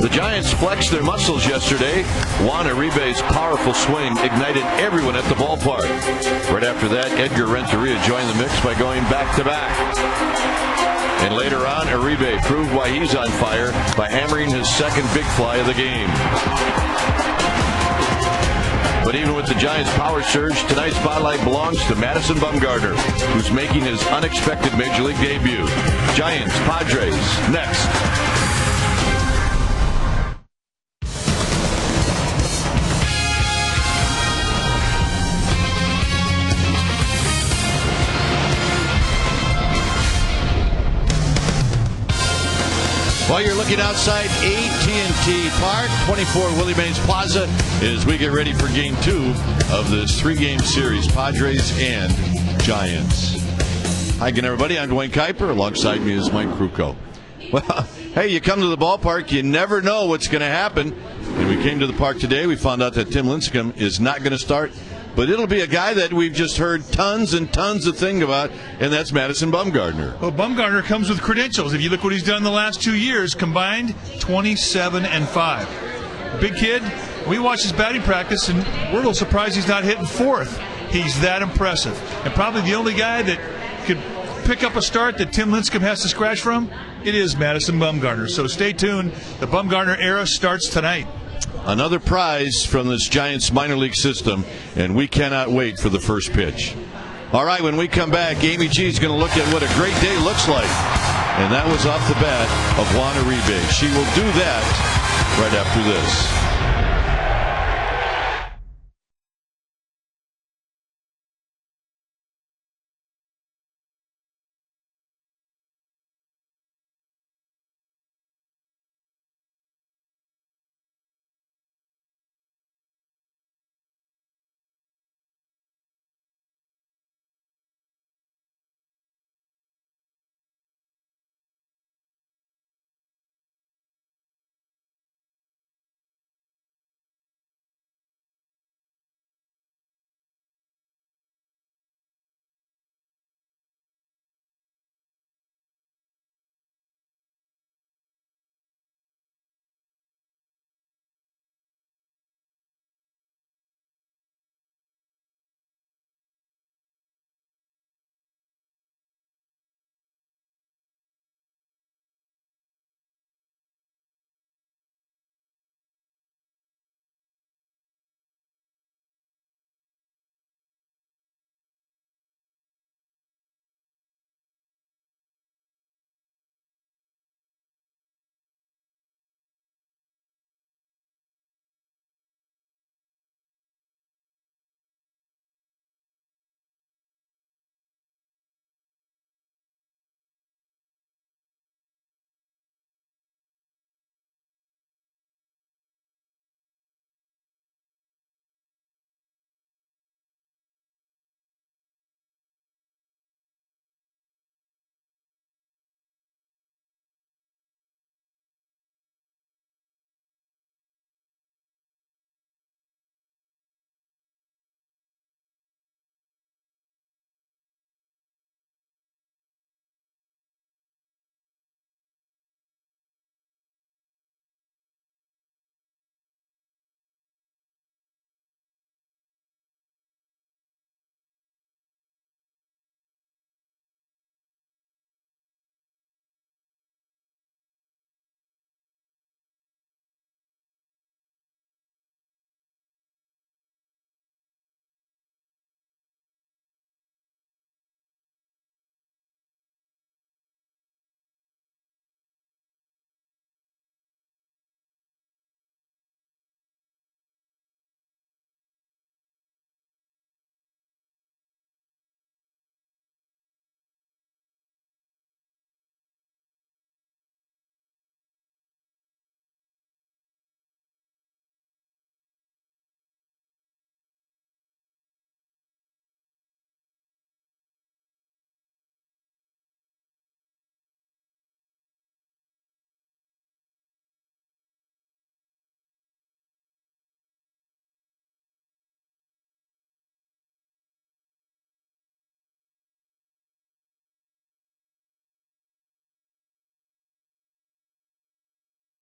The Giants flexed their muscles yesterday. Juan Uribe's powerful swing ignited everyone at the ballpark. Right after that, Edgar Renteria joined the mix by going back-to-back. And later on, Uribe proved why he's on fire by hammering his second big fly of the game. But even with the Giants' power surge, tonight's spotlight belongs to Madison Bumgarner, who's making his unexpected Major League debut. Giants, Padres, next. While you're looking outside AT&T Park, 24 Willie Mays Plaza, as we get ready for Game 2 of this 3-game series, Padres and Giants. Hi again, everybody. I'm Dwayne Kuiper. Alongside me is Mike Krukow. Well, hey, you come to the ballpark, you never know what's going to happen. And we came to the park today. We found out that Tim Lincecum is not going to start. But it'll be a guy that we've just heard tons and tons of things about, and that's Madison Bumgarner. Well, Bumgarner comes with credentials. If you look what he's done the last 2 years, combined 27-5. Big kid. We watch his batting practice, and we're a little surprised he's not hitting fourth. He's that impressive. And probably the only guy that could pick up a start that Tim Lincecum has to scratch from, it is Madison Bumgarner. So stay tuned. The Bumgarner era starts tonight. Another prize from this Giants minor league system, and we cannot wait for the first pitch. All right, when we come back, Amy G is going to look at what a great day looks like. And that was off the bat of Juan Uribe. She will do that right after this.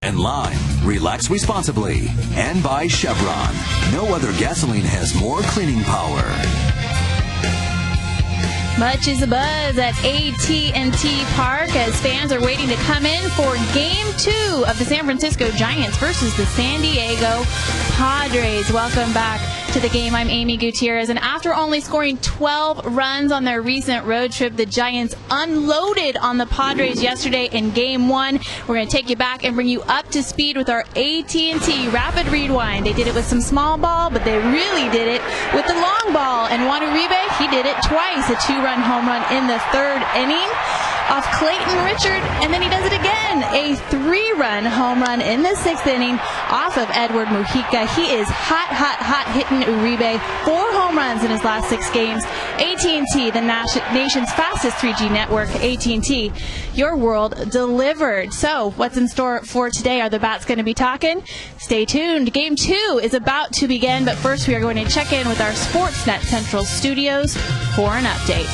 And live relax responsibly, and by Chevron. No other gasoline has more cleaning power. Much is a buzz at AT&T Park as fans are waiting to come in for Game 2 of the San Francisco Giants versus the San Diego Padres. Welcome back to the game. I'm Amy Gutierrez, and after only scoring 12 runs on their recent road trip, the Giants unloaded on the Padres yesterday in Game 1. We're going to take you back and bring you up to speed with our AT&T Rapid Rewind. They did it with some small ball, but they really did it with the long ball. And Juan Uribe, he did it twice, a two-run home run in the third inning off Clayton Richard, and then he does it again, a three-run home run in the sixth inning off of Edward Mujica. He is hot hitting Uribe. 4 home runs in his last 6 games. AT&T, the nation's fastest 3G network. AT&T, your world delivered. So what's in store for today? Are the bats going to be talking? Stay tuned. Game 2 is about to begin, but first we are going to check in with our Sportsnet Central studios for an update.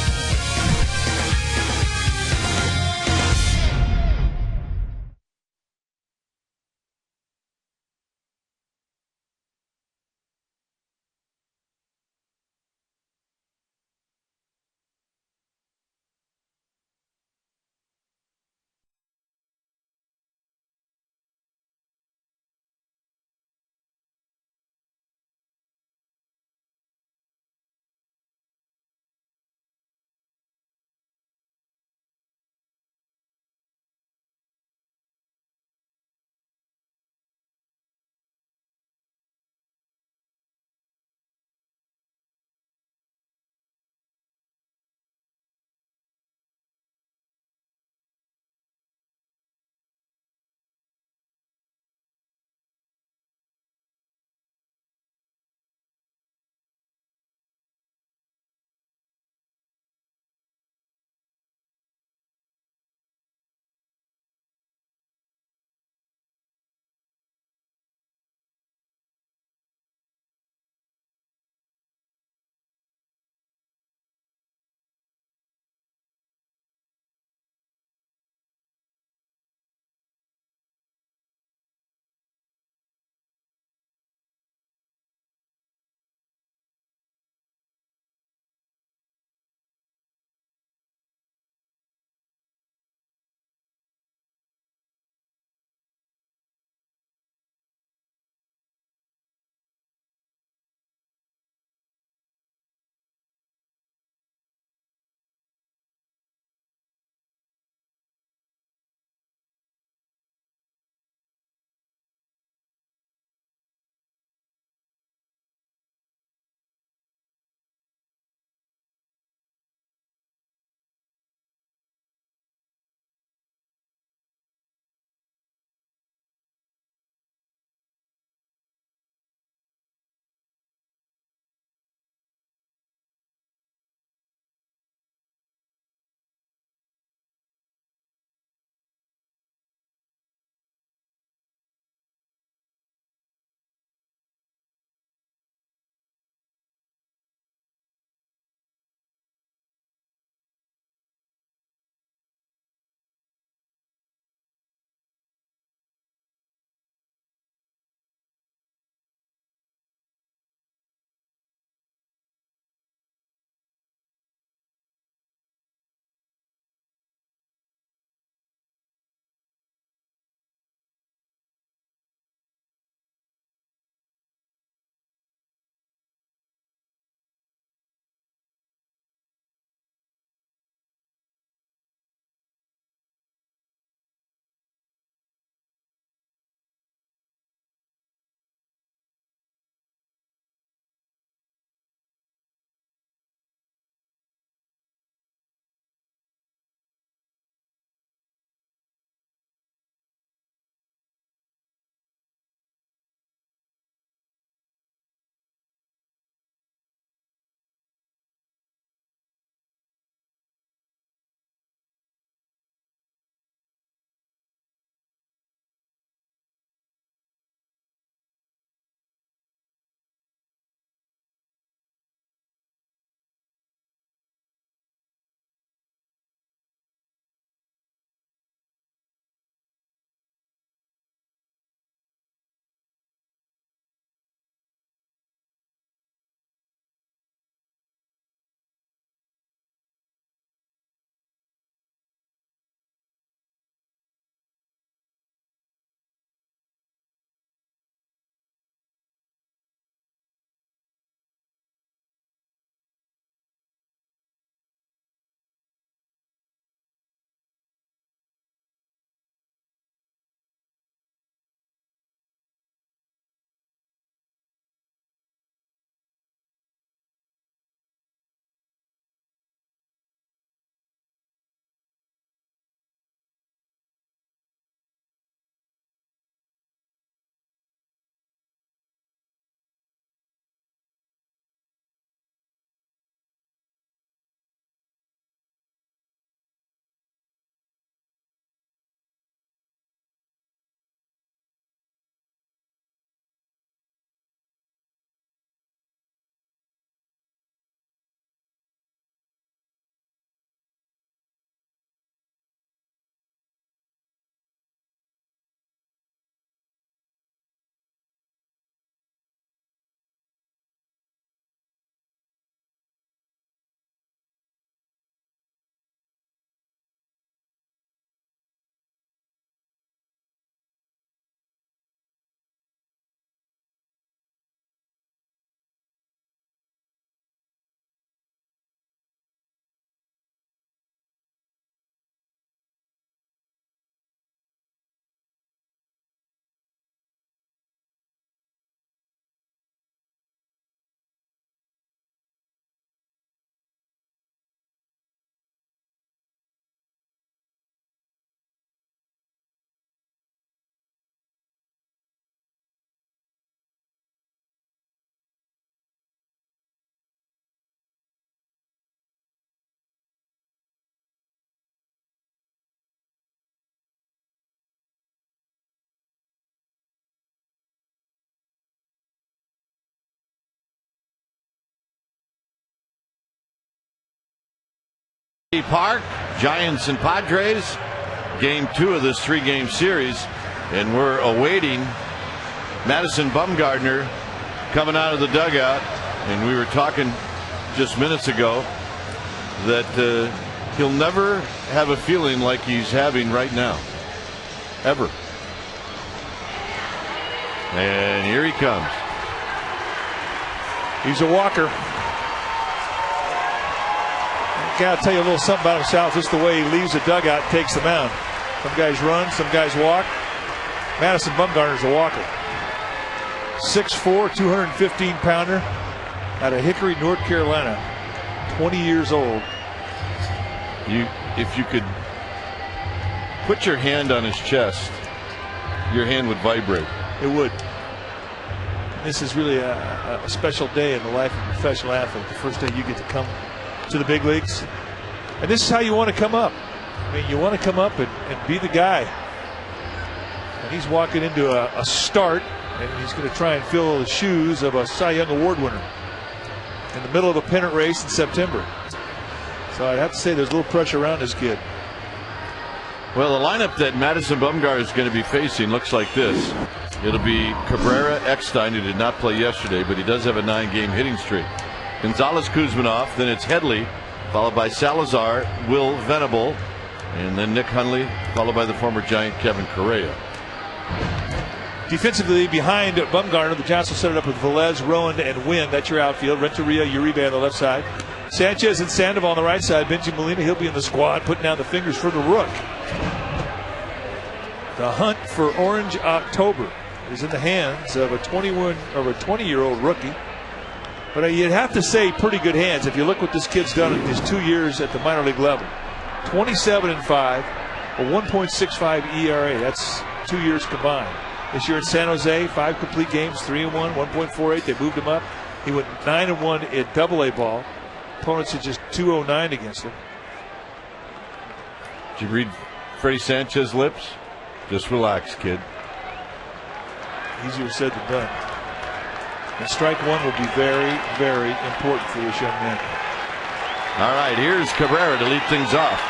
Park, Giants and Padres, game 2 of this 3-game series, and we're awaiting Madison Bumgarner coming out of the dugout. And we were talking just minutes ago that he'll never have a feeling like he's having right now, ever. And here he comes. He's a walker. I'll tell you a little something about himself. Just the way he leaves the dugout and takes the mound. Some guys run, some guys walk. Madison Bumgarner's a walker. 6'4", 215-pounder out of Hickory, North Carolina. 20 years old. If you could put your hand on his chest, your hand would vibrate. It would. This is really a special day in the life of a professional athlete. The first day you get to come to the big leagues. And this is how you want to come up. I mean, you want to come up and be the guy. And he's walking into a start, and he's going to try and fill the shoes of a Cy Young Award winner in the middle of a pennant race in September. So I'd have to say there's a little pressure around this kid. Well, the lineup that Madison Bumgarner is going to be facing looks like this. It'll be Cabrera, Eckstein, who did not play yesterday, but he does have a 9-game hitting streak. Gonzalez, Kusmanov, then it's Headley, followed by Salazar, Will Venable, and then Nick Hundley, followed by the former Giant Kevin Correa. Defensively behind Bumgarner, the Giants will set it up with Velez, Rowand, and Wynn. That's your outfield. Renteria, Uribe on the left side. Sanchez and Sandoval on the right side. Benji Molina, he'll be in the squad, putting down the fingers for the Rook. The hunt for Orange October is in the hands of a 20-year-old rookie. But you'd have to say pretty good hands if you look what this kid's done in his 2 years at the minor league level. 27-5, a 1.65 ERA. That's 2 years combined. This year at San Jose, 5 complete games, 3-1, 1.48. They moved him up. He went 9-1 in Double-A ball. Opponents are just 209 against him. Did you read Freddie Sanchez's lips? Just relax, kid. Easier said than done. And strike one will be very, very important for this young man. All right, here's Cabrera to lead things off.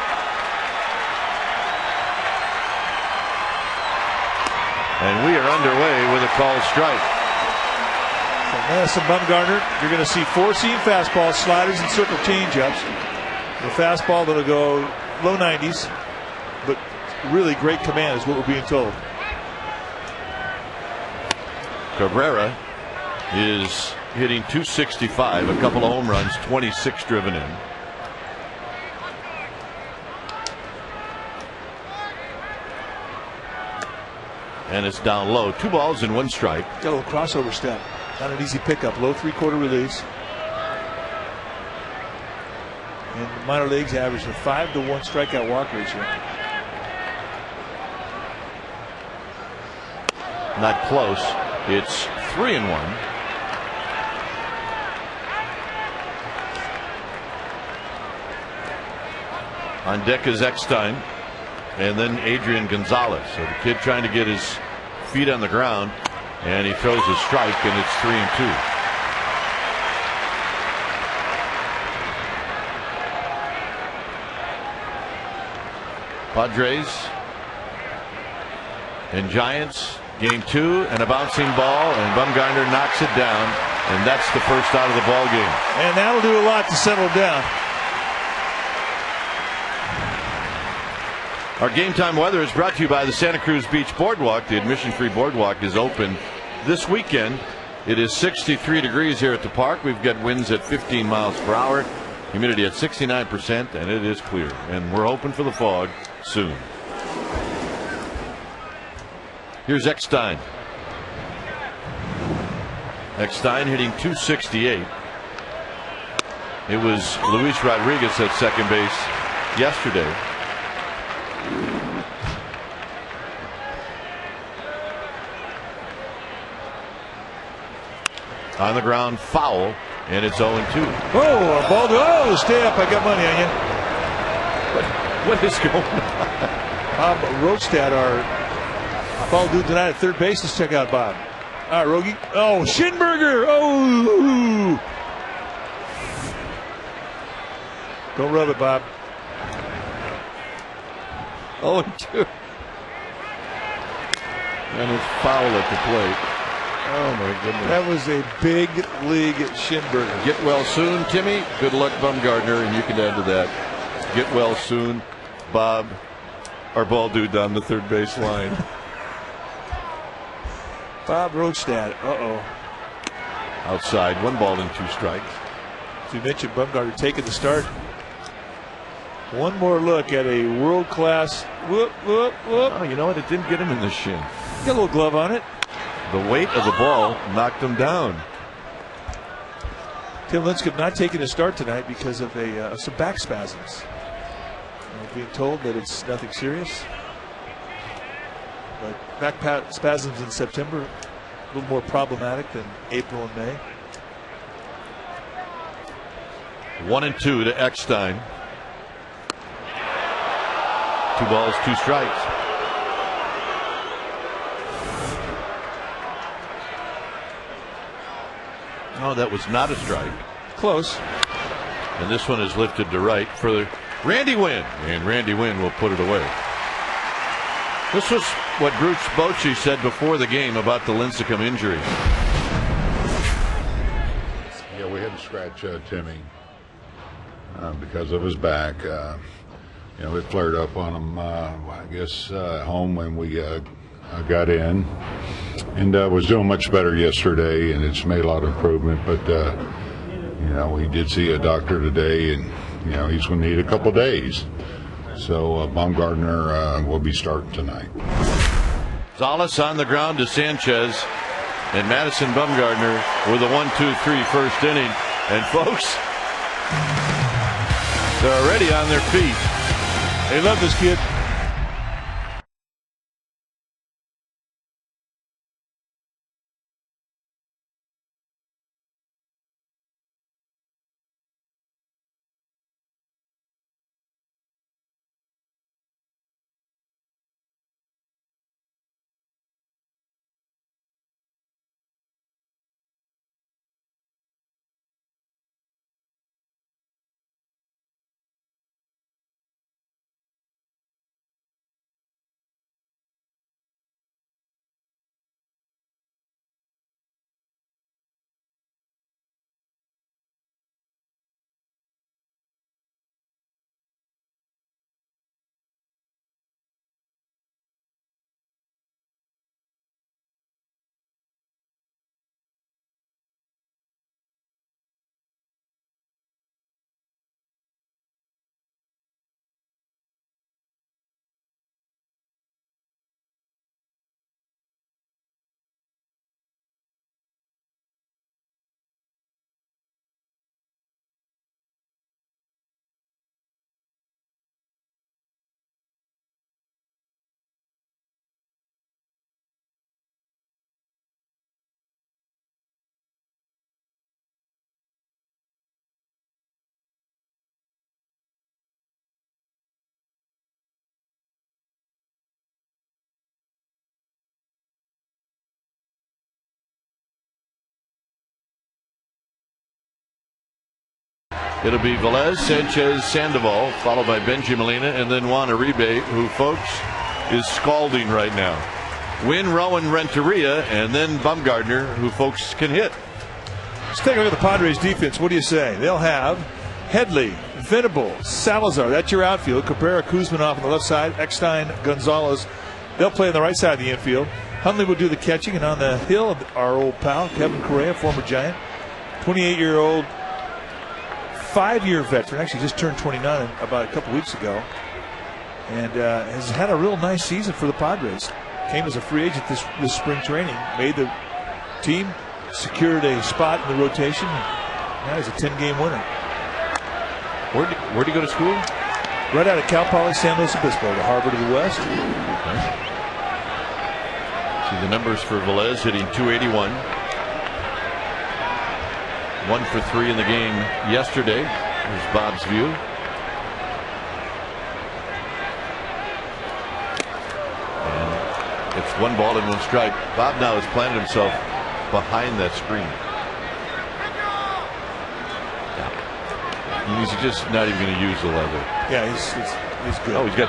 And we are underway with a called strike. For Madison Bumgarner, you're going to see 4-seam fastballs, sliders, and circle changeups. The fastball that'll go low 90s, but really great command is what we're being told. Cabrera is hitting .265, a couple of home runs, 26 driven in. And it's down low. 2 balls and 1 strike. Got a little crossover step. Not an easy pickup. Low 3/4 release. In the minor leagues, averaged a 5-to-1 strikeout walk ratio. Not close. It's 3-1. On deck is Eckstein, and then Adrian Gonzalez. So the kid trying to get his feet on the ground, and he throws a strike, and it's 3-2. Padres and Giants, game 2, and a bouncing ball, and Bumgarner knocks it down, and that's the first out of the ball game. And that'll do a lot to settle down. Our game time weather is brought to you by the Santa Cruz Beach Boardwalk. The admission-free boardwalk is open this weekend. It is 63 degrees here at the park. We've got winds at 15 miles per hour, humidity at 69%, and it is clear. And we're hoping for the fog soon. Here's Eckstein. Eckstein hitting .268. It was Luis Rodriguez at second base yesterday. On the ground, foul, and it's 0-2. Oh, a ball. Oh, stay up. I got money on you. What is going on? Bob Rostad, our ball dude tonight at third base. Let's check out Bob. All right, Rogie. Oh, Schinberger. Oh. Don't rub it, Bob. 0-2. And it's foul at the plate. Oh, my goodness. That was a big league shinburger. Get well soon, Timmy. Good luck, Bumgarner, and you can add to that. Get well soon, Bob, our ball dude down the third base line. Bob Roachstad. Outside, 1 ball and 2 strikes. As you mentioned, Bumgarner taking the start. One more look at a world-class whoop. Oh, you know what? It didn't get him in the shin. Got a little glove on it. The weight of the ball knocked him down. Tim Lincecum not taking a start tonight because of some back spasms. Being told that it's nothing serious. But back spasms in September, a little more problematic than April and May. 1-2 to Eckstein. 2 balls, 2 strikes. Oh, that was not a strike. Close. And this one is lifted to right for Randy Wynn. And Randy Wynn will put it away. This was what Bruce Bochy said before the game about the Lincecum injury. Yeah, we had to scratch Timmy because of his back. It flared up on him, I guess, at home when we got in. And was doing much better yesterday, and it's made a lot of improvement. But, we did see a doctor today, and, he's going to need a couple days. So Bumgarner will be starting tonight. Salas on the ground to Sanchez, and Madison Bumgarner with a 1-2-3 first inning. And folks, they're already on their feet. They love this kid. It'll be Velez, Sanchez, Sandoval, followed by Benji Molina, and then Juan Uribe, who, folks, is scalding right now. Wynn, Rowand, Renteria, and then Bumgarner, who, folks, can hit. Let's take a look at the Padres defense. What do you say? They'll have Headley, Venable, Salazar. That's your outfield. Cabrera, Kusmanov on the left side. Eckstein, Gonzalez. They'll play on the right side of the infield. Hundley will do the catching, and on the hill, our old pal, Kevin Correa, former Giant. 28-year-old, 5-year veteran. Actually just turned 29 about a couple weeks ago. And has had a real nice season for the Padres. Came as a free agent this spring training. Made the team. Secured a spot in the rotation. Now he's a 10-game winner. Where'd he go to school? Right out of Cal Poly San Luis Obispo, the Harvard of the West. Okay. See the numbers for Velez, hitting .281. 1 for 3 in the game yesterday. Here's Bob's view. And it's 1 ball and 1 strike. Bob now has planted himself behind that screen. Yeah. He's just not even going to use the leather. Yeah, he's good. Oh, he's got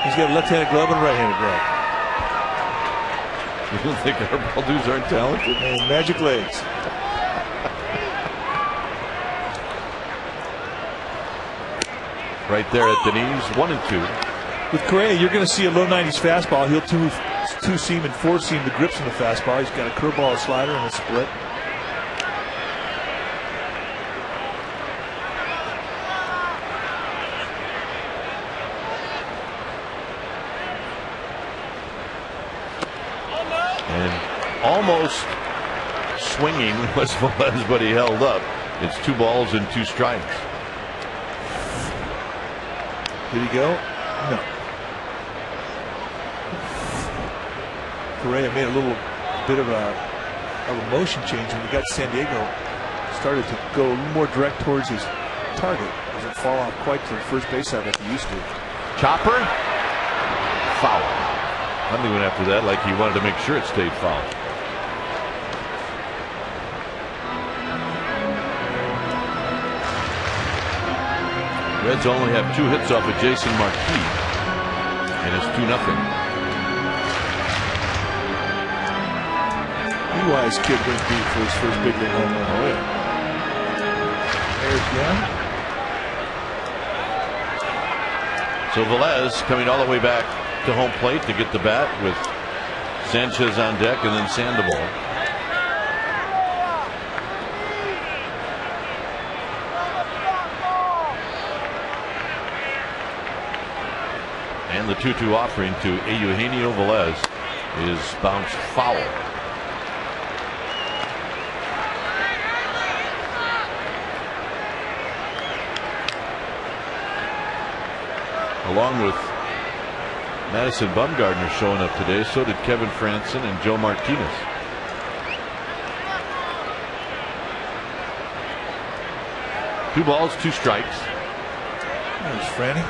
He's got a left-handed glove and a right-handed glove. You don't think our ball dudes aren't talented? And magic legs. Right there at the knees, 1-2. With Correa, you're going to see a low 90s fastball. He'll two-seam and four-seam the grips on the fastball. He's got a curveball, a slider, and a split. And almost swinging was Velez, but he held up. It's 2 balls and 2 strikes. Did he go? No. Correa made a little bit of a motion change when he got to San Diego. Started to go a little more direct towards his target. Doesn't fall off quite to the first base side like he used to. Chopper, foul. Huntley went after that like he wanted to make sure it stayed foul. Reds only have 2 hits off of Jason Marquis, and it's 2-0. EY's kid went deep for his first big league home run. Oh, yeah. There's again. So Velez coming all the way back to home plate to get the bat with Sanchez on deck and then Sandoval. And the 2-2 offering to Eugenio Velez is bounced foul. Along with Madison Bumgarner showing up today, so did Kevin Franson and Joe Martinez. Two balls, 2 strikes. There's Franny.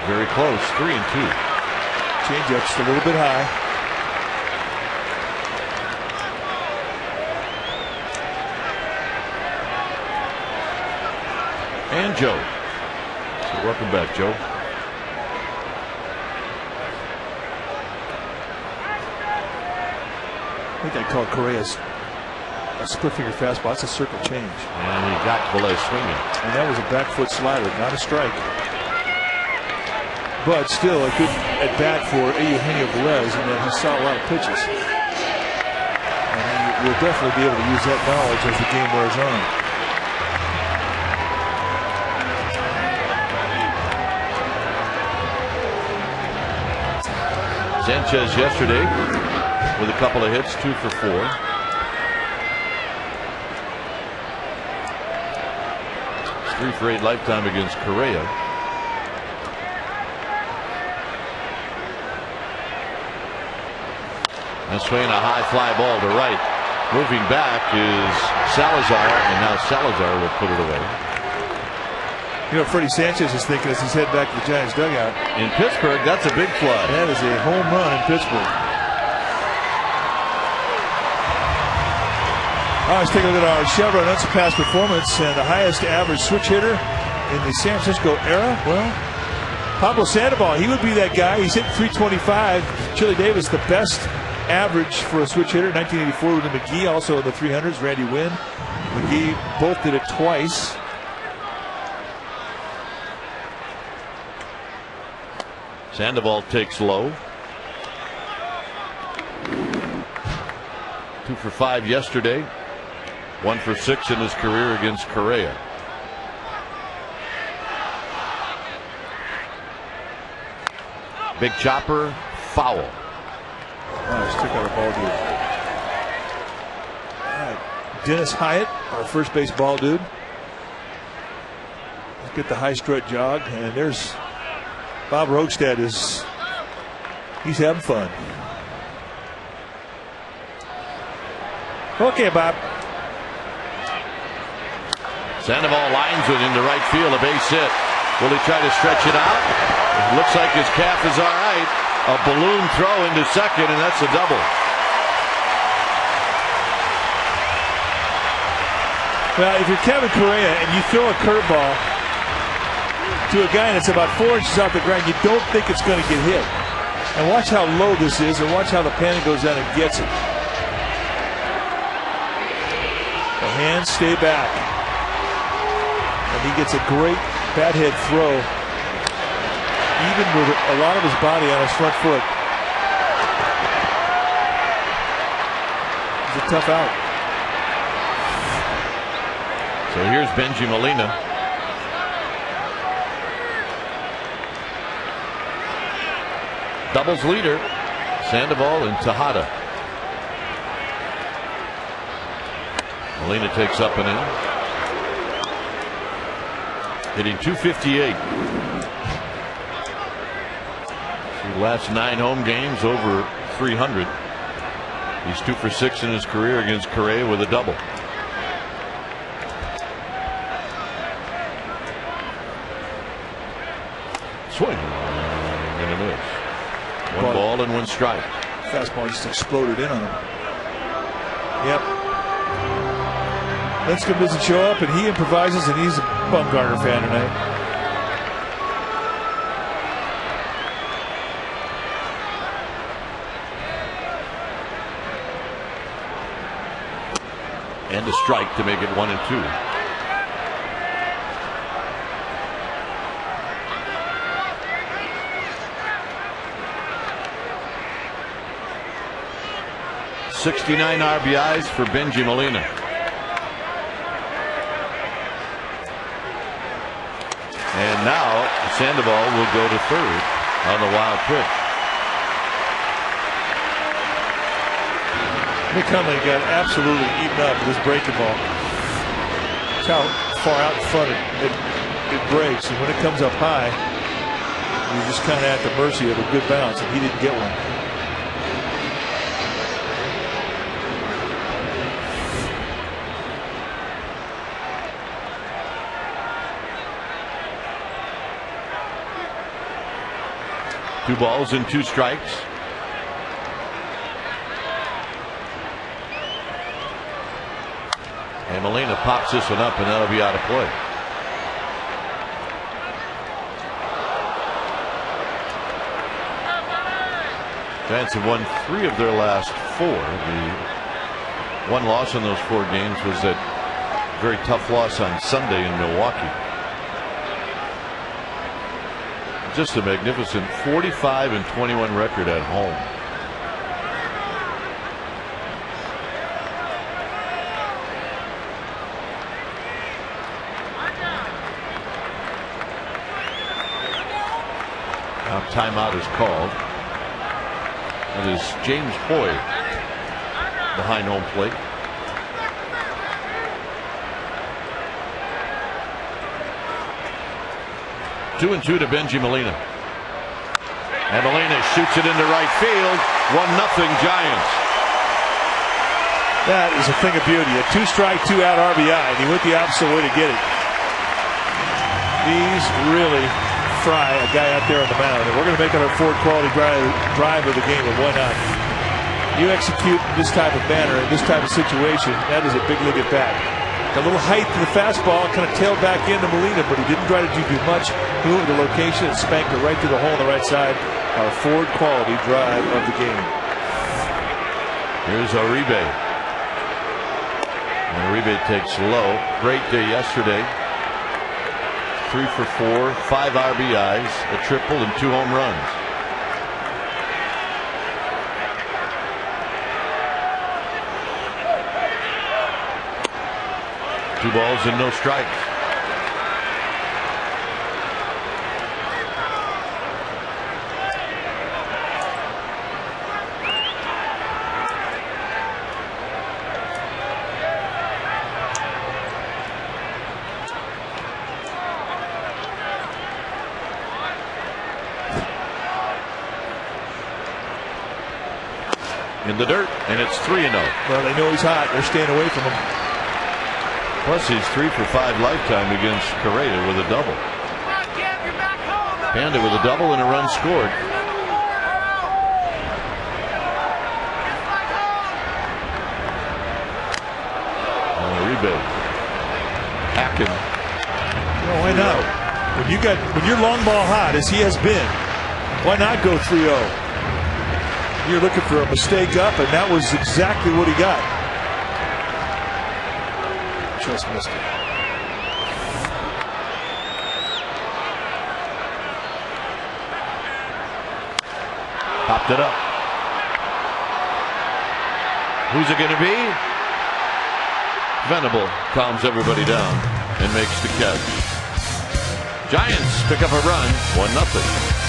Very close, 3-2. Change up just a little bit high. And Joe. So welcome back, Joe. I think I call Correa's a split finger fastball. That's a circle change. And he got Velez swinging. And that was a back foot slider, not a strike. But still a good at bat for Eugenio Velez in that he saw a lot of pitches. And he will definitely be able to use that knowledge as the game wears on. Sanchez yesterday with a couple of hits, 2 for 4. It's 3 for 8 lifetime against Correa. And swinging a high fly ball to right. Moving back is Salazar, and now Salazar will put it away. You know, Freddie Sanchez is thinking as he's heading back to the Giants dugout. In Pittsburgh, that's a big fly. That is a home run in Pittsburgh. All right, let's take a look at our Chevron unsurpassed performance and the highest average switch hitter in the San Francisco era. Well, Pablo Sandoval, he would be that guy. He's hitting 325. Chili Davis, the best average for a switch hitter. 1984 with McGee, also in the 300s. Randy Wynn, McGee, both did it twice. Sandoval takes low. 2 for 5 yesterday. 1 for 6 in his career against Correa. Big chopper, foul. Let's check out our ball dude. All right. Dennis Hyatt, our first base ball dude. Let's get the high strut jog, and there's Bob Rogstad. He's having fun. Okay, Bob. Sandoval lines it into right field, a base hit. Will he try to stretch it out? It looks like his calf is all right. A balloon throw into second, and that's a double. Well, if you're Kevin Correa and you throw a curveball to a guy that's about 4 inches off the ground. You don't think it's going to get hit. And watch how low this is, and watch how the panic goes down and gets it. The hands stay back. And he gets a great bat head throw, even with a lot of his body on his front foot. It's a tough out. So here's Benji Molina. Doubles leader, Sandoval and Tejada. Molina takes up and in. Hitting .258. The last 9 home games over 300. He's 2 for 6 in his career against Correa with a double. Swing and a miss. One ball and 1 strike. Fastball just exploded in on him. Yep. Lincecum doesn't show up, and he improvises, and he's a Bumgarner fan tonight. And a strike to make it 1-2. .69 RBIs for Benji Molina. And now Sandoval will go to third on the wild pitch. McCulley got absolutely eaten up with this breaking ball. That's how far out in front it breaks, and when it comes up high, you're just kind of at the mercy of a good bounce, and he didn't get one. Two balls and 2 strikes. And Molina pops this one up, and that'll be out of play. Giants have won 3 of their last 4. The one loss in those 4 games was that very tough loss on Sunday in Milwaukee. Just a magnificent 45-21 record at home. Now timeout is called. It is James Hoy behind home plate. Two and 2 to Benji Molina. And Molina shoots it into right field. 1-0 Giants. That is a thing of beauty. A 2-strike, 2-out RBI, and he went the opposite way to get it. These really fry a guy out there on the mound, and we're going to make it a Ford quality drive of the game, and why not? You execute this type of manner in this type of situation, that is a big league at bat. A little height to the fastball, kind of tailed back into Molina, but he didn't try to do too much. He moved the location and spanked it right to the hole on the right side. Our Ford quality drive of the game. Here's Uribe. And Uribe takes low. Great day yesterday. 3 for 4, 5 RBIs, a triple, and 2 home runs. Two balls and no strikes. In the dirt, and it's 3-0. Well, they know he's hot. They're staying away from him. Plus, he's 3 for 5 lifetime against Correa with a double. Panda with a double and a run scored. Uribe. Hacking. Well, why not? When you're long ball hot, as he has been, why not go 3-0? You're looking for a mistake up, and that was exactly what he got. Just missed it. Popped it up. Who's it going to be? Venable calms everybody down and makes the catch. Giants pick up a run, 1-0.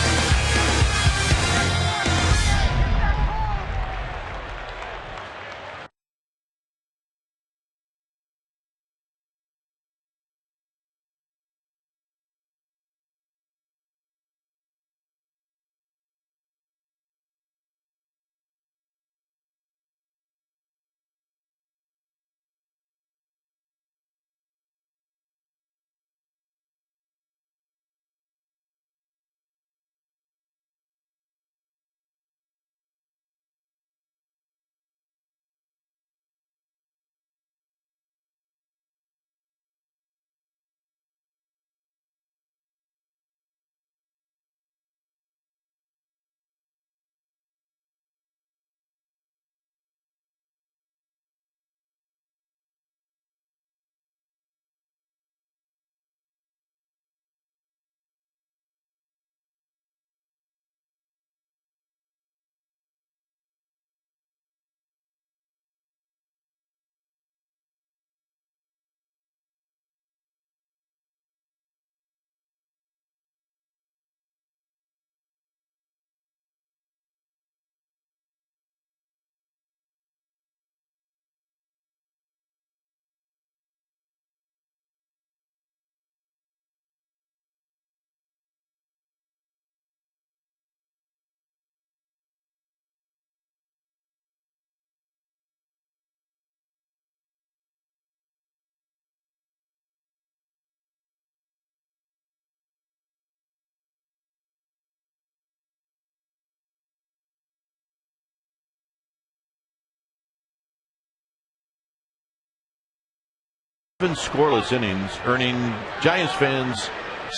Scoreless innings, earning Giants fans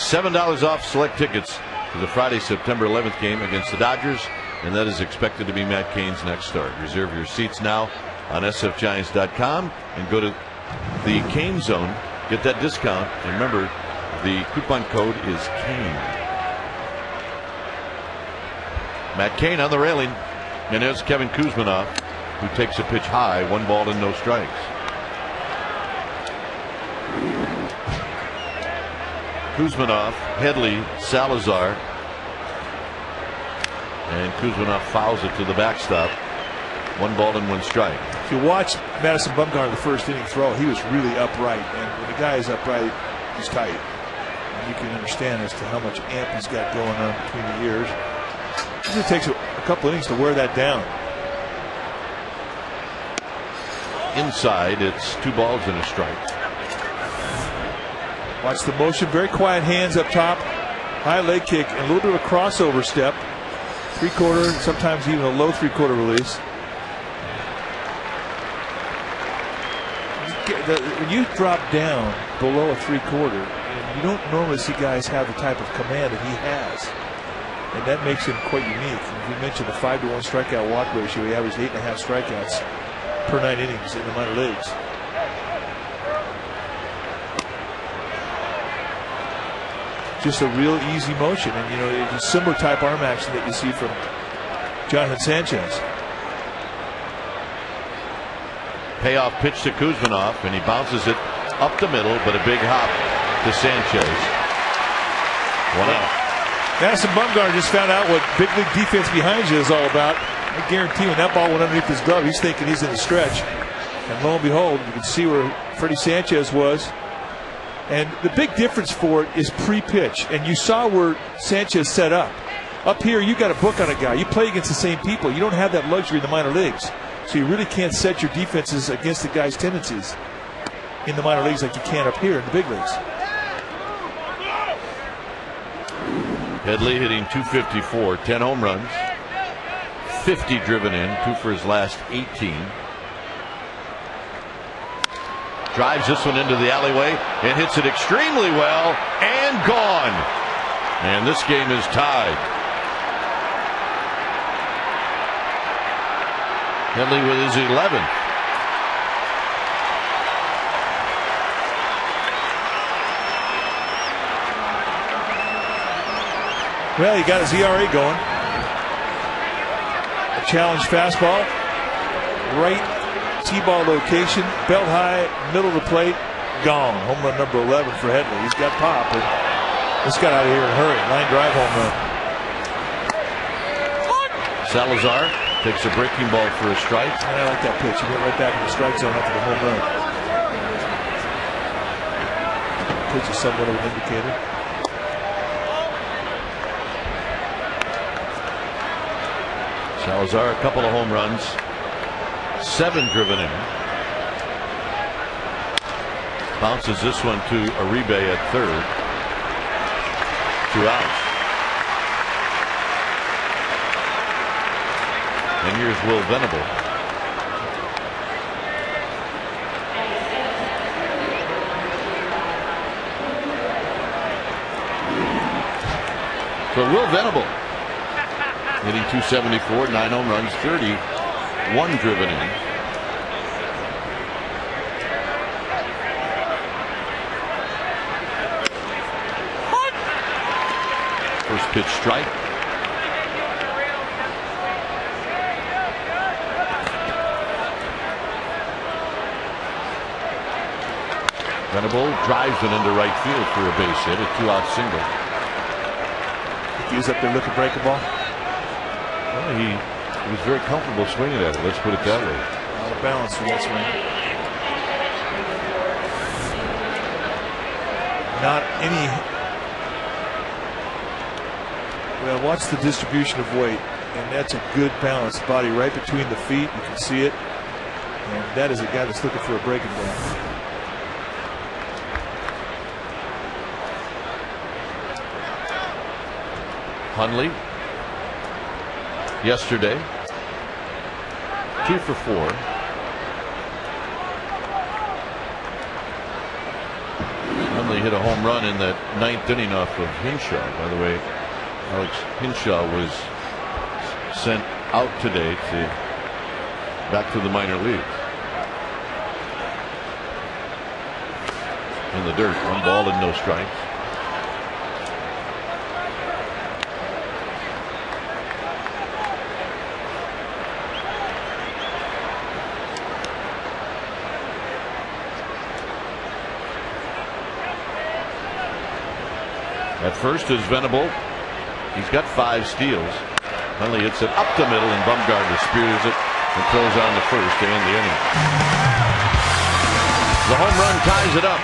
$7 off select tickets to the Friday, September 11th game against the Dodgers, and that is expected to be Matt Cain's next start. Reserve your seats now on sfgiants.com and go to the Cain Zone. Get that discount, and remember, the coupon code is Cain. Matt Cain on the railing, and there's Kevin Kusmanov, who takes a pitch high, 1 ball and no strikes. Kusmanov, Headley, Salazar, and Kusmanov fouls it to the backstop. 1 ball and 1 strike. If you watch Madison Bumgarner the first inning throw, he was really upright, and when the guy is upright, he's tight. And you can understand as to how much amp he's got going on between the ears. It usually takes a couple innings to wear that down. Inside, it's 2 balls and a strike. Watch the motion, very quiet hands up top, high leg kick, and a little bit of a crossover step. 3/4, sometimes even a low 3/4 release. When you drop down below a 3/4, you don't normally see guys have the type of command that he has. And that makes him quite unique. We mentioned the 5-to-1 strikeout walk ratio. He averaged 8.5 strikeouts per 9 innings in the minor leagues. Just a real easy motion, and you know, it's a similar type arm action that you see from Jonathan Sanchez. Payoff pitch to Kusmanov, and he bounces it up the middle, but a big hop to Sanchez. 1 out. Madison Bumgarner just found out what big league defense behind you is all about. I guarantee when that ball went underneath his glove, he's thinking he's in the stretch. And lo and behold, you can see where Freddie Sanchez was. And the big difference for it is pre-pitch. And you saw where Sanchez set up. Up here, you got a book on a guy. You play against the same people. You don't have that luxury in the minor leagues. So you really can't set your defenses against the guy's tendencies in the minor leagues like you can up here in the big leagues. Headley hitting .254, 10 home runs, 50 driven in, 2 for his last 18. Drives this one into the alleyway and hits it extremely well and gone. And this game is tied. Headley with his 11th. Well, he got his ERA going. A challenge fastball. Right T-ball location. Belt high, middle of the plate. Gone. Home run number 11 for Headley. He's got pop. And let's get out of here in a hurry. Line drive home run. Salazar takes a breaking ball for a strike. I like that pitch. He went right back in the strike zone after the home run. Pitch is somewhat of an indicator. Salazar, a couple of home runs, 7 driven in. Bounces this one to Uribe at third. 2 outs. And here's Will Venable. So Will Venable hitting .274, 9 home runs, 31 driven in. First pitch strike. Venable drives it into right field for a base hit, a 2-out single. He was up there looking break a ball. Well, he was very comfortable swinging at it. Let's put it that way. Out of balance for that swing. Not any. Well, watch the distribution of weight, and that's a good balanced body right between the feet. You can see it, and that is a guy that's looking for a breaking ball. Hundley yesterday 2 for 4. Hundley hit a home run in that 9th inning off of Hinshaw. By the way, Alex Hinshaw was sent out today back to the minor league. In the dirt, 1 ball and no strikes. At first is Venable. He's got 5 steals. Hundley hits it up the middle, and Bumgarner spears it and throws on the first to end the inning. The home run ties it up.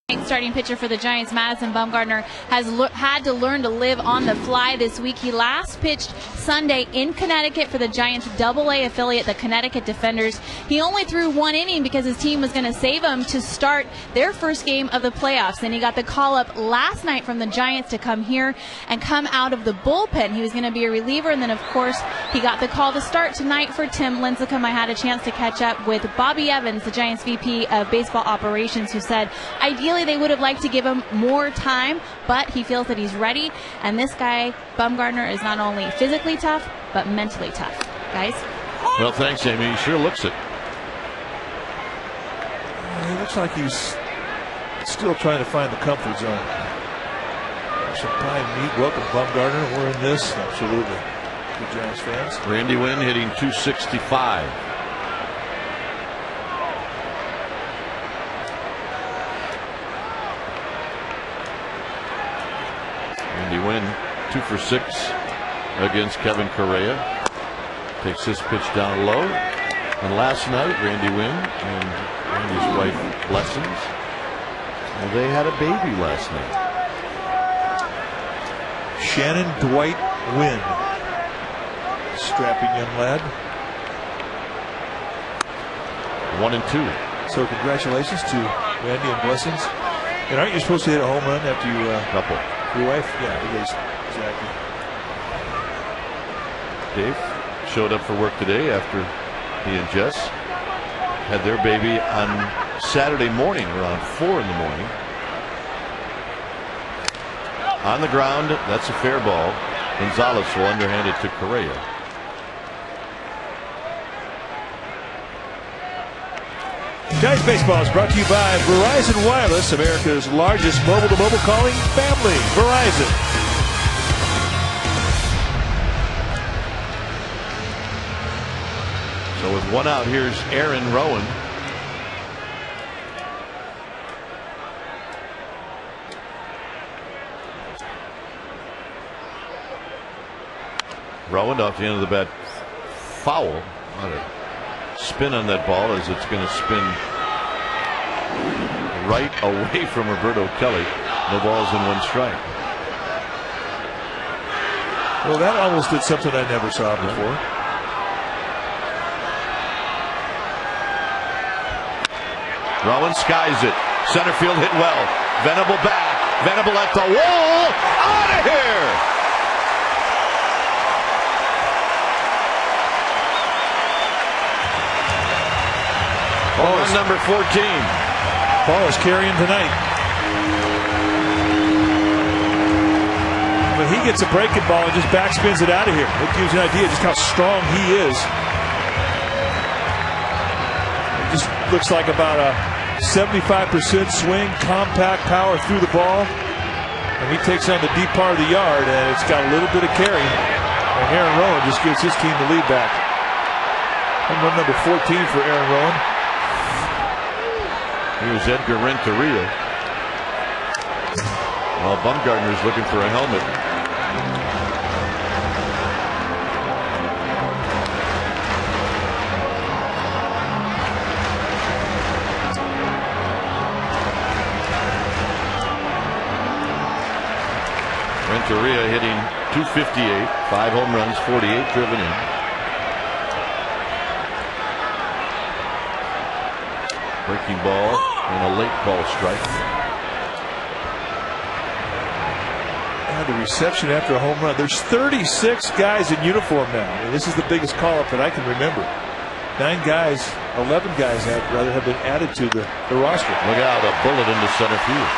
Starting pitcher for the Giants, Madison Bumgarner, has had to learn to live on the fly this week. He last pitched Sunday in Connecticut for the Giants' AA affiliate, the Connecticut Defenders. He only threw 1 inning because his team was going to save him to start their first game of the playoffs. And he got the call up last night from the Giants to come here and come out of the bullpen. He was going to be a reliever, and then, of course, he got the call to start tonight for Tim Lincecum. I had a chance to catch up with Bobby Evans, the Giants VP of Baseball Operations, who said ideally they would have liked to give him more time, but he feels that he's ready. And this guy, Bumgarner, is not only physically tough, but mentally tough. Guys? Well, thanks, Amy. He sure looks it. He looks like he's still trying to find the comfort zone. Some pie meat. Welcome, Bumgarner. We're in this. Absolutely. Good Giants fans. Randy Wynn hitting .265. Randy Wynn 2 for 6 against Kevin Correa. Takes this pitch down low. And last night, Randy Wynn and Randy's wife Blessings, well, they had a baby last night. Shannon Dwight Wynn, strapping young lad. 1-2. So congratulations to Randy and Blessings. And aren't you supposed to hit a home run after you Couple. Your wife? Yeah, it is. Exactly. Dave showed up for work today after he and Jess had their baby on Saturday morning around 4 in the morning. On the ground, that's a fair ball. Gonzalez will underhand it to Correa. Giants Baseball is brought to you by Verizon Wireless, America's largest mobile-to-mobile calling family. Verizon. So with 1 out, here's Aaron Rowand. Rowand off the end of the bat, foul. What a spin on that ball as it's going to spin right away from Roberto Kelly. No balls and 1 strike. Well, that almost did something I never saw before. Rowand skies it. Center field hit well. Venable back. Venable at the wall. Out of here. Ball is number 14. Ball is carrying tonight. But he gets a breaking ball and just backspins it out of here. That gives you an idea just how strong he is. It just looks like about a 75% swing, compact power through the ball. And he takes on the deep part of the yard, and it's got a little bit of carry. And Aaron Rowand just gives his team the lead back. Home run number 14 for Aaron Rowand. Here's Edgar Renteria. Well, Bumgarner is looking for a helmet. Renteria hitting .258, 5 home runs, 48 driven in. Breaking ball and a late ball strike. And the reception after a home run. There's 36 guys in uniform now. I mean, this is the biggest call-up that I can remember. 9 guys, 11 guys have been added to the roster. Look out, a bullet into center field.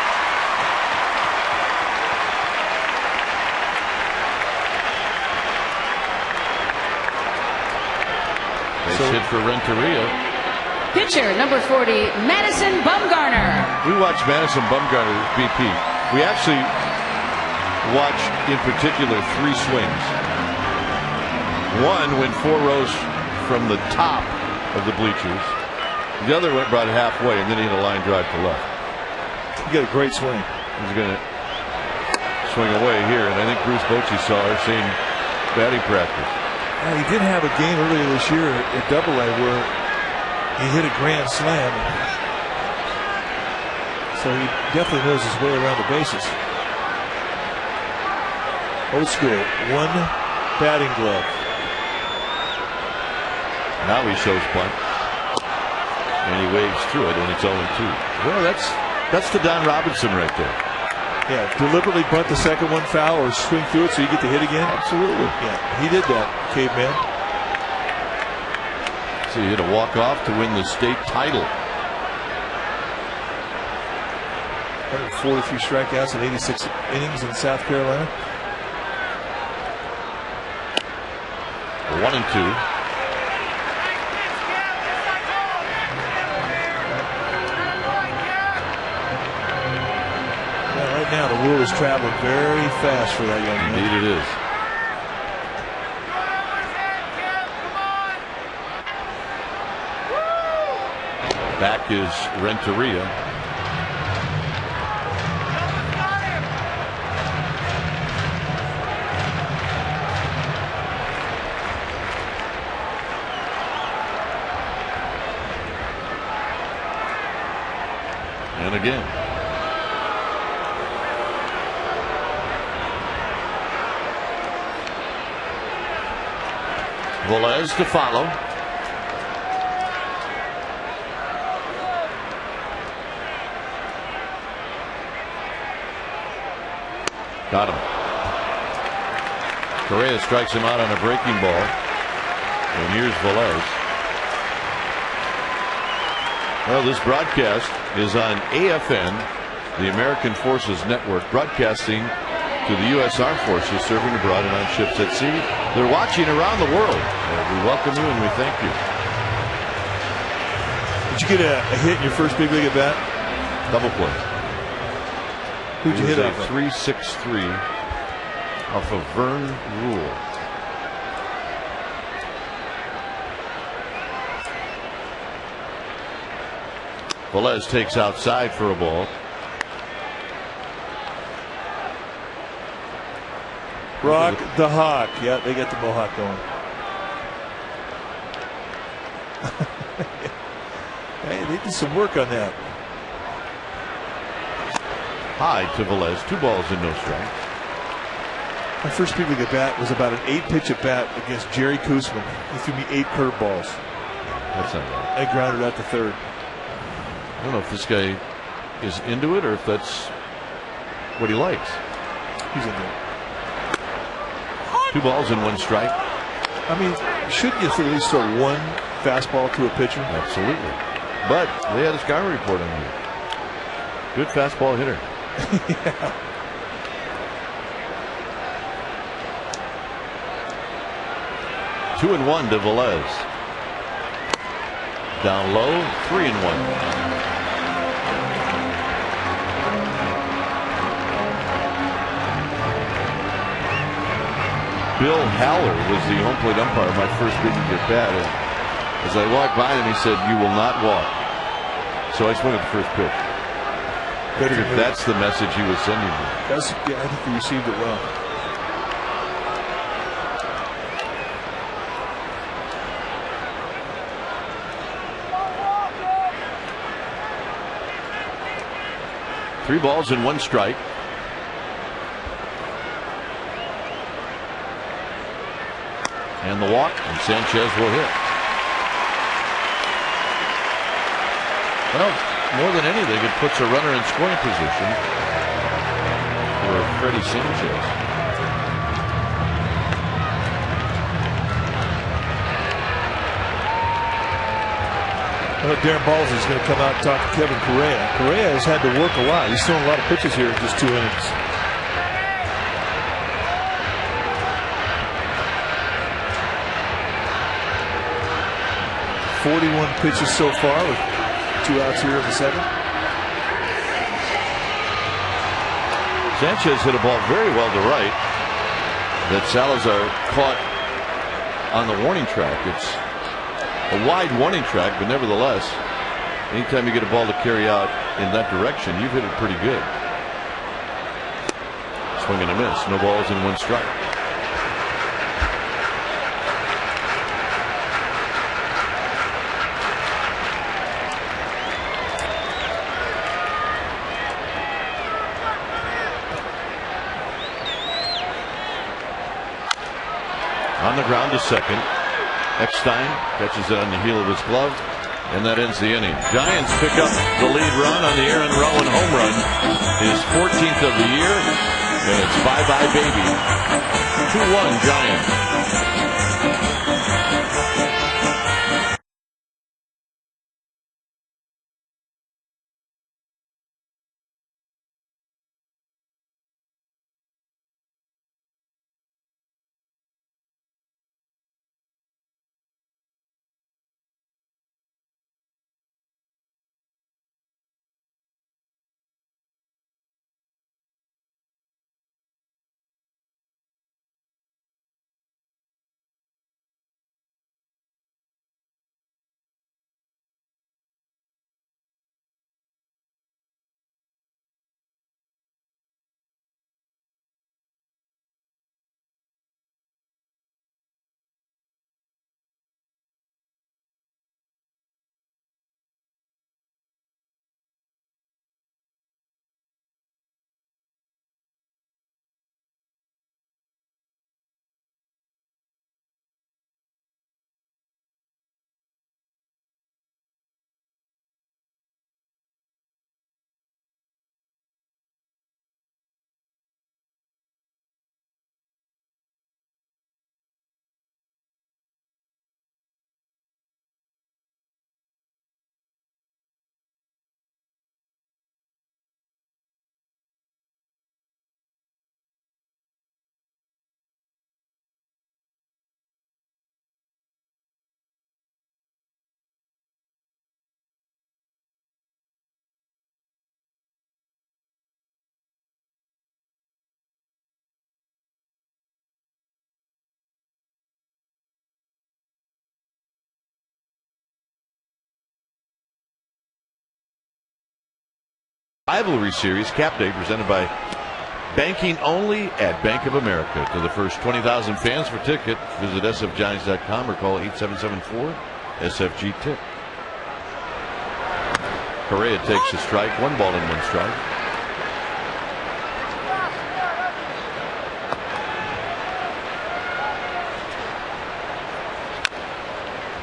Base hit for Renteria. Pitcher number 40, Madison Bumgarner. We watched Madison Bumgarner, BP. We actually watched, in particular, 3 swings. One went 4 rows from the top of the bleachers. The other went about halfway, and then he hit a line drive to left. He got a great swing. He's going to swing away here, and I think Bruce Bochy saw our same batting practice. He did have a game earlier this year at AA where he hit a grand slam. So he definitely knows his way around the bases. Old school, one batting glove. Now he shows bunt. And he waves through it, and it's 0-2. Well, that's the Don Robinson right there. Yeah, deliberately bunt the second one foul or swing through it so you get to hit again. Absolutely. Yeah, he did that, caveman. So he hit a walk-off to win the state title. 143 strikeouts in 86 innings in South Carolina. 1-2. Right now, the world is traveling very fast for that young man. Indeed, it is. Back is Renteria. And again. Velez to follow. Got him. Correa strikes him out on a breaking ball. And here's Velez. Well, this broadcast is on AFN, the American Forces Network, broadcasting to the U.S. Armed Forces serving abroad and on ships at sea. They're watching around the world. We welcome you and we thank you. Did you get a hit in your first big league at bat? Double play. Who'd you hit a off of? 3-6-3 off of Vern Rule. Velez takes outside for a ball. Rock the Hawk. Yeah, they get the Mohawk going. Hey, they did some work on that. High to Velez. 2 balls and no strike. My first big league at bat was about an 8-pitch at bat against Jerry Kusmanov. He threw me 8 curveballs. That's not right. I grounded out to third. I don't know if this guy is into it or if that's what he likes. He's into it. 2 balls and 1 strike. I mean, shouldn't you at least throw one fastball to a pitcher? Absolutely. But they had a scouting report on you. Good fastball hitter. Yeah. Two and 1 to Velez. Down low, 3-1. Bill Haller was the home plate umpire my first big league at bat. And as I walked by him, he said, "You will not walk." So I swung at the first pitch. I figured that's the message he was sending me. Yeah, I think he received it well. Three balls and 1 strike. And the walk, and Sanchez will hit. Well, more than anything, it puts a runner in scoring position for Freddie Sanchez. Well, Darren Balls is going to come out and talk to Kevin Correa. Correa has had to work a lot. He's thrown a lot of pitches here in just 2 innings. .41 pitches so far with 2 outs here in the 7th. Sanchez hit a ball very well to right that Salazar caught on the warning track. It's a wide warning track, but nevertheless, anytime you get a ball to carry out in that direction, you've hit it pretty good. Swing and a miss. No balls and 1 strike. On the ground to second. Eckstein catches it on the heel of his glove, and that ends the inning. Giants pick up the lead run on the Aaron Rowand home run, his 14th of the year, and it's bye-bye baby. 2-1 Giants. Rivalry series, Cap Day, presented by Banking Only at Bank of America. To the first 20,000 fans for ticket, visit sfgiants.com or call 8774-SFG-TIP. Correa takes a strike, 1 ball and 1 strike.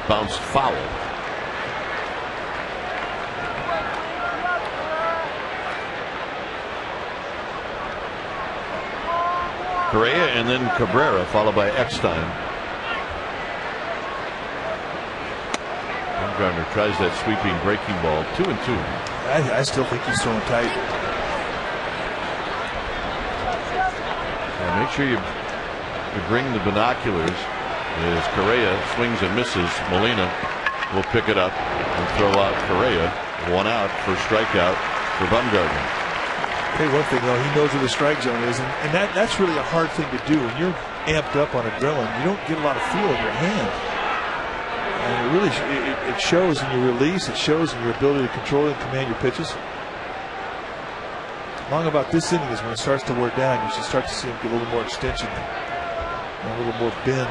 Bounced foul. Correa and then Cabrera, followed by Eckstein. Bumgarner tries that sweeping breaking ball. 2-2. I still think he's throwing tight. Make sure you bring the binoculars. As Correa swings and misses, Molina will pick it up and throw out Correa. 1 out for strikeout for Bumgarner. Hey, one thing though, he knows where the strike zone is, and that's really a hard thing to do. When you're amped up on adrenaline, you don't get a lot of feel in your hand, and it really it shows in your release. It shows in your ability to control and command your pitches. Long about this inning is when it starts to wear down. You should start to see him get a little more extension, and a little more bend.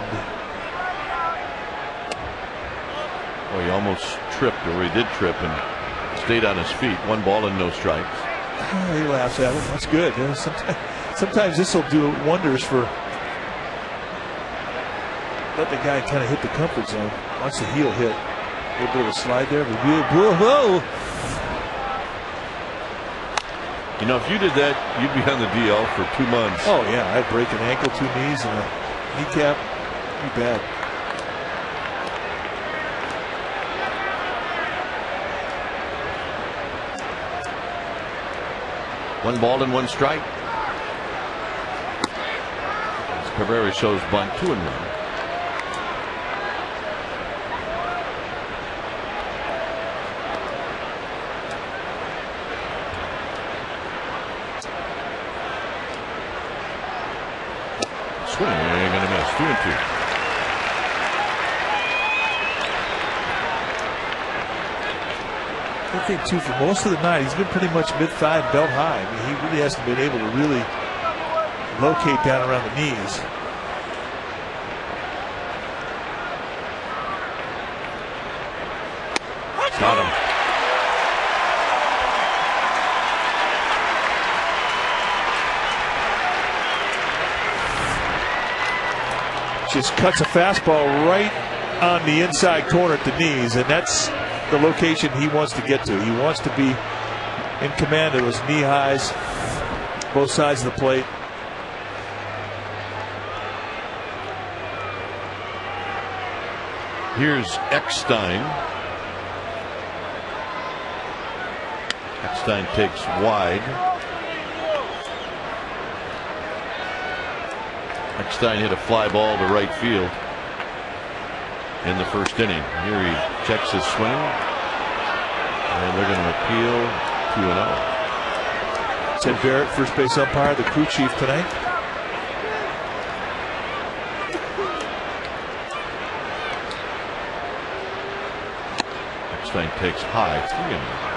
Well, he almost tripped, or he did trip and stayed on his feet. 1 ball and no strikes. He laughs at it. That's good. You know, sometimes this will do wonders for let the guy kind of hit the comfort zone. Watch the heel hit. A little bit of a slide there. Whoa! You know, if you did that, you'd be on the DL for 2 months. Oh yeah, I'd break an ankle, 2 knees, and a kneecap. Be bad. One ball and 1 strike. As Cabrera shows bunt, 2-1. Swing and a miss. 2-2. I think too, for most of the night, he's been pretty much mid-thigh, belt high. I mean, he really hasn't been able to really locate down around the knees. Got him. just cuts a fastball right on the inside corner at the knees, and that's the location he wants to get to. He wants to be in command of those knee highs, both sides of the plate. Here's Eckstein. Eckstein takes wide. Eckstein hit a fly ball to right field in the first inning. Here he checks his swing, and they're going to appeal 2-0. Ted Barrett, first base umpire, the crew chief tonight. Eckstein takes high, 3-0.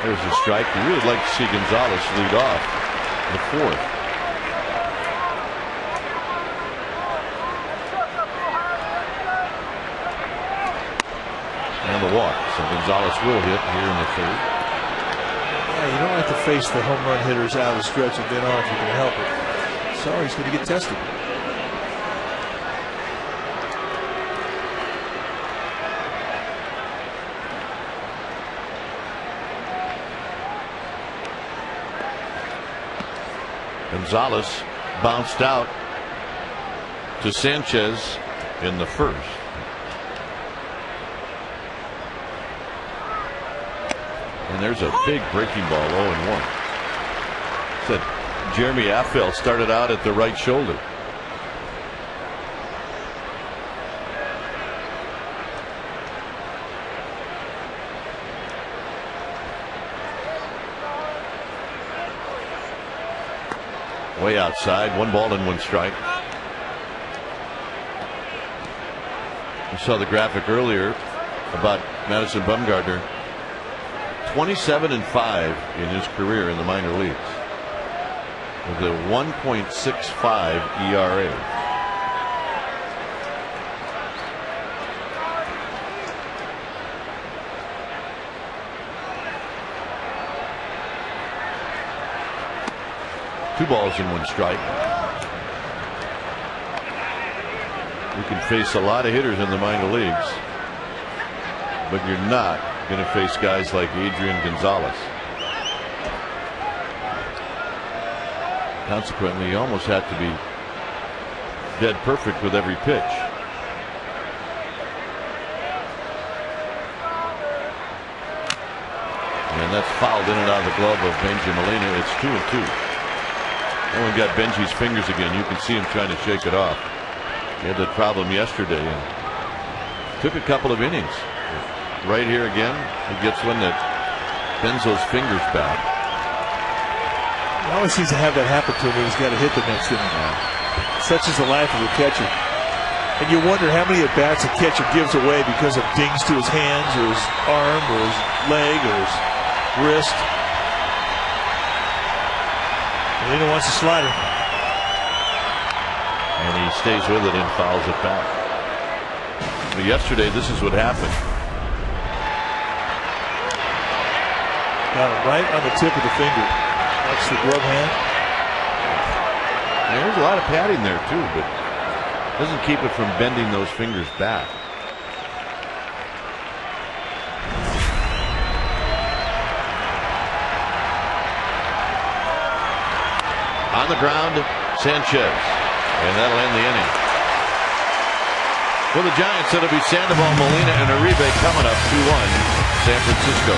There's a strike. We really like to see Gonzalez lead off the fourth. And the walk. So Gonzalez will hit here in the third. Yeah, you don't like to face the home run hitters out of the stretch and then on if you can help it. Sorry, he's going to get tested. Gonzalez bounced out to Sanchez in the first. And there's a big breaking ball, 0-1. Said Jeremy Affel started out at the right shoulder. Way outside, 1 ball and 1 strike. We saw the graphic earlier about Madison Bumgarner. 27-5 in his career in the minor leagues with a 1.65 ERA. Two balls and 1 strike. You can face a lot of hitters in the minor leagues, but you're not going to face guys like Adrian Gonzalez. Consequently, you almost have to be dead perfect with every pitch. And that's fouled in and out of the glove of Benji Molina. It's 2-2. That one got Benji's fingers again. You can see him trying to shake it off. He had that problem yesterday and took a couple of innings. Right here again, he gets one that bends those fingers back. He always seems to have that happen to him when he's got to hit the next inning. Such is the life of a catcher. And you wonder how many at bats a catcher gives away because of dings to his hands or his arm or his leg or his wrist. Molina wants a slider. And he stays with it and fouls it back. But yesterday, this is what happened. Got it right on the tip of the finger. That's the glove hand. And there's a lot of padding there too, but doesn't keep it from bending those fingers back. On the ground, Sanchez, and that'll end the inning. For the Giants, it'll be Sandoval, Molina, and Uribe coming up 2-1 San Francisco.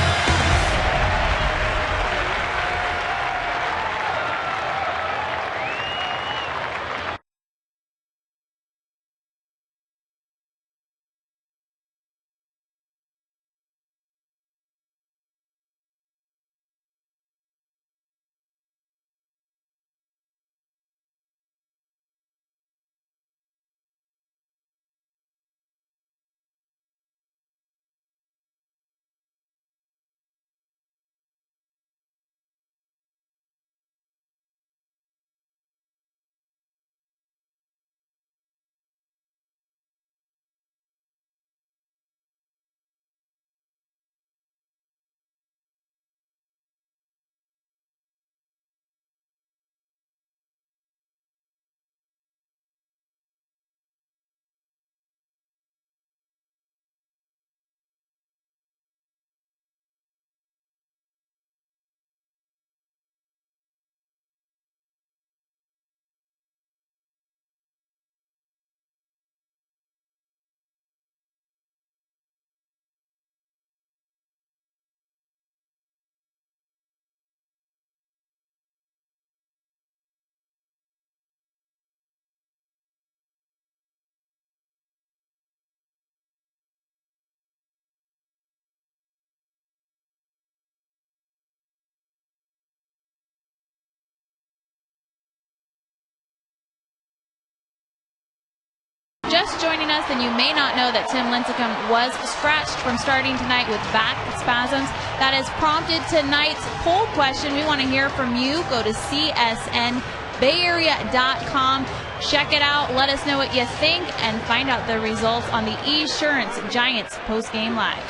just joining us, then you may not know that Tim Lincecum was scratched from starting tonight with back spasms. That has prompted tonight's poll question. We want to hear from you. Go to csnbayarea.com. Check it out. Let us know what you think and find out the results on the Esurance Giants postgame live.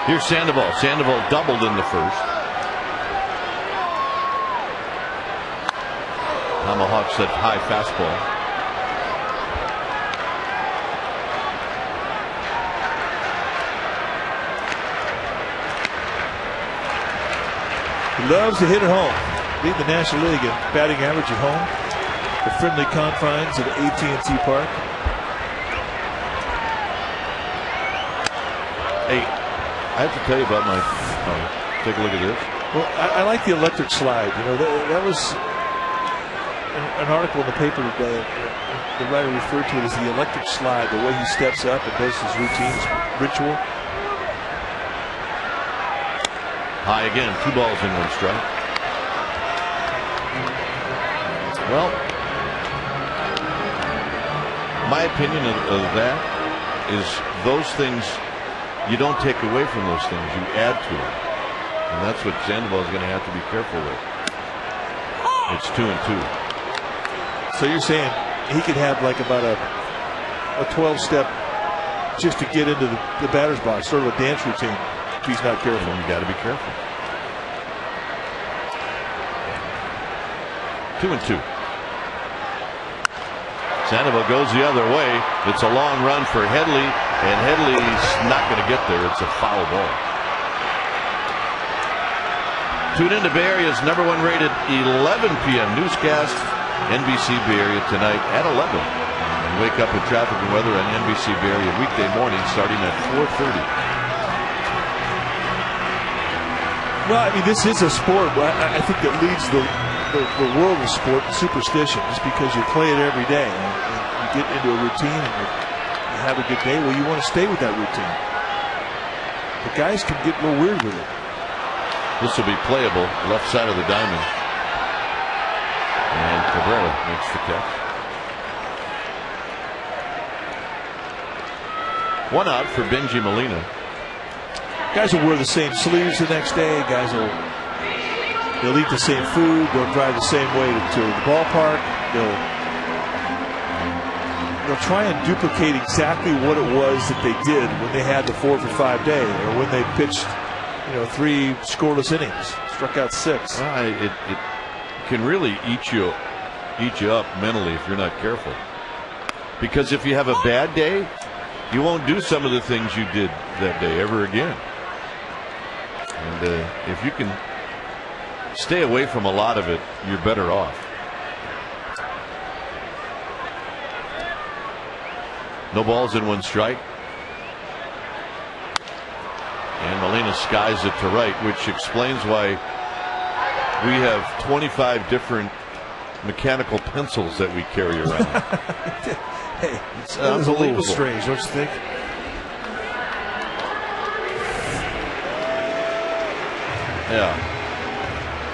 Here's Sandoval. Sandoval doubled in the first. Tomahawks that high fastball. He loves to hit at home. Lead the National League in batting average at home. The friendly confines of AT&T Park. Hey, I have to tell you about my. Take a look at this. Well, I like the electric slide. You know, that was an article in the paper today. The writer referred to it as the electric slide. The way he steps up and does his routine, ritual. High again. 2 balls in 1 strike. Well, my opinion of that is those things, you don't take away from those things, you add to it. And that's what Sandoval is going to have to be careful with. It's 2-2. So you're saying he could have like about a 12-step just to get into the batter's box, sort of a dance routine, if he's not careful. You got to be careful. 2-2. Sandoval goes the other way. It's a long run for Headley, and Headley's not going to get there. It's a foul ball. Tune in to Bay Area's #1 rated 11 p.m. newscast, NBC Bay Area tonight at 11. And wake up with traffic and weather on NBC Bay Area weekday morning starting at 4:30. Well, I mean, this is a sport. I think that leads the world of sport and superstition is because you play it every day and you get into a routine and you have a good day. Well, you want to stay with that routine. The guys can get a little weird with it. This will be playable, left side of the diamond. And Cabrera makes the catch. 1 out for Benji Molina. Guys will wear the same sleeves the next day. Guys will they'll eat the same food. They'll drive the same way to the ballpark. They'll try and duplicate exactly what it was that they did when they had the 4 for 5 day, or when they pitched, 3 scoreless innings, struck out 6. It can really eat you up mentally if you're not careful. Because if you have a bad day, you won't do some of the things you did that day ever again. And if you can stay away from a lot of it, you're better off. No balls in 1 strike. And Molina skies it to right, which explains why we have 25 different mechanical pencils that we carry around. Hey, it's a little strange, don't you think? Yeah.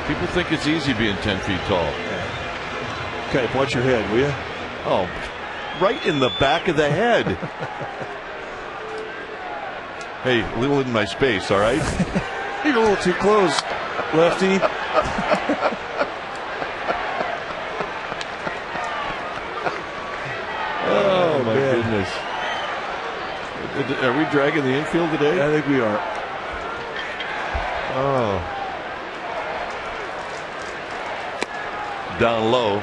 People think it's easy being 10 feet tall. Yeah. Okay, watch your head, will you? Oh, right in the back of the head. Hey, a little in my space, all right? You're a little too close, lefty. Oh, my goodness. Are we dragging the infield today? I think we are. Oh. Down low.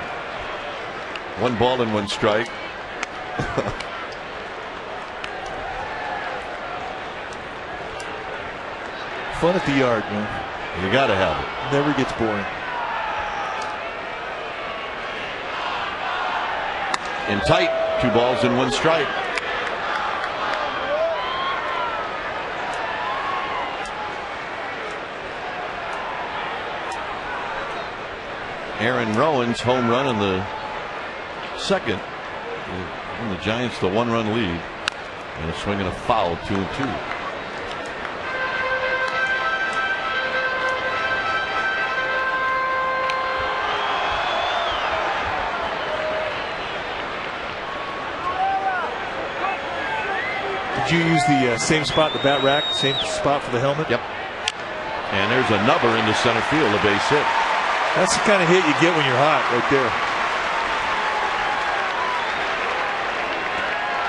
1 ball and 1 strike. Fun at the yard, man. You got to have it. Never gets boring. In tight. 2 balls and 1 strike. Aaron Rowand's home run in the second. And the Giants the 1-run lead. And a swing and a foul, 2-2. Did you use the same spot, the bat rack, same spot for the helmet? Yep. And there's another into center field, a base hit. That's the kind of hit you get when you're hot, right there.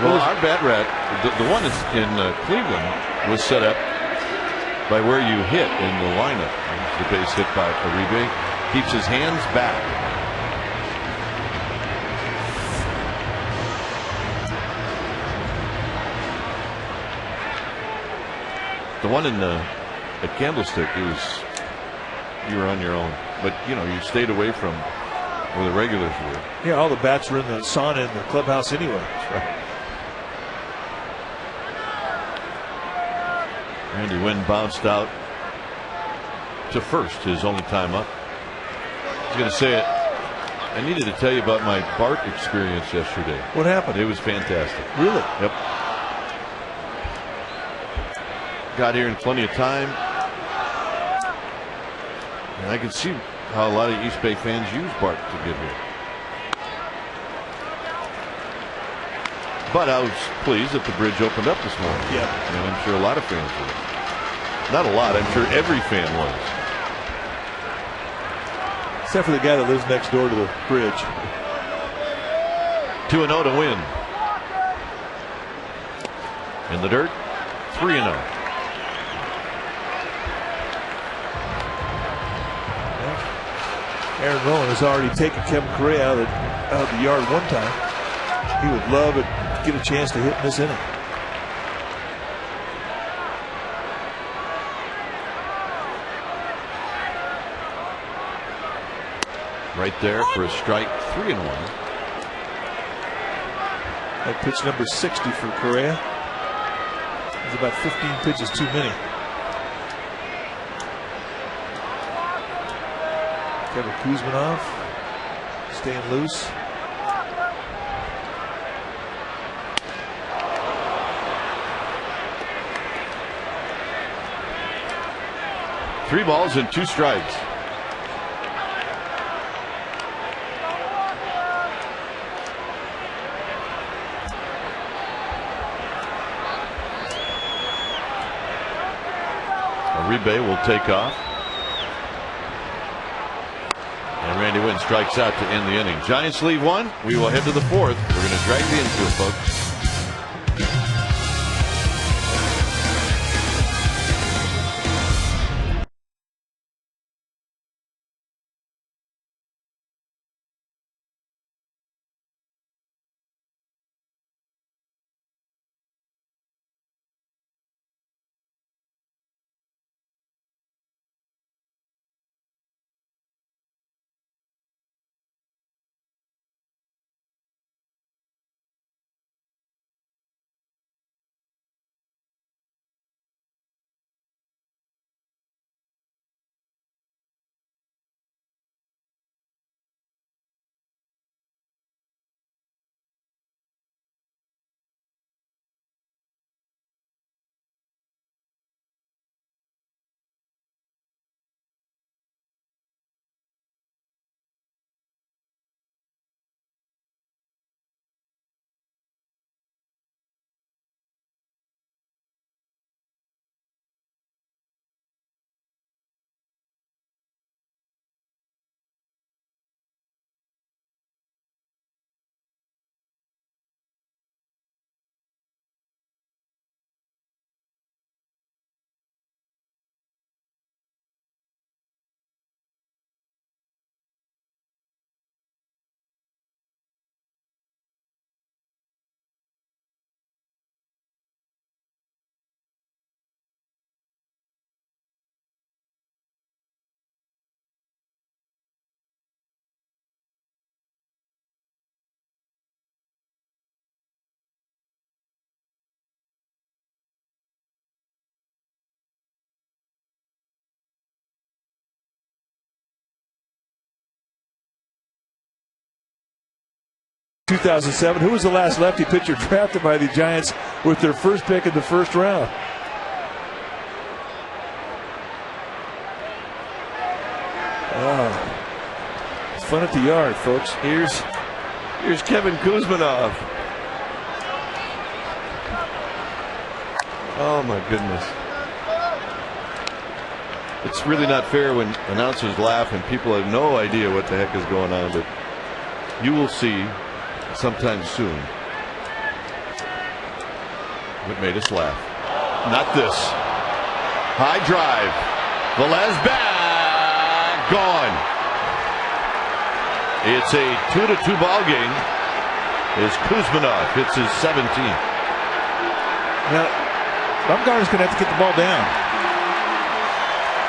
Well, our bat rack, the one that's in Cleveland, was set up by where you hit in the lineup. The base hit by Uribe. Keeps his hands back. The one in the Candlestick, you were on your own, but you stayed away from where the regulars were. Yeah, all the bats were in the sauna in the clubhouse anyway. That's right. Randy Wynn bounced out to first, his only time up. I was going to say it. I needed to tell you about my Bart experience yesterday. What happened? It was fantastic. Really? Yep. Got here in plenty of time. And I could see how a lot of East Bay fans use Bart to get here. But I was pleased that the bridge opened up this morning. Yeah. And I'm sure a lot of fans were. Not a lot, I'm sure every fan was. Except for the guy that lives next door to the bridge. 2-0 to win. In the dirt, 3-0. Aaron Rowand has already taken Kevin Correa out of the yard one time. He would love to get a chance to hit in this inning. Right there for a strike, 3-1. That pitch number 60 for Correa. It's about 15 pitches too many. Kevin Kusmanov staying loose. Three balls and 2 strikes. Uribe will take off. And Randy Wynn strikes out to end the inning. Giants lead 1. We will head to the 4th. We're going to drag you into it, folks. ...2007. Who was the last lefty pitcher drafted by the Giants with their first pick in the first round? Oh, it's fun at the yard, folks. Here's Kevin Kusmanov. Oh my goodness. It's really not fair when announcers laugh and people have no idea what the heck is going on, but you will see sometime soon what made us laugh. Not this. High drive. Velez back. Gone. It's a 2-2 ball game as Kusmanov hits his 17th. Now, Bumgarner's going to have to get the ball down.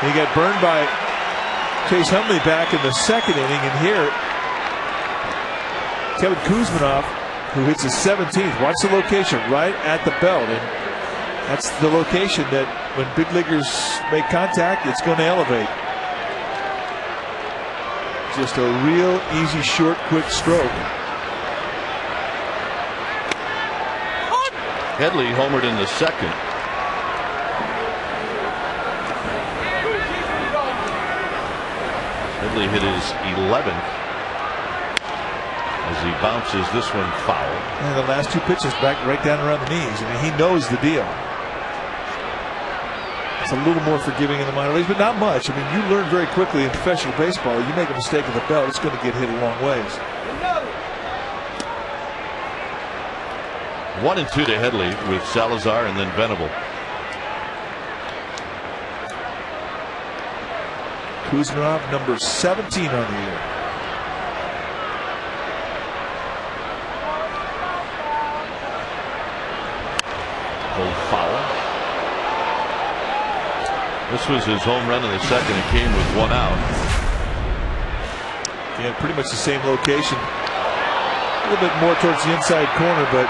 He got burned by Chase Hundley back in the second inning, and here Kevin Kusmanov, who hits his 17th. Watch the location right at the belt, and that's the location that when big leaguers make contact, it's going to elevate. Just a real easy, short, quick stroke. Headley homered in the second. Headley hit his 11th as he bounces this one foul. And the last two pitches back right down around the knees. I mean, he knows the deal. It's a little more forgiving in the minor leagues, but not much. I mean, you learn very quickly in professional baseball. You make a mistake at the belt, it's going to get hit a long ways. 1-2 to Headley with Salazar and then Venable. Kusmanov, number 17 on the year. Full foul. This was his home run in the second. It came with one out. Yeah, pretty much the same location. A little bit more towards the inside corner, but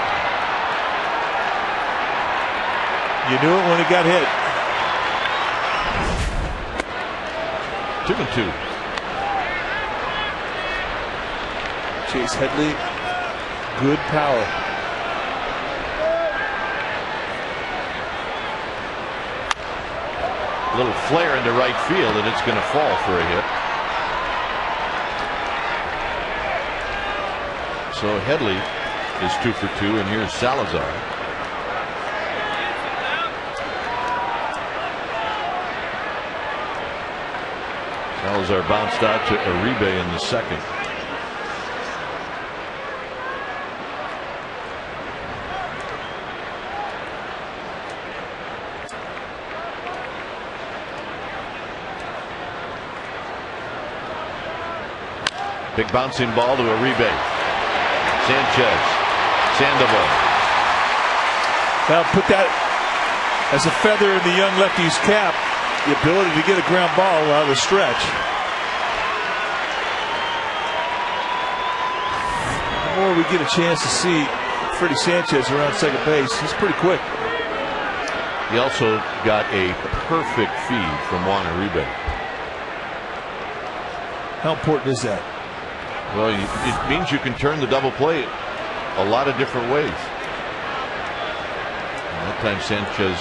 you knew it when it got hit. 2-2. Chase Headley, good power. A little flare into right field, and it's going to fall for a hit. So Headley is 2 for 2, and here's Salazar. Salazar bounced out to Uribe in the second. Big bouncing ball to Uribe. Sanchez. Sandoval. Now put that as a feather in the young lefty's cap. The ability to get a ground ball out of the stretch. The more we get a chance to see Freddie Sanchez around second base, he's pretty quick. He also got a perfect feed from Juan Uribe. How important is that? Well, it means you can turn the double play a lot of different ways. And that time Sanchez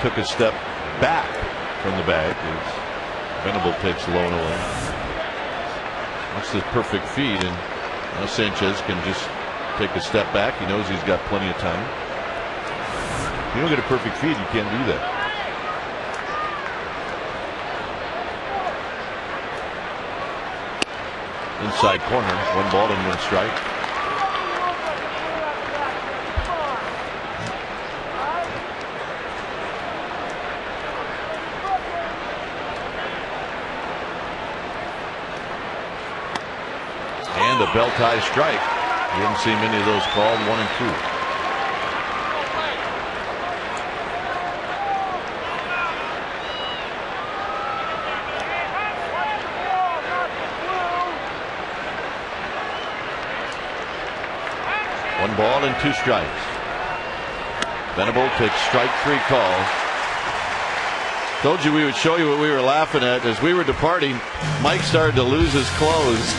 took a step back from the bag as Venable takes low and away. That's this perfect feed, and now Sanchez can just take a step back. He knows he's got plenty of time. You don't get a perfect feed, you can't do that. Inside corner, 1 ball and 1 strike. And a belt high strike. You didn't see many of those called. 1 and 2. One ball and 2 strikes. Venable takes strike 3 call. Told you we would show you what we were laughing at. As we were departing, Mike started to lose his clothes.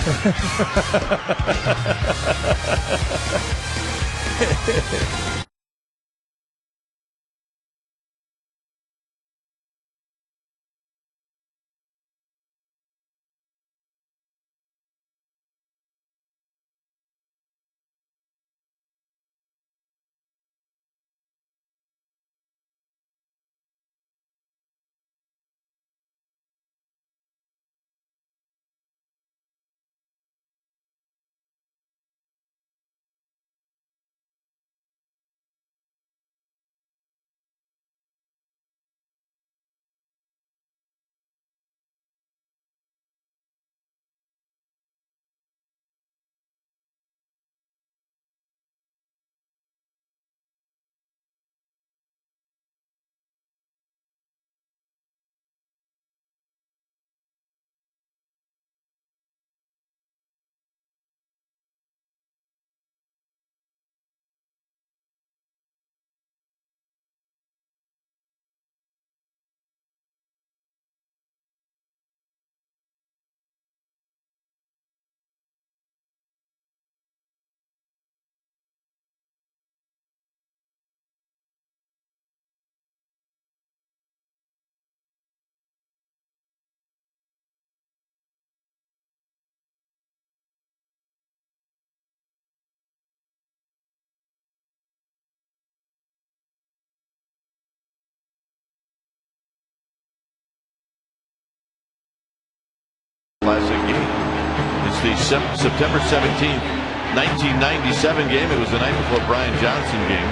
a September 17th, 1997 game. It was the night before Brian Johnson game.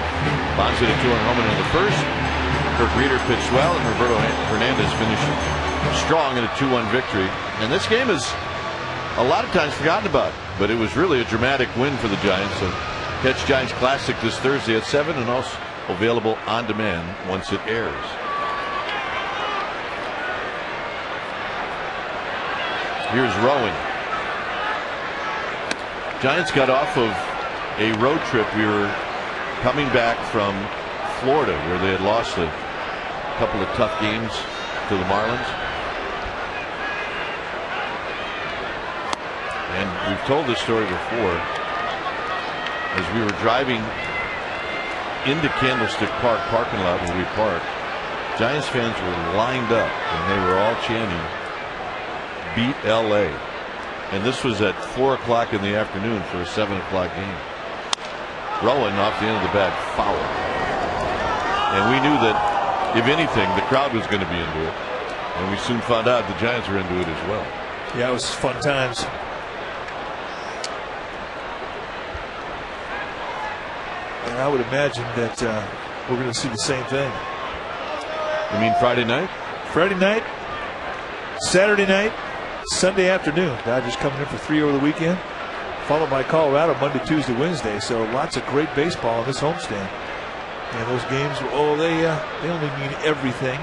Bonds hit a 2-run home run in the first. Kirk Reeder pitched well, and Roberto Hernandez finished strong in a 2-1 victory. And this game is a lot of times forgotten about, but it was really a dramatic win for the Giants. So catch Giants Classic this Thursday at 7, and also available on demand once it airs. Here's Rowand. Giants got off of a road trip. We were coming back from Florida, where they had lost a couple of tough games to the Marlins. And we've told this story before. As we were driving into Candlestick Park parking lot where we parked, Giants fans were lined up and they were all chanting, "Beat LA." And this was at 4 o'clock in the afternoon for a 7 o'clock game. Rowand off the end of the bat, foul. And we knew that if anything, the crowd was going to be into it. And we soon found out the Giants were into it as well. Yeah, it was fun times. And I would imagine that we're going to see the same thing. You mean Friday night? Friday night, Saturday night, Sunday afternoon. Dodgers coming in for 3 over the weekend, followed by Colorado Monday, Tuesday, Wednesday. So lots of great baseball on this homestand. And those games, oh, they only mean everything.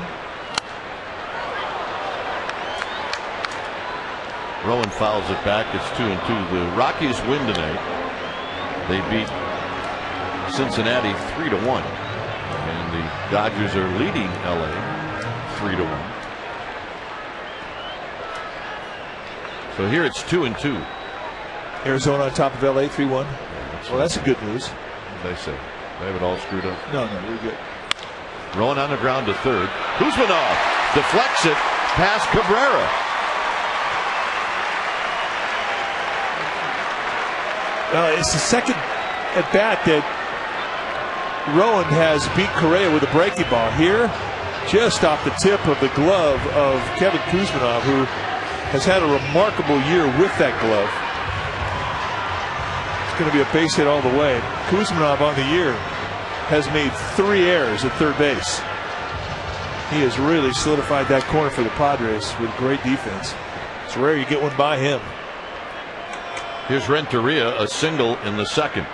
Rowand fouls it back. It's 2-2. The Rockies win tonight. They beat Cincinnati 3-1. And the Dodgers are leading LA 3-1. So here it's 2-2. Arizona on top of LA 3-1. Well, that's a good news. They say. They have it all screwed up. No, we're good. Rolling on the ground to third. Kusmanov deflects it past Cabrera. It's the second at bat that Rowand has beat Correa with a breaking ball. Here, just off the tip of the glove of Kevin Kusmanov, who has had a remarkable year with that glove. It's going to be a base hit all the way. Kusmanov on the year has made 3 errors at third base. He has really solidified that corner for the Padres with great defense. It's rare you get one by him. Here's Renteria, a single in the second.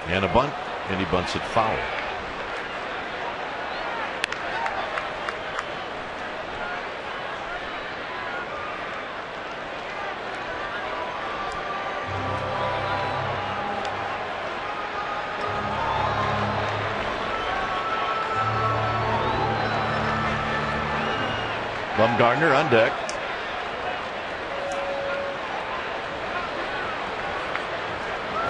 And a bunt, and he bunts it foul. Bumgarner on deck.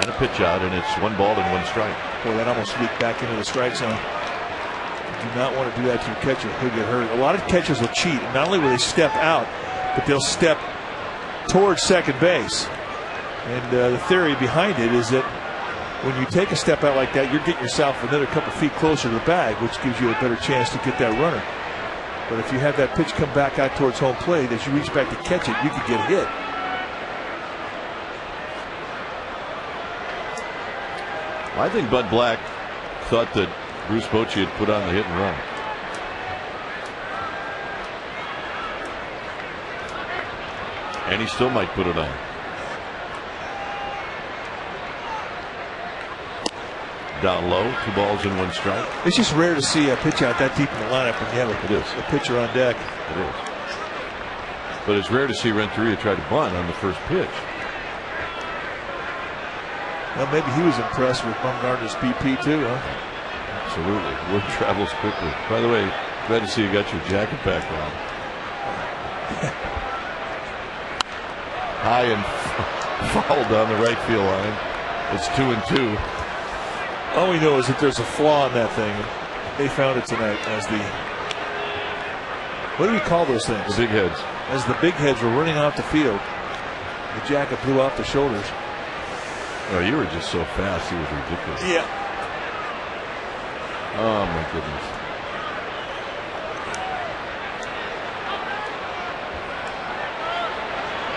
And a pitch out, and it's 1 ball and 1 strike. Boy, that almost leaked back into the strike zone. You do not want to do that to your catcher. He'll get hurt. A lot of catchers will cheat. Not only will they step out, but they'll step towards second base. And the theory behind it is that when you take a step out like that, you're getting yourself another couple feet closer to the bag, which gives you a better chance to get that runner. But if you have that pitch come back out towards home plate, as you reach back to catch it, you could get hit. I think Bud Black thought that Bruce Bochy had put on the hit and run. And he still might put it on. Down low, 2 balls and 1 strike. It's just rare to see a pitch out that deep in the lineup when you have a pitcher on deck. It is. But it's rare to see Renteria try to bunt on the first pitch. Well, maybe he was impressed with Bumgarner's BP too, huh? Absolutely. Word travels quickly. By the way, glad to see you got your jacket back on. High and fouled down the right field line. It's 2-2. All we know is that there's a flaw in that thing. They found it tonight as the, what do we call those things? The big heads. As the big heads were running off the field, the jacket blew off the shoulders. Oh, you were just so fast. He was ridiculous. Yeah. Oh, my goodness.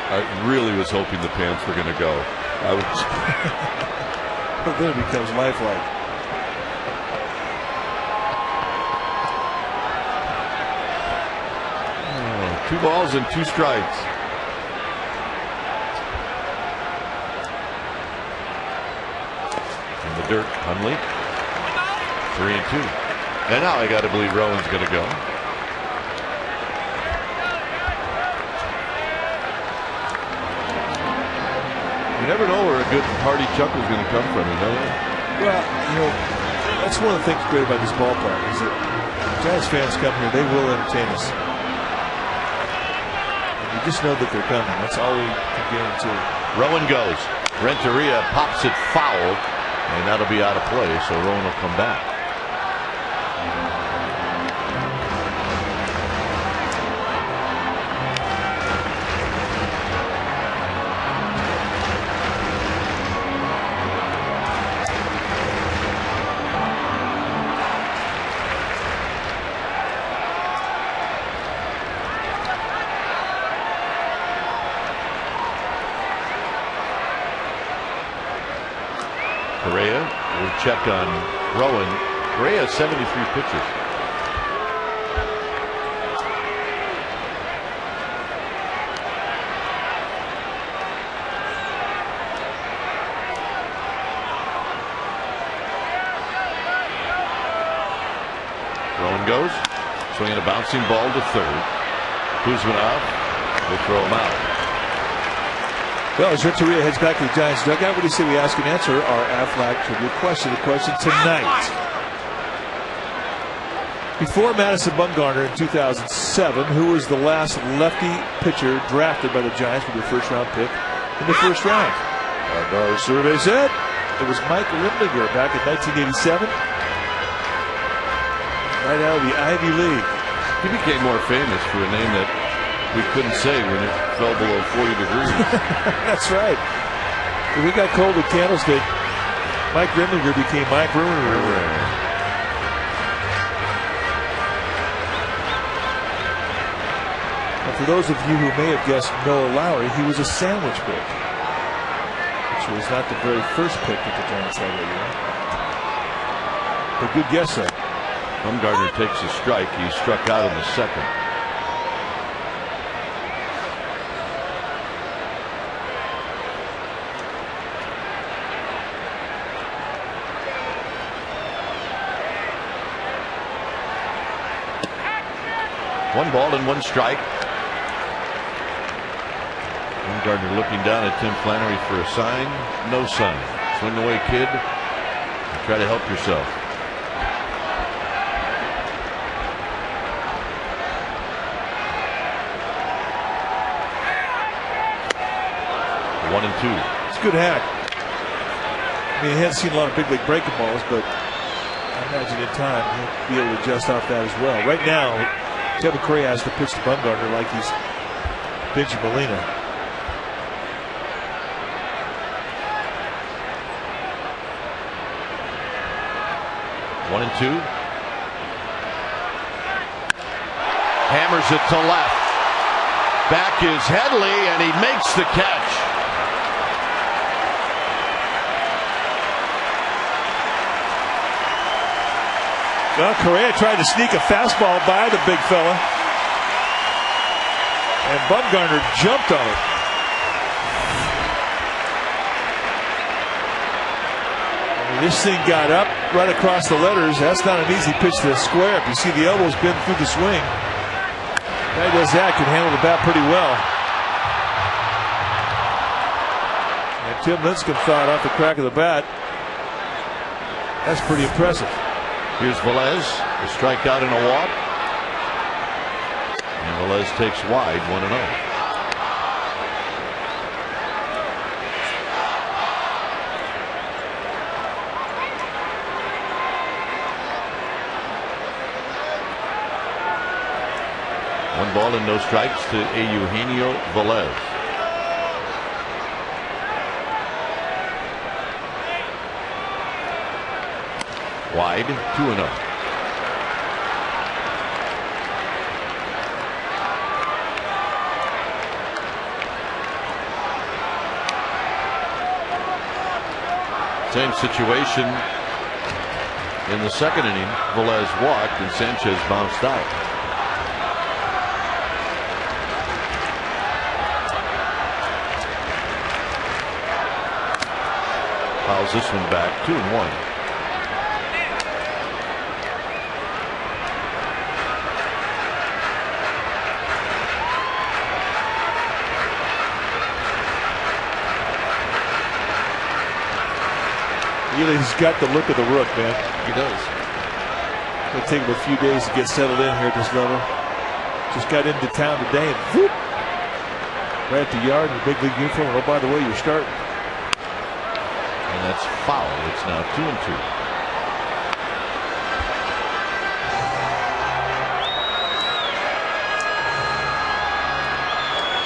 I really was hoping the pants were going to go. I was. But then it becomes lifelike. Oh, 2 balls and 2 strikes. In the dirt, Hundley. 3-2. And now I got to believe Rowand's going to go. You never know where a good hearty chuckle is going to come from, you know? Well, that's one of the things great about this ballpark is that Giants fans come here, they will entertain us. And you just know that they're coming. That's all we can guarantee. Rowand goes. Renteria pops it foul, and that'll be out of play, so Rowand will come back. Correa will check on Rowand. Correa has 73 pitches. Rowand goes, swinging a bouncing ball to third. Kusmanov will throw him out. Well, as Renteria heads back to the Giants dugout, what do you say we ask and answer our Aflac trivia question? The question tonight. Before Madison Bumgarner in 2007, who was the last lefty pitcher drafted by the Giants with their first-round pick in the first round? And our survey said it was Mike Rimlinger back in 1987. Right out of the Ivy League. He became more famous for a name that we couldn't say when it fell below 40 degrees. That's right. When we got cold at Candlestick, Mike Rimlinger became Mike Rimlinger. And for those of you who may have guessed Noah Lowry, he was a sandwich pick, which was not the very first pick that the Giants had that year. But good guess, though. Bumgarner takes a strike. He struck out in the second. One ball and 1 strike. Bumgarner looking down at Tim Flannery for a sign. No sign. Swing away, kid. Try to help yourself. One and 2. It's a good hack. I mean, he hadn't seen a lot of big league breaking balls, but I imagine in time he'll be able to adjust off that as well. Right now, Kevin Correa has to pitch to Bumgarner like he's Benji Molina. One and 2. Hammers it to left. Back is Headley, and he makes the catch. Well, Correa tried to sneak a fastball by the big fella, and Bumgarner jumped on it. I mean, this thing got up right across the letters. That's not an easy pitch to square. If you see the elbows bend through the swing, guy does that can handle the bat pretty well. And Tim Lincecum thought off the crack of the bat. That's pretty impressive. Here's Velez, a strikeout and a walk. And Velez takes wide, 1-0. One ball and no strikes to Eugenio Velez. Wide, 2-0. Same situation in the second inning. Velez walked and Sanchez bounced out. Fouls this one back, 2-1. He's got the look of the rook, man. He does. It'll take him a few days to get settled in here at this level. Just got into town today and whoop, right at the yard in the big league uniform. Oh, by the way, you're starting. And that's foul. It's now 2-2.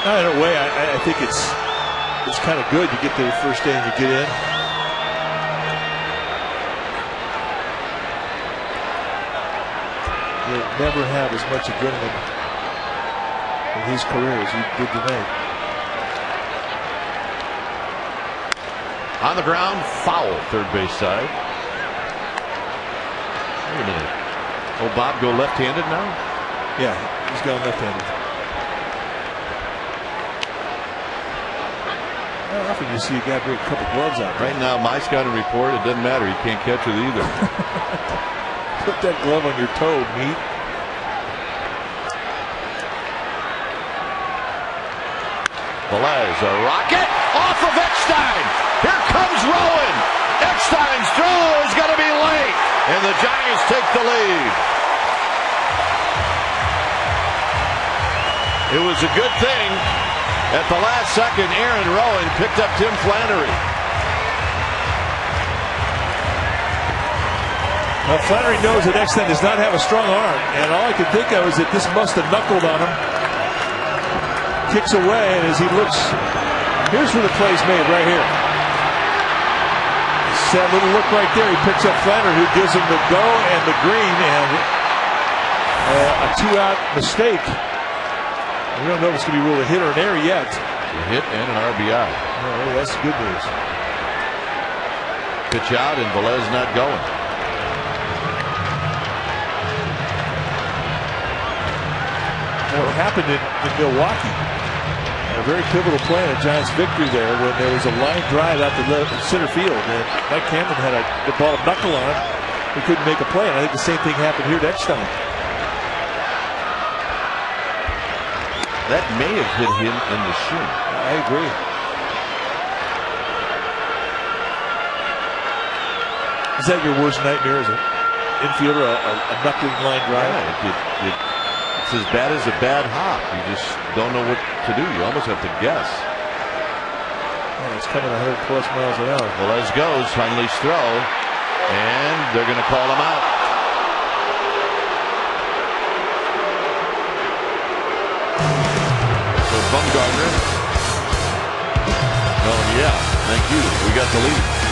In a way, I think it's kind of good. You get to the first inning, you get in. You'll never have as much adrenaline in his career as he did tonight. On the ground, foul, third base side. Wait a minute. Oh, Bob go left-handed now? Yeah, he's going left-handed. How often you see a guy bring a couple gloves out? Right now, my scouting report, it doesn't matter. He can't catch it either. Put that glove on your toe, meat. Velez, a rocket off of Eckstein. Here comes Rowand. Eckstein's throw is going to be late, and the Giants take the lead. It was a good thing at the last second Aaron Rowand picked up Tim Flannery. Now Flannery knows that Eckstein does not have a strong arm, and all I could think of is that this must have knuckled on him. Kicks away, and as he looks, here's where the play's made, right here. It's that little look right there. He picks up Flannery, who gives him the go and the green, and a two-out mistake. We don't know if it's going to be ruled a hit or an error yet. A hit and an RBI. Oh, that's good news. Pitch out, and Velez not going. What happened in Milwaukee? A very pivotal play in a Giants victory there when there was a line drive out to center field, and Mike Cameron had the ball knuckle on it. He couldn't make a play, and I think the same thing happened here to Eckstein. That may have hit him in the shin. I agree. Is that your worst nightmare as an infielder, a knuckling line drive? Yeah, it's as bad as a bad hop. You just don't know what to do. You almost have to guess. Yeah, it's coming 100+ miles an hour. Velez goes, unleashed throw, and they're going to call him out. So Bumgarner. Oh yeah, thank you. We got the lead.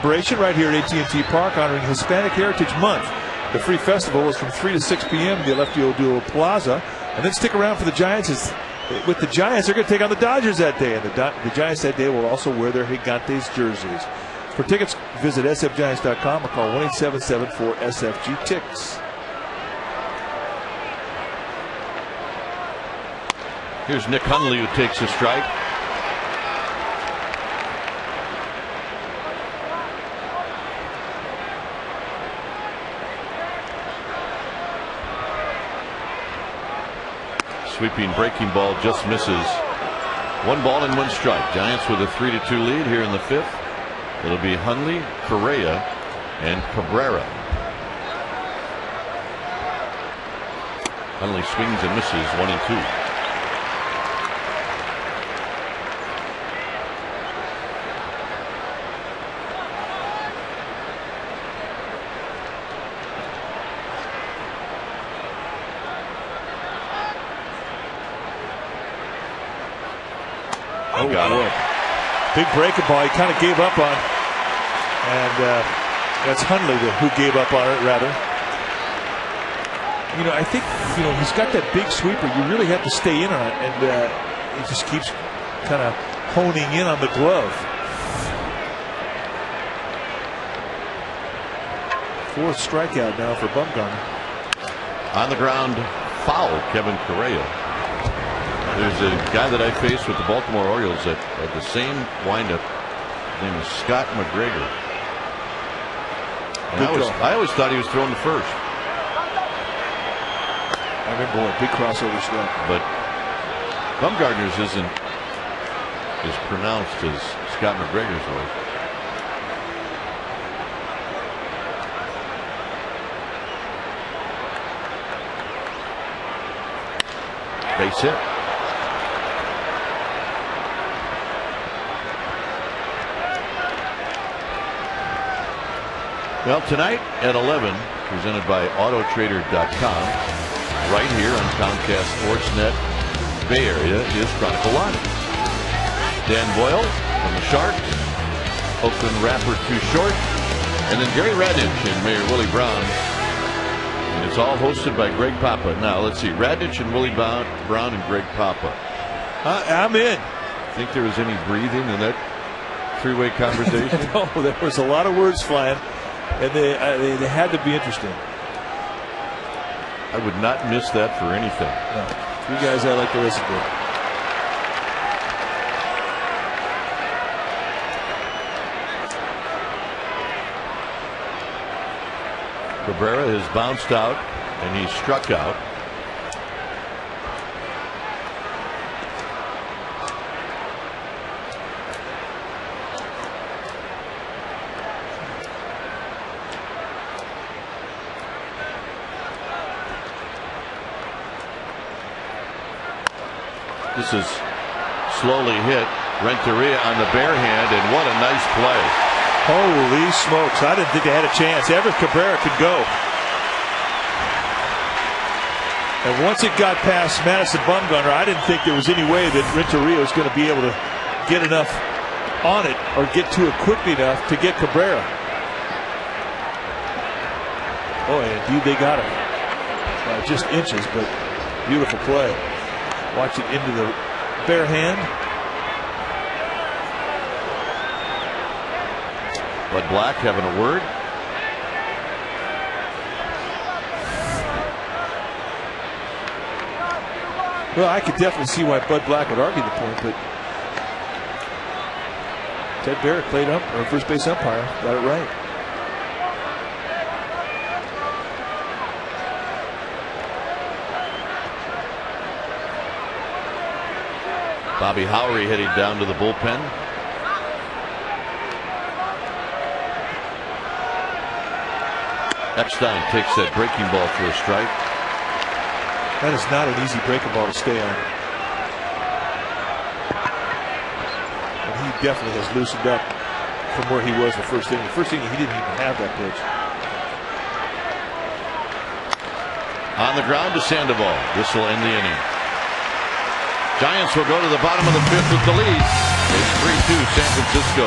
celebration right here at AT&T Park honoring Hispanic Heritage Month. The free festival is from 3 to 6 p.m. in the Lefty O'Doul Plaza. And then stick around for the Giants. With the Giants, they're going to take on the Dodgers that day. And the Giants that day will also wear their Gigantes jerseys. For tickets, visit sfgiants.com or call 1-877-4SFG-TICKS. Here's Nick Hundley who takes a strike. Sweeping breaking ball just misses. 1 ball and 1 strike. Giants with a 3-2 lead here in the 5th. It'll be Hundley, Correa, and Cabrera. Hundley swings and misses 1-2. Oh, got it. Big breaking ball. He kind of gave up on. And that's Hundley who gave up on it, rather. You know, I think, he's got that big sweeper. You really have to stay in on it. And he just keeps kind of honing in on the glove. 4th strikeout now for Bumgarner. On the ground, foul, Kevin Correa. There's a guy that I faced with the Baltimore Orioles that had the same windup. His name is Scott McGregor. And I always thought he was throwing to first. I remember one big crossover strike. But Bumgarner's isn't as pronounced as Scott McGregor's was. Base hit. Well, tonight at 11, presented by Autotrader.com, right here on Comcast Sportsnet Bay Area, is Chronicle Live. Dan Boyle from the Sharks, Oakland Rapper Too Short, and then Gary Radich and Mayor Willie Brown. And it's all hosted by Greg Papa. Now, let's see, Radich and Willie Brown and Greg Papa. I'm in. Think there was any breathing in that three-way conversation? No, there was a lot of words flying. And they had to be interesting. I would not miss that for anything. No. You guys I like to listen to. Cabrera has bounced out and he's struck out. This is slowly hit. Renteria on the bare hand, and what a nice play. Holy smokes. I didn't think they had a chance. Everett Cabrera could go. And once it got past Madison Bumgarner, I didn't think there was any way that Renteria was going to be able to get enough on it or get to it quickly enough to get Cabrera. Oh, and indeed they got him. Just inches, but beautiful play. Watch it into the bare hand. Bud Black having a word. Well, I could definitely see why Bud Black would argue the point, but Ted Barrett played first base umpire, got it right. Bobby Howry heading down to the bullpen. Eckstein takes that breaking ball for a strike. That is not an easy breaking ball to stay on. And he definitely has loosened up from where he was the first inning. The first inning, he didn't even have that pitch. On the ground to Sandoval. This will end the inning. Giants will go to the bottom of the 5th with the lead. It's 3-2 San Francisco.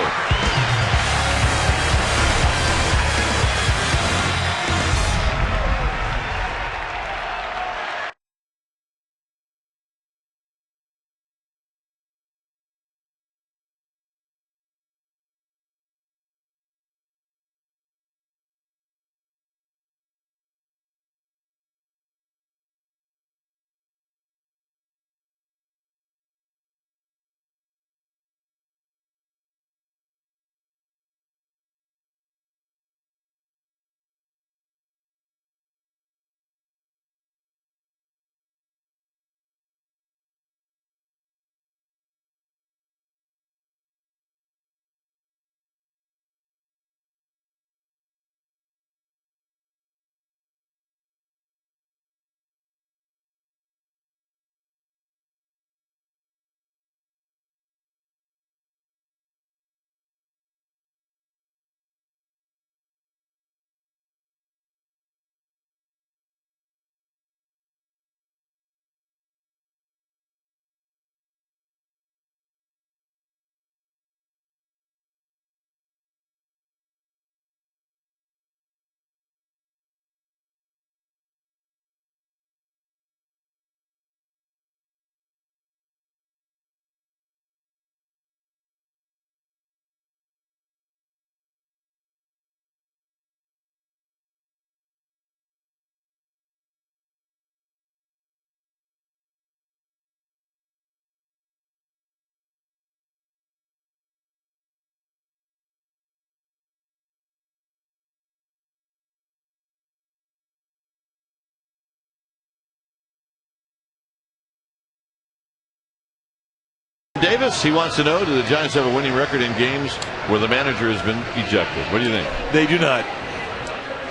Davis, he wants to know, do the Giants have a winning record in games where the manager has been ejected? What do you think? They do not.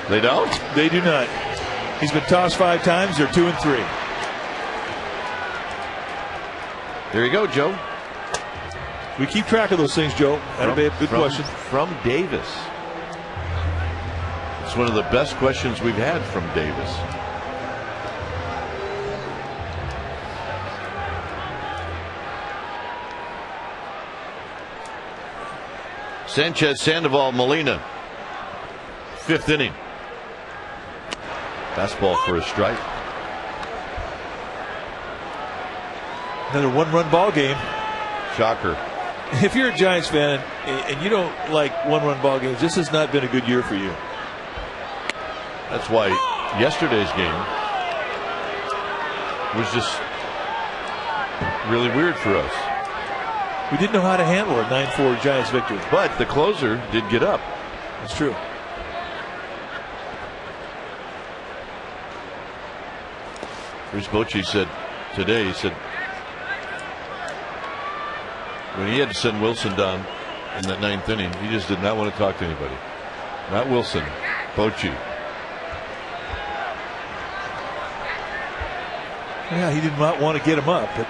They don't? They do not. He's been tossed 5 times. They're 2-3. There you go, Joe. We keep track of those things, Joe. Good question. From Davis. It's one of the best questions we've had from Davis. Sanchez, Sandoval, Molina. 5th inning. Fastball for a strike. Another 1-run ball game. Shocker. If you're a Giants fan and you don't like 1-run ball games, this has not been a good year for you. That's why yesterday's game was just really weird for us. We didn't know how to handle a 9-4 Giants victory. But the closer did get up. That's true. Bruce Bochy said today, he said, when he had to send Wilson down in that 9th inning, he just did not want to talk to anybody. Not Wilson, Bochy. Yeah, he did not want to get him up. But...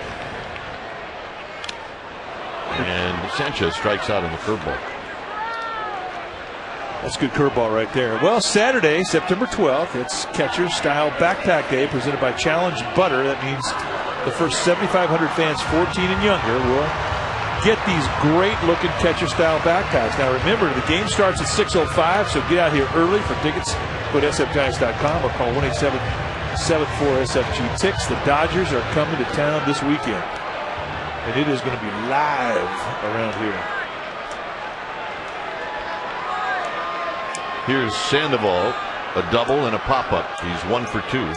And Sanchez strikes out on the curveball. That's good curveball right there. Well, Saturday, September 12th, it's catcher style backpack day presented by Challenge Butter. That means the first 7,500 fans 14 and younger will get these great looking catcher style backpacks. Now remember, the game starts at 6:05, so get out here early. For tickets, go to sfgiants.com or call 1-877-74-SFG-TICKS. The Dodgers are coming to town this weekend, and it is going to be live around here. Here's Sandoval, a double and a pop-up. He's 1 for 2.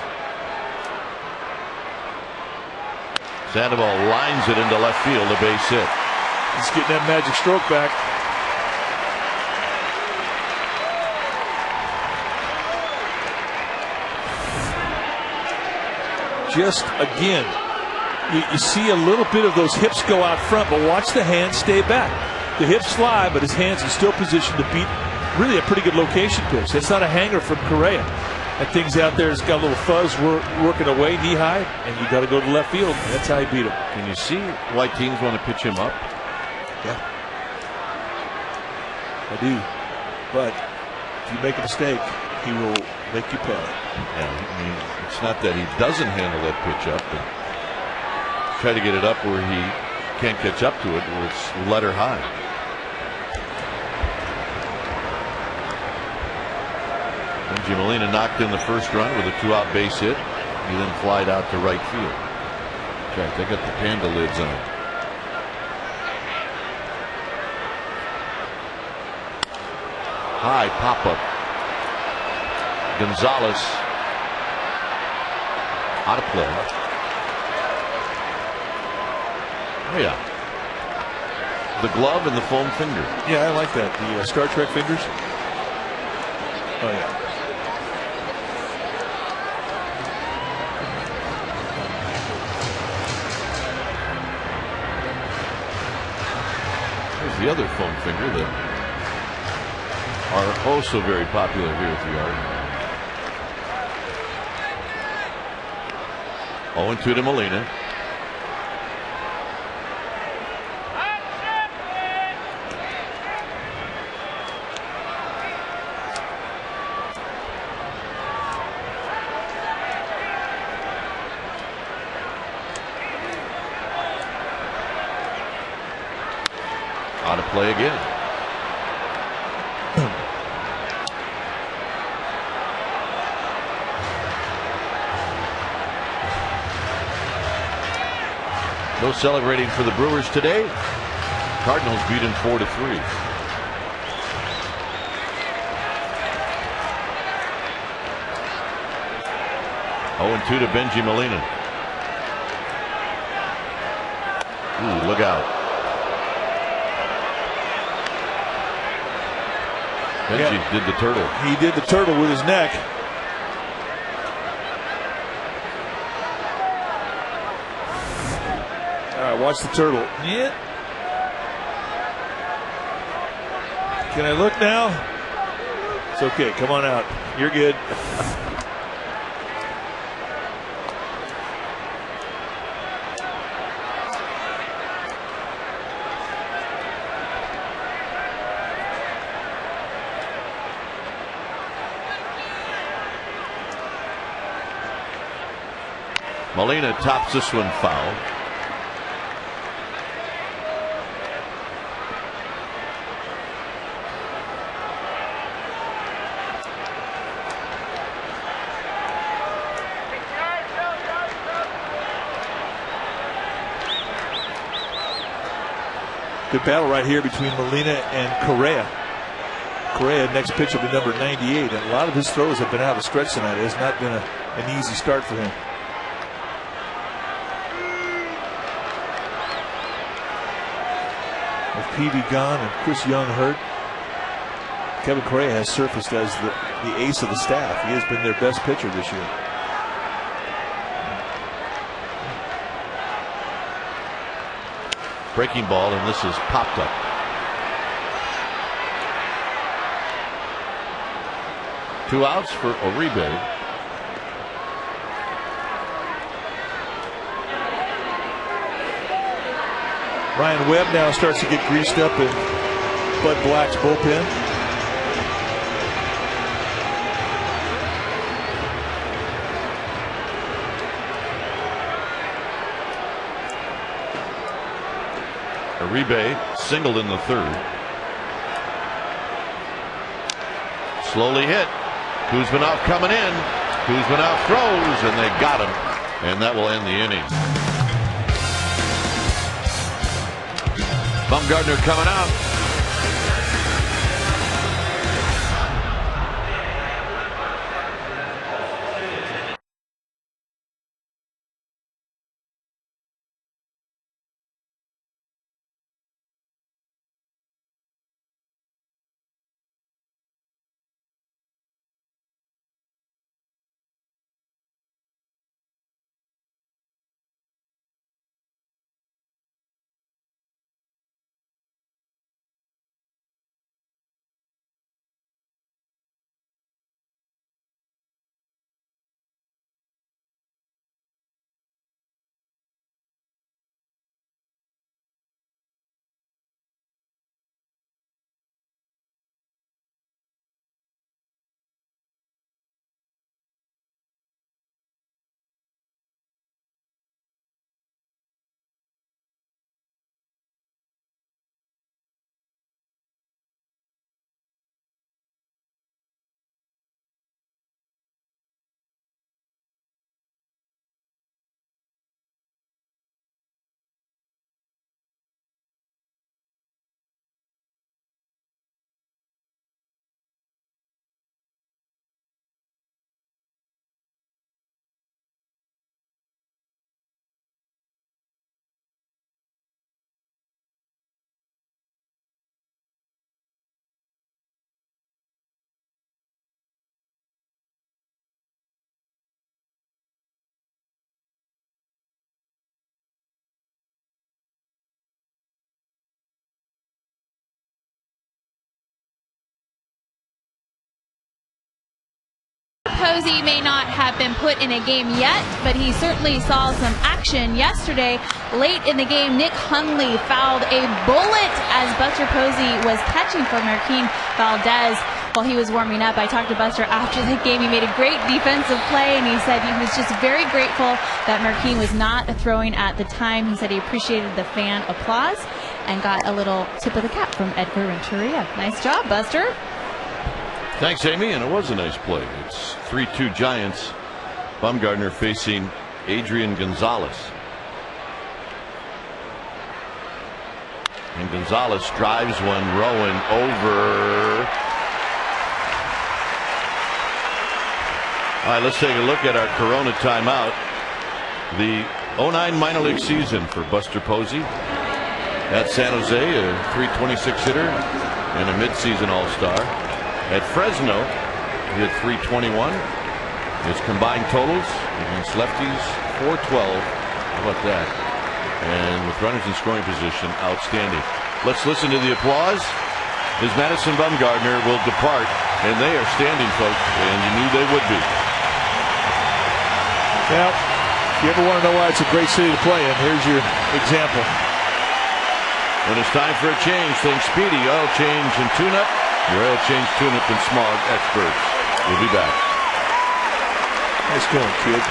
Sandoval lines it into left field, a base hit. He's getting that magic stroke back. Just again, you see a little bit of those hips go out front, but watch the hands stay back. The hips fly, but his hands are still positioned to beat really a pretty good location pitch. That's not a hanger from Correa. That thing's out there. It's got a little fuzz working away, knee high, and you got to go to left field. That's how you beat him. Can you see why teams want to pitch him up? Yeah, I do. But if you make a mistake, he will make you pay. Yeah, I mean, it's not that he doesn't handle that pitch up, but try to get it up where he can't catch up to it, where it's letter high. Benji Molina knocked in the first run with a 2-out base hit. He then flied out to right field. In fact, they got the panda lids on. High pop-up. Gonzalez out of play. Oh yeah. The glove and the foam finger. Yeah, I like that. The Star Trek fingers. Oh yeah. The other foam finger that are also very popular here at the yard. 0-2 to Molina. Out of play again. No celebrating for the Brewers today. Cardinals beat them 4-3. Oh, 2 to Benji Molina. Ooh, look out. Benji did the turtle. He did the turtle with his neck. watch the turtle. Yeah. Can I look now? It's okay. Come on out. You're good. Molina tops this one foul. Good battle right here between Molina and Correa. Correa, next pitch will be number 98, and a lot of his throws have been out of stretch tonight. It has not been an easy start for him. With Peavy gone and Chris Young hurt, Kevin Correa has surfaced as the ace of the staff. He has been their best pitcher this year. Breaking ball, and this is popped up. Two outs for Uribe. Ryan Webb now starts to get greased up in Bud Black's bullpen. Uribe singled in the third. Slowly hit. Kusmanov coming in. Kusmanov throws, and they got him. And that will end the inning. Bumgarner coming out. Posey may not have been put in a game yet, but he certainly saw some action yesterday. Late in the game, Nick Hundley fouled a bullet as Buster Posey was catching for Marquín Valdez while he was warming up. I talked to Buster after the game. He made a great defensive play, and he said he was just very grateful that Marquín was not throwing at the time. He said he appreciated the fan applause and got a little tip of the cap from Edgar Renteria. Nice job, Buster. Thanks, Amy, and it was a nice play. It's 3-2 Giants. Bumgarner facing Adrian Gonzalez. And Gonzalez drives one, Rowand over. All right, let's take a look at our Corona timeout. The 09 minor league season for Buster Posey at San Jose, a .326 hitter and a midseason All-Star. At Fresno, he had .321. His combined totals against lefties, .412. How about that? And with runners in scoring position, outstanding. Let's listen to the applause as Madison Bumgarner will depart. And they are standing, folks, and you knew they would be. Now, if you ever want to know why it's a great city to play in, here's your example. When it's time for a change, think Speedy Oil Change and Tune-Up. Your oil change, tune-up, and smog experts. We'll be back. Nice going, kid.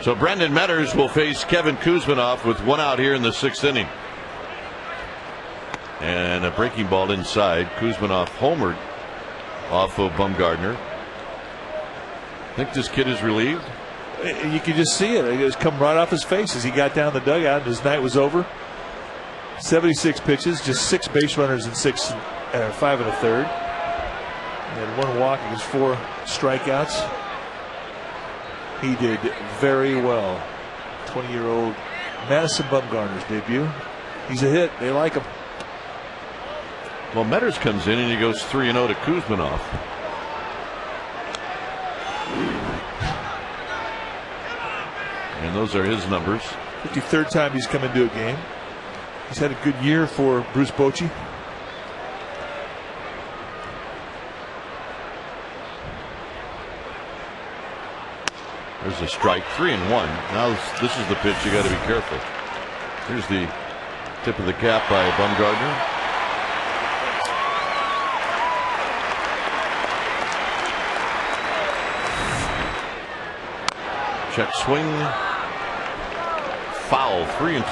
So Brendan Metters will face Kevin Kusmanov with 1 out here in the 6th inning. And a breaking ball inside. Kusmanov homered off of Bumgarner. Think this kid is relieved? You can just see it. It just come right off his face as he got down the dugout and his night was over. 76 pitches, just 6 base runners and 5 1/3. And 1 walk against 4 strikeouts. He did very well. 20-year-old Madison Bumgarner's debut. He's a hit. They like him. Well, Metters comes in and he goes 3-0 to Kusmanov. And those are his numbers. 53rd time he's come into a game. He's had a good year for Bruce Bochy. There's a strike, 3-1. Now this is the pitch you got to be careful. Here's the tip of the cap by Bumgarner. Check swing. Foul, 3-2.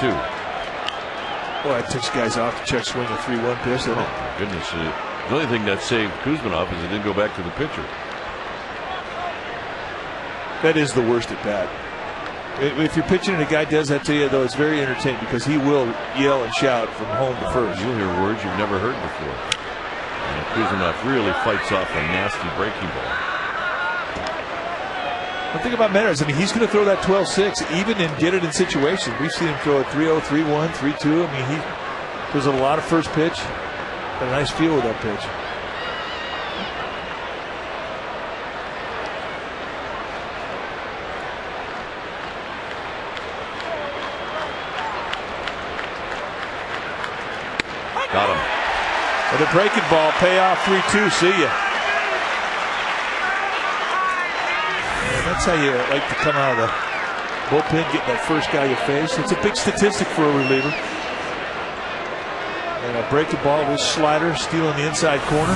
Boy, that takes guys off to check swing a 3-1 pitch, doesn't it? Oh, goodness. The only thing that saved Kusmanov is it didn't go back to the pitcher. That is the worst at bat. If you're pitching and a guy does that to you, though, it's very entertaining because he will yell and shout from home to first. You'll hear words you've never heard before. And Kusmanov really fights off a nasty breaking ball. One thing about Metters, I mean, he's going to throw that 12-6 even and get it in situations. We've seen him throw a 3-0, 3-1, 3-2. I mean, he throws a lot of first pitch. Got a nice feel with that pitch. Got him. With a breaking ball, payoff 3-2. See ya. And that's how you like to come out of the bullpen, getting that first guy you face. It's a big statistic for a reliever. And a breaking ball with slider, stealing the inside corner.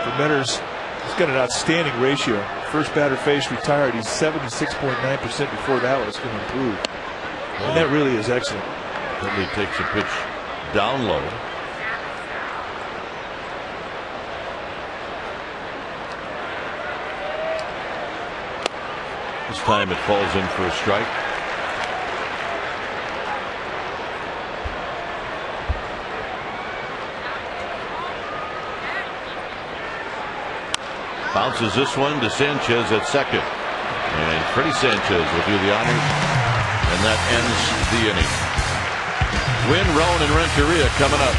For Metters, he's got an outstanding ratio. First batter face retired. He's 76.9%. Before that was going to improve. And that really is excellent. Finley takes a pitch down low. This time it falls in for a strike. Bounces this one to Sanchez at second. And Freddie Sanchez will do the honors, and that ends the inning. Wynn, Rowand, and Renteria coming up.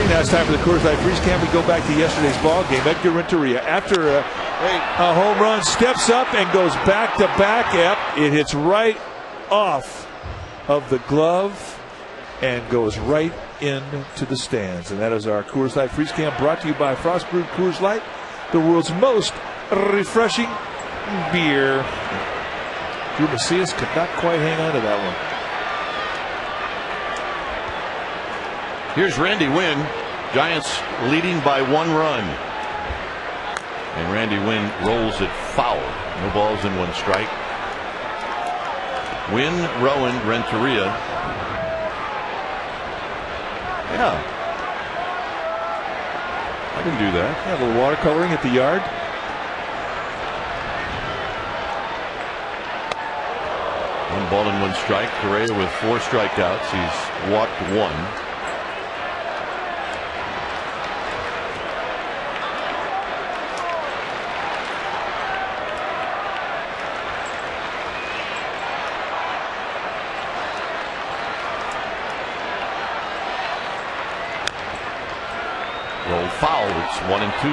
Now it's time for the Coors Light Freeze Cam. We go back to yesterday's ball game. Edgar Renteria, after a home run, steps up and goes back to back. Yep, it hits right off of the glove and goes right into the stands. And that is our Coors Light Freeze Cam, brought to you by Frost Brewed Coors Light, the world's most refreshing beer. Drew Macias could not quite hang on to that one. Here's Randy Wynn. Giants leading by 1 run. And Randy Wynn rolls it foul. No balls and 1 strike. Wynn, Rowand, Renteria. Yeah. I can do that. Yeah, a little watercoloring at the yard. One ball and 1 strike. Correa with 4 strikeouts. He's walked 1. Roll foul. It's 1 and 2.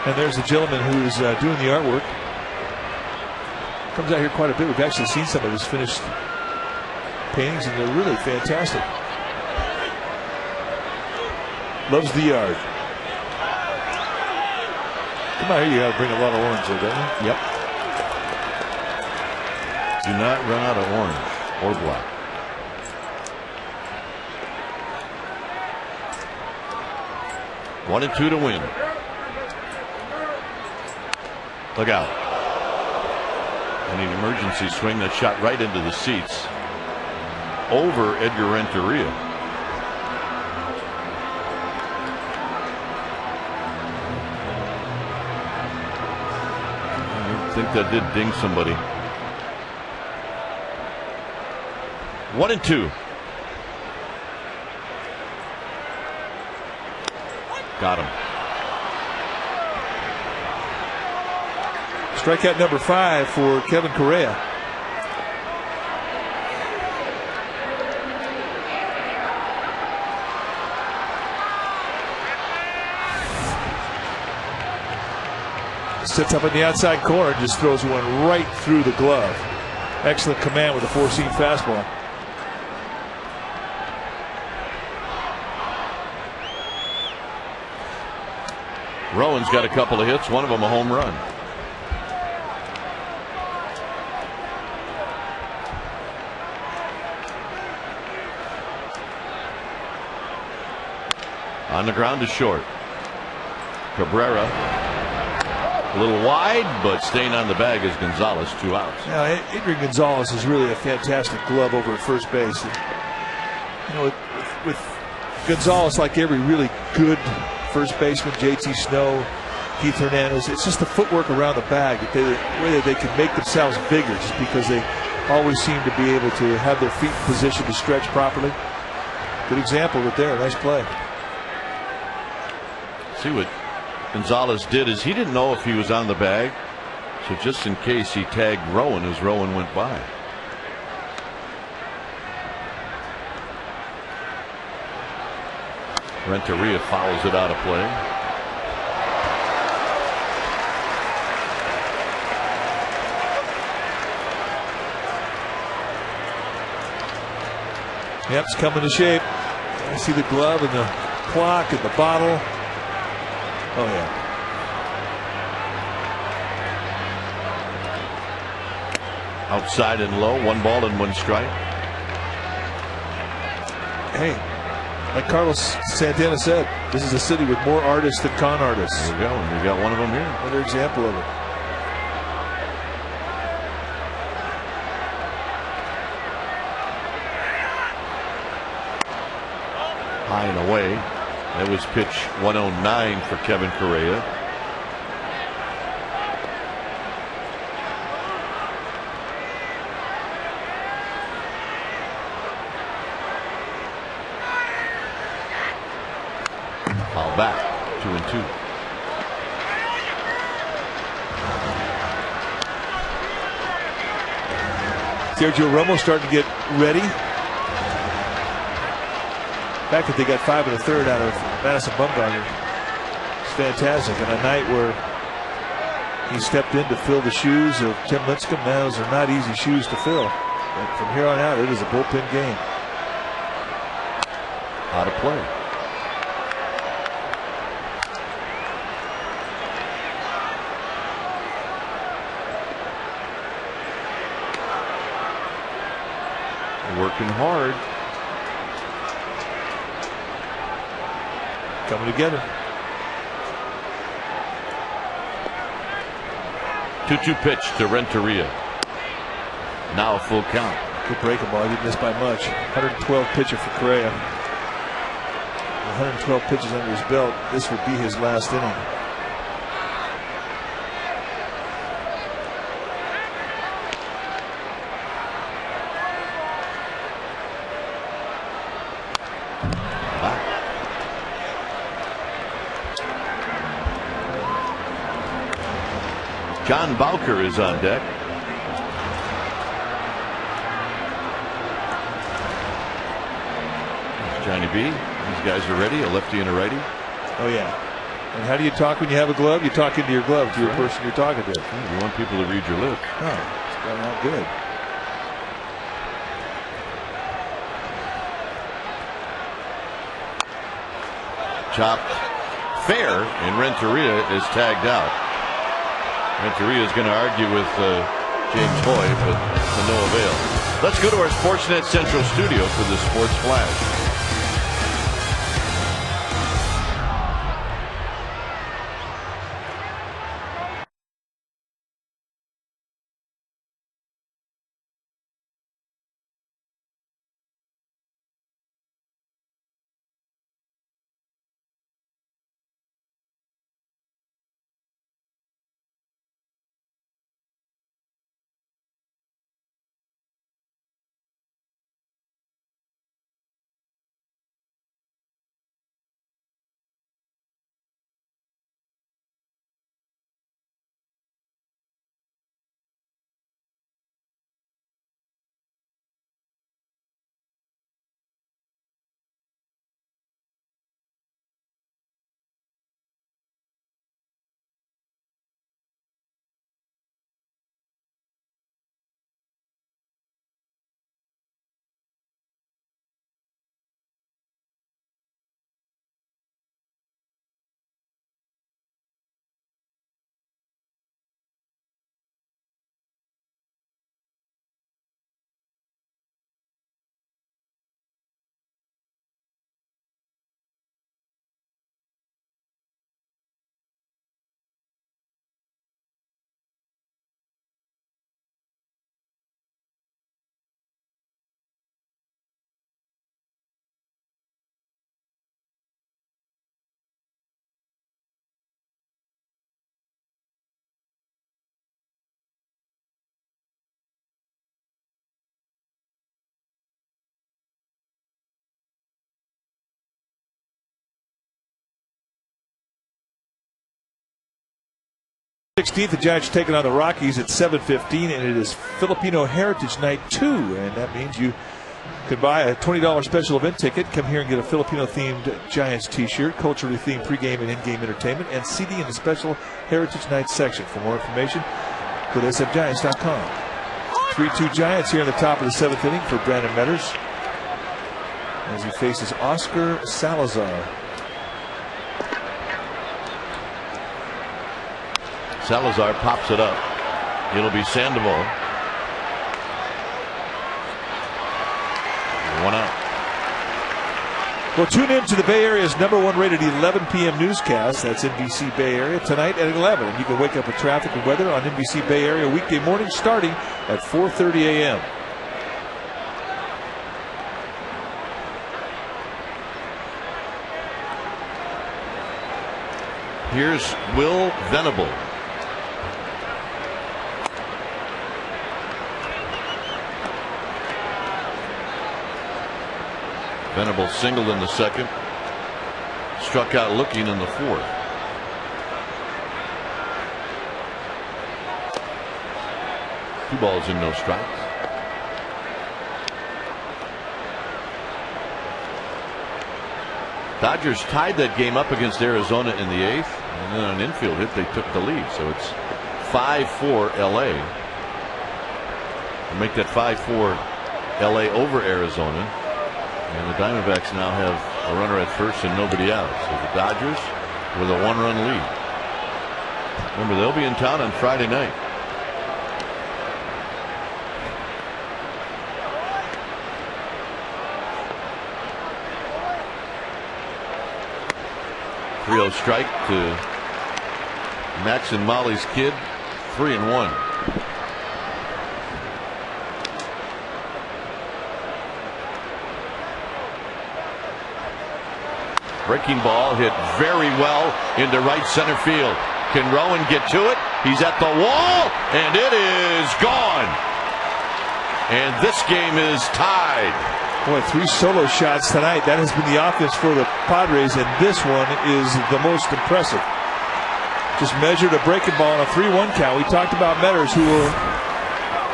And there's a gentleman who's doing the artwork. Comes out here quite a bit. We've actually seen some of his finished paintings, and they're really fantastic. Loves the yard. Come out here, you got to bring a lot of orange there, don't you? Yep. Do not run out of orange or black. One and 2 to win. Look out. And an emergency swing that shot right into the seats over Edgar Renteria. I think that did ding somebody. 1 and 2. Got him. Strikeout number 5 for Kevin Correa. Sits up in the outside corner and just throws one right through the glove. Excellent command with a 4-seam fastball. Rowand's got a couple of hits, one of them a home run. On the ground to short. Cabrera a little wide, but staying on the bag is Gonzalez. 2 outs. Yeah, Adrian Gonzalez is really a fantastic glove over at first base. And, you know, with Gonzalez, like every really good first baseman, JT Snow, Keith Hernandez, it's just the footwork around the bag, that they can make themselves bigger just because they always seem to be able to have their feet in position to stretch properly. Good example right there. Nice play. See what Gonzalez did is he didn't know if he was on the bag, so just in case he tagged Rowand as Rowand went by. Renteria fouls it out of play. Yep, it's coming to shape. I see the glove and the clock and the bottle. Oh, yeah. Outside and low, 1 ball and 1 strike. Hey, like Carlos Santana said, this is a city with more artists than con artists. There we go. And we got one of them here. Another example of it. High and away. That was pitch 109 for Kevin Correa. Foul back, 2-2. Sergio Romo starting to get ready. The fact that they got 5 1/3 out of Madison Bumgarner is fantastic. On a night where he stepped in to fill the shoes of Tim Lincecum, those are not easy shoes to fill. But from here on out, it is a bullpen game. Out of play. Working hard. Coming together. 2-2 pitch to Renteria. Now a full count. Good breaking ball. He didn't miss by much. 112 pitcher for Correa. 112 pitches under his belt. This would be his last inning. John Bowker is on deck. Johnny B. These guys are ready. A lefty and a righty. Oh, yeah. And how do you talk when you have a glove? You talk into your glove to your person you're talking to. Yeah, you want people to read your lips. Oh, it's got out good. Chopped fair, and Renteria is tagged out. Renteria is going to argue with James Hoy, but to no avail. Let's go to our Sportsnet Central studio for the Sports Flash. 16th, the Giants are taking on the Rockies at 7:15, and it is Filipino Heritage Night 2, and that means you could buy a $20 special event ticket, come here and get a Filipino-themed Giants t-shirt, culturally themed pregame and in-game entertainment, and CD in the special Heritage Night section. For more information, go to sfgiants.com. 3-2 Giants here in the top of the 7th inning for Brandon Metters as he faces Oscar Salazar. Salazar pops it up. It'll be Sandoval. 1 out. Well, tune in to the Bay Area's #1 rated 11 p.m. newscast. That's NBC Bay Area tonight at 11. And you can wake up with traffic and weather on NBC Bay Area weekday morning starting at 4:30 a.m. Here's Will Venable. Venable singled in the 2nd, struck out looking in the 4th. Two balls and no strikes. Dodgers tied that game up against Arizona in the 8th, and then on an infield hit they took the lead, so it's 5-4 LA. We'll make that 5-4 LA over Arizona. And the Diamondbacks now have a runner at first and nobody out. So the Dodgers with a 1-run lead. Remember, they'll be in town on Friday night. .30 strike to Max and Molly's kid. 3-1. Breaking ball hit very well into right center field. Can Rowand get to it? He's at the wall, and it is gone. And this game is tied. Boy, 3 solo shots tonight. That has been the offense for the Padres, and this one is the most impressive. Just measured a breaking ball on a 3-1 count. We talked about Metters, who will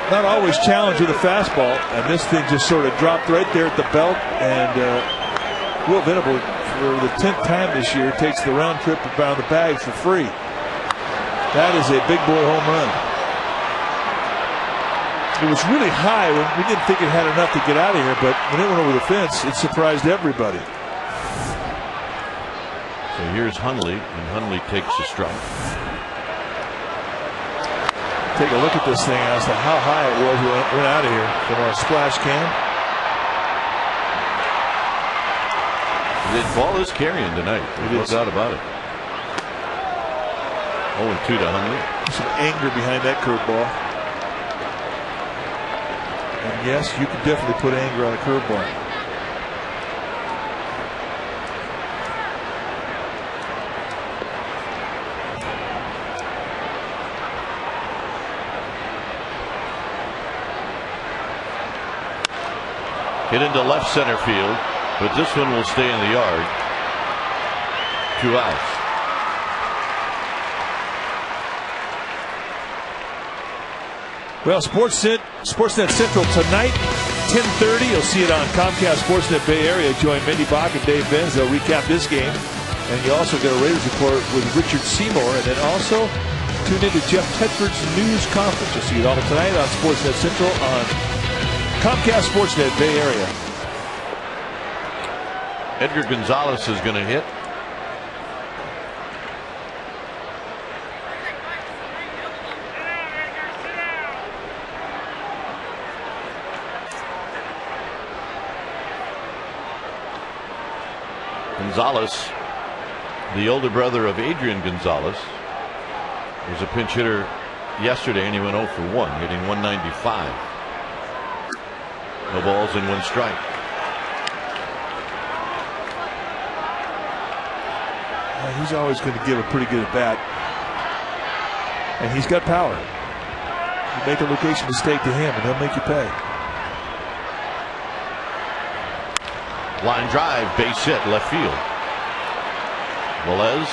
not always challenge with a fastball, and this thing just sort of dropped right there at the belt, and Will Venable, for the 10th time this year, takes the round trip around the bag for free. That is a big boy home run. It was really high when we didn't think it had enough to get out of here, but when it went over the fence, it surprised everybody. So here's Hundley, and Hundley takes a strike. Take a look at this thing as to how high it was when it went out of here from our splash can. The ball is carrying tonight. There's no doubt about it. 0-2 to Hundley. Some anger behind that curveball. And yes, you can definitely put anger on a curveball. Hit into left center field. But this one will stay in the yard. 2 outs. Well, Sportsnet Central tonight, 10:30. You'll see it on Comcast Sportsnet Bay Area. Join Mindy Bach and Dave Benz. They'll recap this game. And you also get a Raiders report with Richard Seymour. And then also tune into Jeff Tedford's news conference. You'll see it all tonight on Sportsnet Central on Comcast Sportsnet Bay Area. Edgar Gonzalez is going to hit. Gonzalez, the older brother of Adrian Gonzalez, was a pinch hitter yesterday, and he went 0 for 1, hitting 195. No balls and 1 strike. He's always going to give a pretty good at bat, and he's got power. You make a location mistake to him, and he'll make you pay. Line drive, base hit, left field. Velez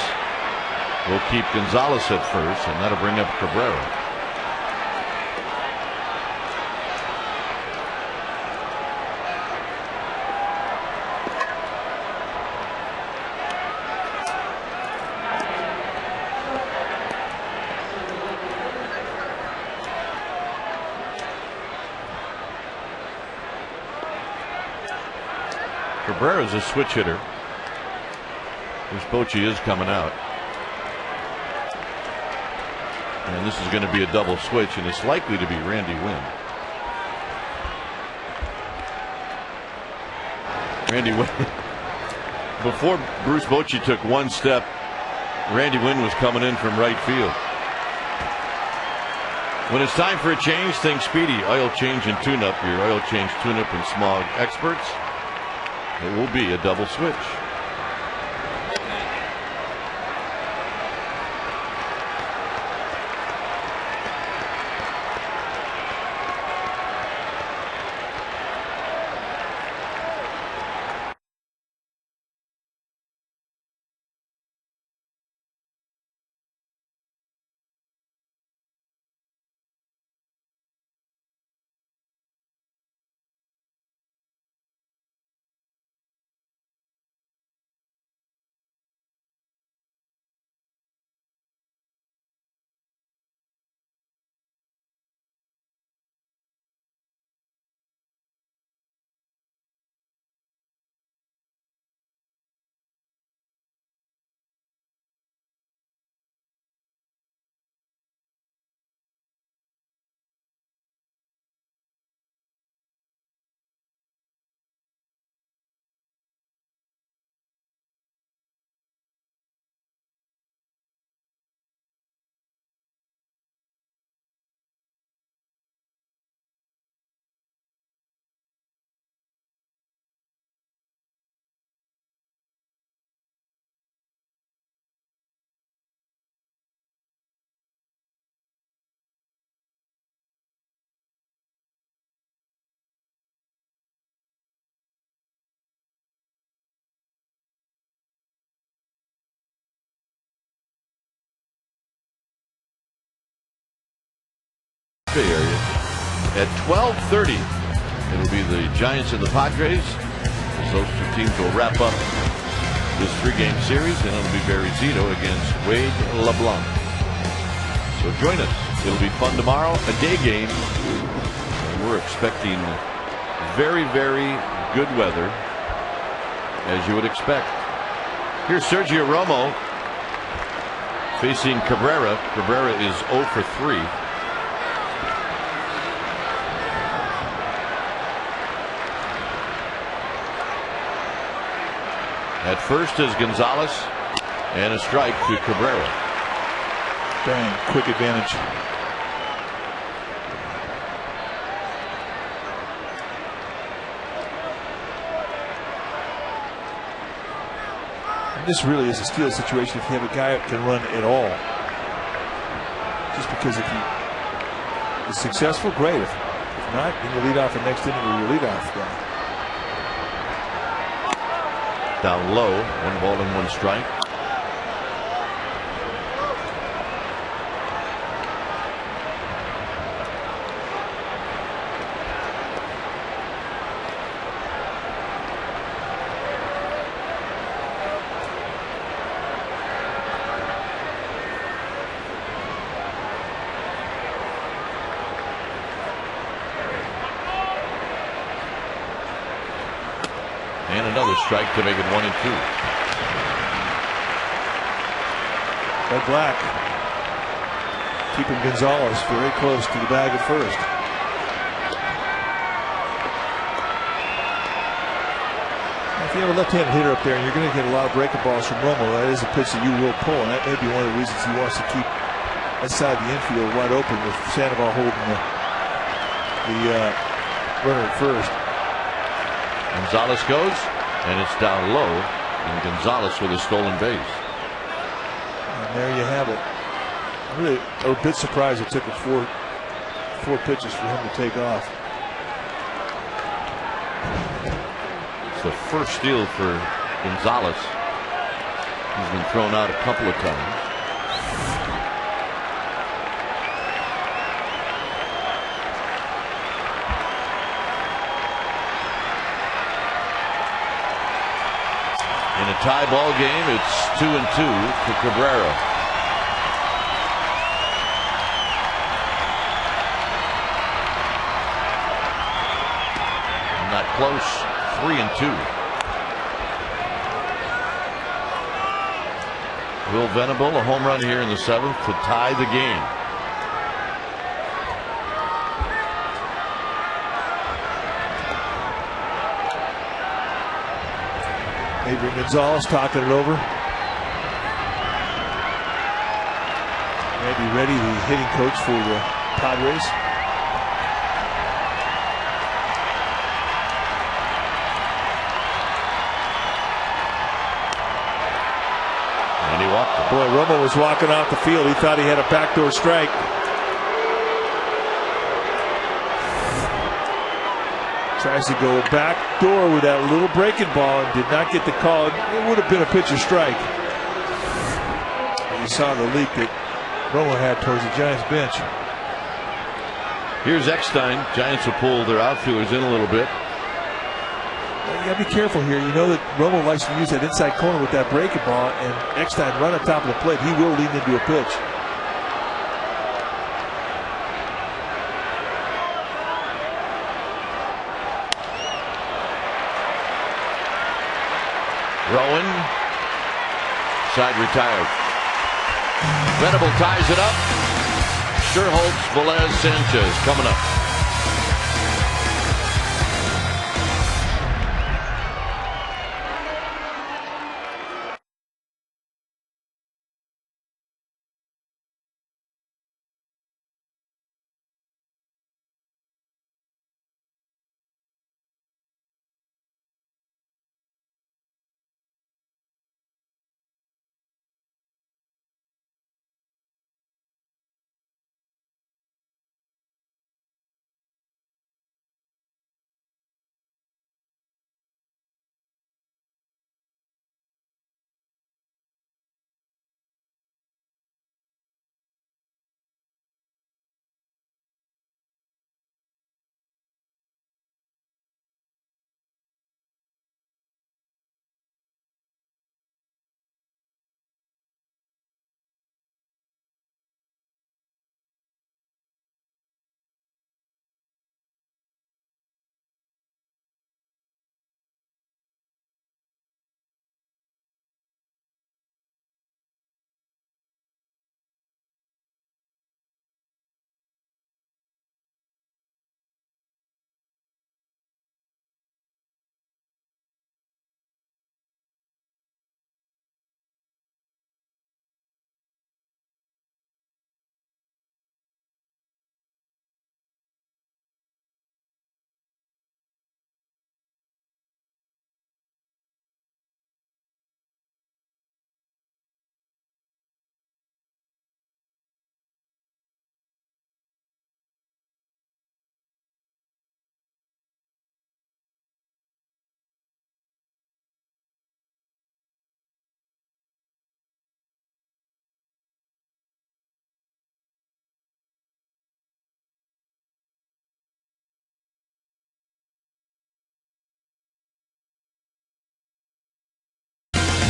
will keep Gonzalez at first, and that'll bring up Cabrera. Cabrera's a switch hitter. This Bochy is coming out. And this is going to be a double switch, and it's likely to be Randy Winn. Randy Winn. Before Bruce Bochy took one step, Randy Winn was coming in from right field. When it's time for a change, think Speedy. Oil change and tune-up. Your oil change, tune-up, and smog experts. It will be a double switch. Area. At 12:30, it'll be the Giants and the Padres, as those two teams will wrap up this three-game series, and it'll be Barry Zito against Wade LeBlanc. So join us. It'll be fun tomorrow, a day game, and we're expecting very, very good weather, as you would expect. Here's Sergio Romo facing Cabrera. Cabrera is 0 for 3. At first is Gonzalez, and a strike to Cabrera. Dang, quick advantage. And this really is a steal situation if you have a guy that can run at all. Just because if he is successful, great. If not, then you lead off the next inning with your leadoff guy. Down low, 1 ball and 1 strike. And another strike to make it 1 and 2. Red Black keeping Gonzalez very close to the bag at first. If you have a left-handed hitter up there and you're going to get a lot of breaking balls from Romo, that is a pitch that you will pull, and that may be one of the reasons he wants to keep that side of the infield wide open with Sandoval holding the runner at first. Gonzalez goes, and it's down low, and Gonzalez with a stolen base. And there you have it. I'm really a bit surprised it took him four pitches for him to take off. It's the first steal for Gonzalez. He's been thrown out a couple of times. In a tie ball game, it's 2-2 to Cabrera. Not close. 3-2. Will Venable, a home run here in the 7th to tie the game. Adrian Gonzalez talking it over. Andy Reddy, the hitting coach for the Padres. And he walked it. Boy, Romo was walking off the field. He thought he had a backdoor strike. Tries to go back door with that little breaking ball and did not get the call. It would have been a pitcher strike. And you saw the leak that Romo had towards the Giants bench. Here's Eckstein. Giants will pull their outfielders in a little bit. You got to be careful here. You know that Romo likes to use that inside corner with that breaking ball, and Eckstein right on top of the plate. He will lean into a pitch. Rowand, side retired. Venable ties it up. Sherholtz, Velez, Sanchez coming up.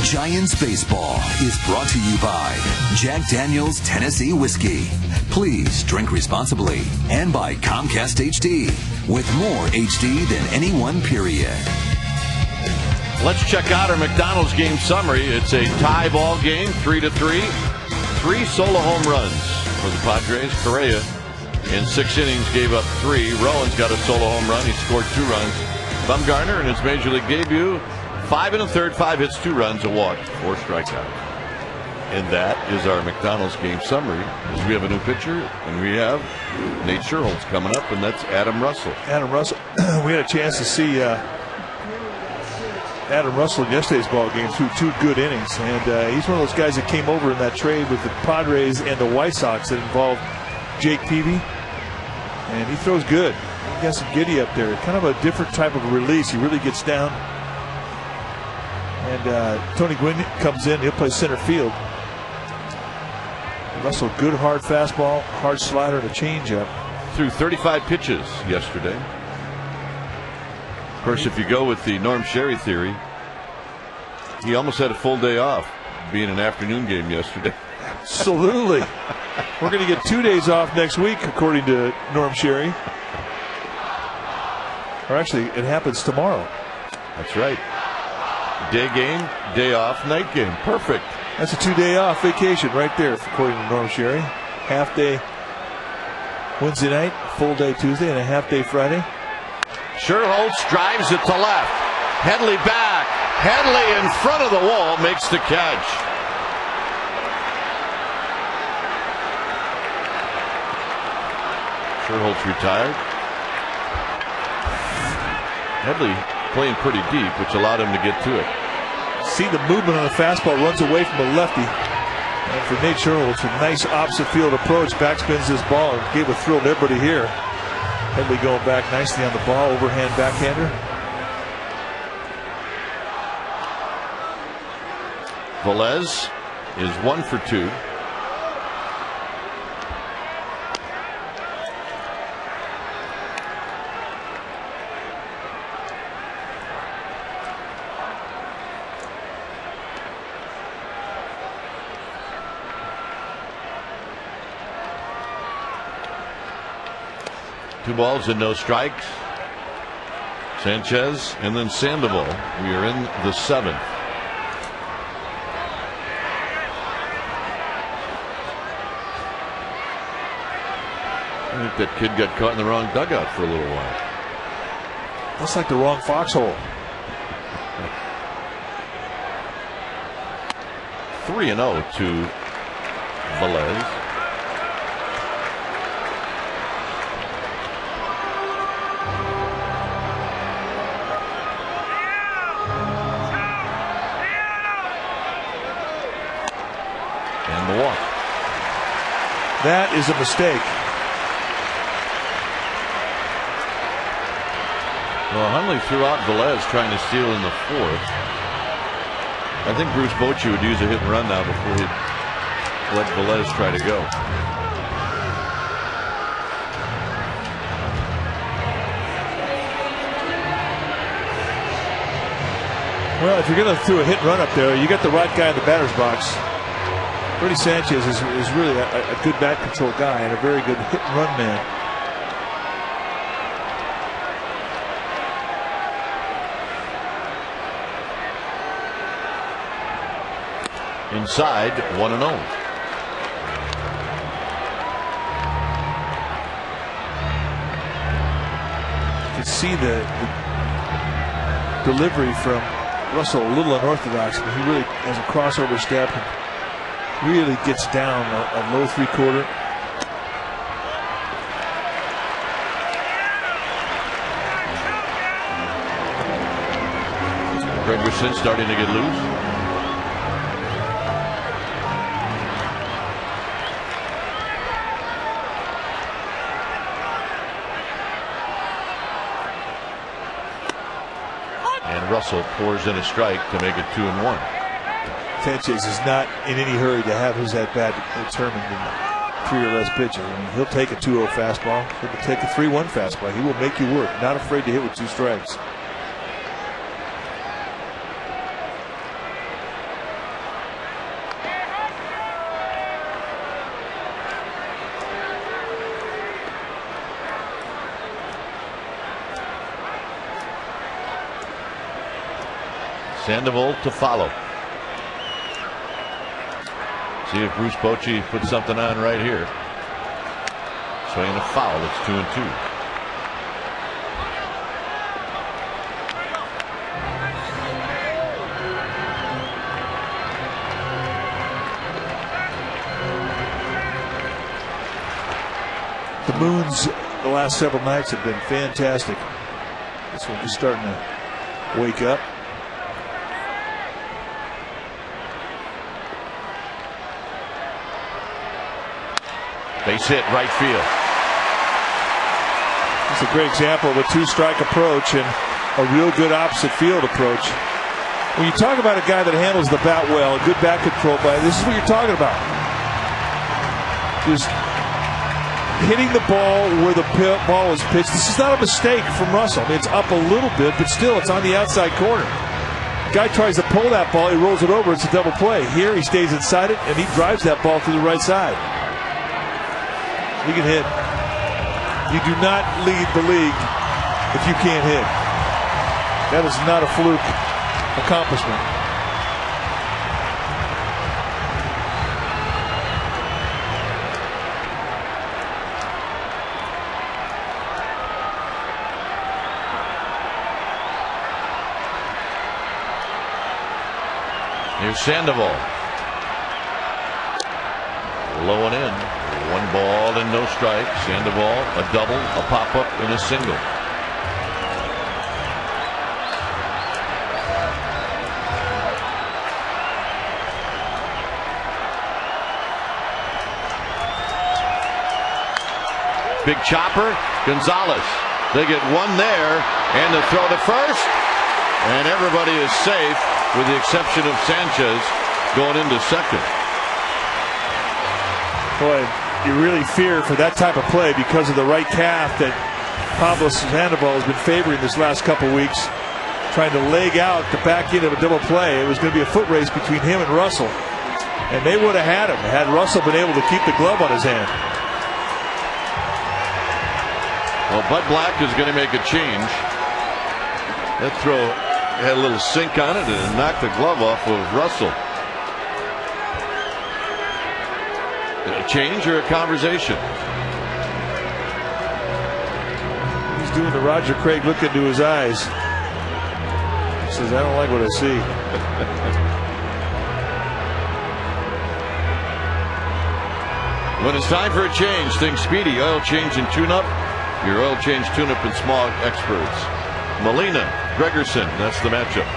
Giants Baseball is brought to you by Jack Daniel's Tennessee Whiskey. Please drink responsibly. And by Comcast HD, with more HD than any one period. Let's check out our McDonald's game summary. It's a tie ball game, 3-3. 3 solo home runs for the Padres. Correa in 6 innings gave up 3. Rowand's got a solo home run. He scored 2 runs. Bumgarner in his major league debut, 5 1/3, 5 hits, 2 runs, a walk, 4 strikeouts. And that is our McDonald's game summary. We have a new pitcher, and we have Nate Sherholtz coming up, and that's Adam Russell. Adam Russell, we had a chance to see Adam Russell in yesterday's ball game through 2 good innings, and he's one of those guys that came over in that trade with the Padres and the White Sox that involved Jake Peavy, and he throws good. He got some giddy up there, kind of a different type of release. He really gets down. And Tony Gwynn comes in, he'll play center field. Russell, good hard fastball, hard slider, and a changeup. Threw 35 pitches yesterday. Of course, if you go with the Norm Sherry theory, He almost had a full day off, being an afternoon game yesterday. Absolutely. We're going to get 2 days off next week, according to Norm Sherry. Or actually, it happens tomorrow. That's right. Day game, day off, night game. Perfect. That's a 2-day off vacation right there, according to Norm Sherry. Half day Wednesday night, full day Tuesday, and a half day Friday. Sherholtz drives it to left. Headley back. Headley in front of the wall makes the catch. Sherholtz retired. Headley playing pretty deep, which allowed him to get to it. See the movement on the fastball, runs away from a lefty. And for Nate Sherholtz, a nice opposite field approach, backspins this ball and gave a thrill to everybody here. Headley going back nicely on the ball, overhand backhander. Velez is 1 for 2. Two balls and no strikes. Sanchez and then Sandoval. We are in the 7th. I think that kid got caught in the wrong dugout for a little while. Looks like the wrong foxhole. 3-0 to Velez. And the walk. That is a mistake. Well, Hundley threw out Velez trying to steal in the 4th. I think Bruce Bochy would use a hit and run now before he'd let Velez try to go. Well, if you're going to throw a hit and run up there, you got the right guy in the batter's box. Freddie Sanchez is really a good bat control guy and a very good hit and run man. Inside, 1-0. You can see the delivery from Russell, a little unorthodox, but he really has a crossover step and really gets down a low 3/4. Gregerson starting to get loose. Russell pours in a strike to make it 2-1. Sanchez is not in any hurry to have his at bat determined in 3 or less pitches. I mean, he'll take a 2-0 fastball. He'll take a 3-1 fastball. He will make you work. Not afraid to hit with 2 strikes. Sandoval to follow. See if Bruce Bochy puts something on right here. Swinging a foul. It's 2-2. The moons the last several nights have been fantastic. This one just starting to wake up. Base hit right field. It's a great example of a 2-strike approach and a real good opposite field approach. When you talk about a guy that handles the bat well, a good bat control play, this is what you're talking about. Just hitting the ball where the ball is pitched. This is not a mistake from Russell. I mean, it's up a little bit, but still it's on the outside corner. Guy tries to pull that ball, he rolls it over, it's a double play. Here he stays inside it, and he drives that ball to the right side. He can hit. You do not lead the league if you can't hit. That is not a fluke accomplishment. Here's Sandoval. Low and in. 1 ball and no strike. Sandoval, a double, a pop-up, and a single. Big chopper, Gonzalez. They get 1 there, and the throw to first, and everybody is safe with the exception of Sanchez going into second. Boy, you really fear for that type of play because of the right calf that Pablo Sandoval has been favoring this last couple weeks, trying to leg out the back end of a double play. It was going to be a foot race between him and Russell, and they would have had him had Russell been able to keep the glove on his hand. Well, Bud Black is going to make a change. That throw had a little sink on it and knocked the glove off of Russell. A change or a conversation? He's doing the Roger Craig look into his eyes. He says, I don't like what I see. When it's time for a change, think Speedy Oil Change and Tune-Up. Your oil change, tune-up, and smog experts. Molina, Gregerson, that's the matchup.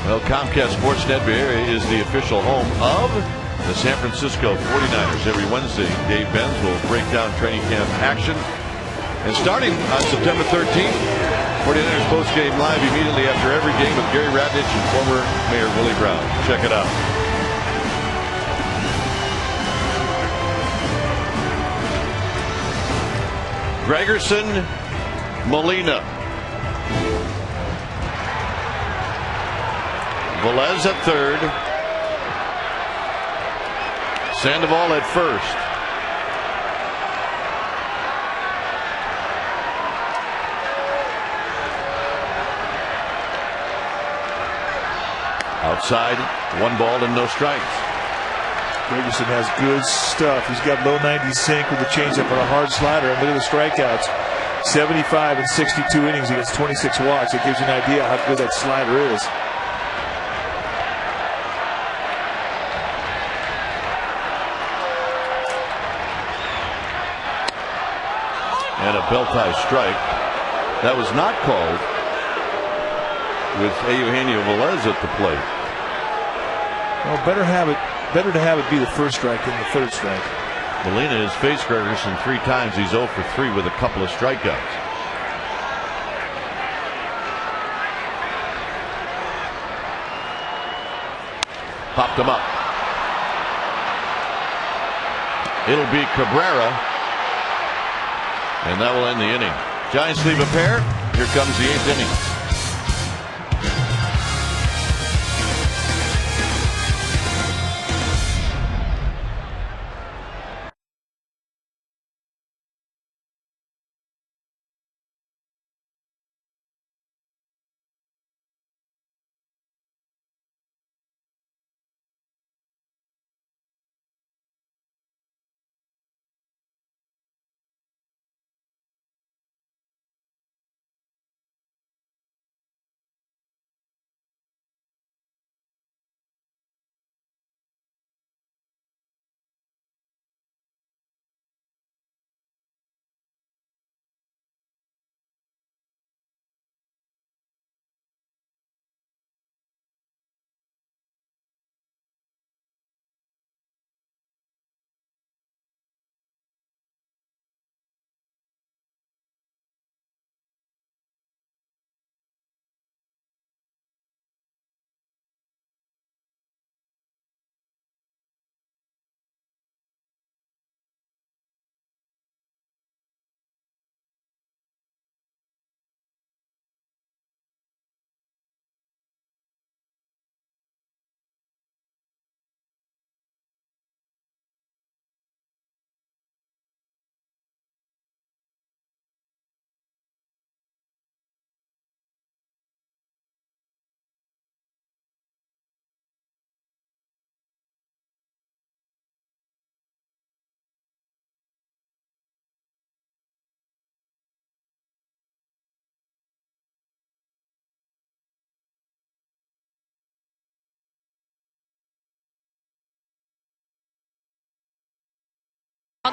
Well, Comcast Sportsnet Bay Area is the official home of the San Francisco 49ers. Every Wednesday, Dave Benz will break down training camp action. And starting on September 13th, 49ers postgame live immediately after every game with Gary Radnich and former Mayor Willie Brown. Check it out. Gregerson, Molina. Velez at third. Sandoval at first. Outside, 1 ball and no strikes. Gregerson has good stuff. He's got low 90s sink with a changeup and a hard slider. And look at the strikeouts. 75 in 62 innings against 26 walks. It gives you an idea how good that slider is. And a belt-high strike. That was not called with Eugenio Velez at the plate. Well, better to have it be the first strike than the third strike. Molina has faced Gregerson 3 times. He's 0 for 3 with a couple of strikeouts. Popped him up. It'll be Cabrera, and that will end the inning. Giants leave a pair. Here comes the 8th inning.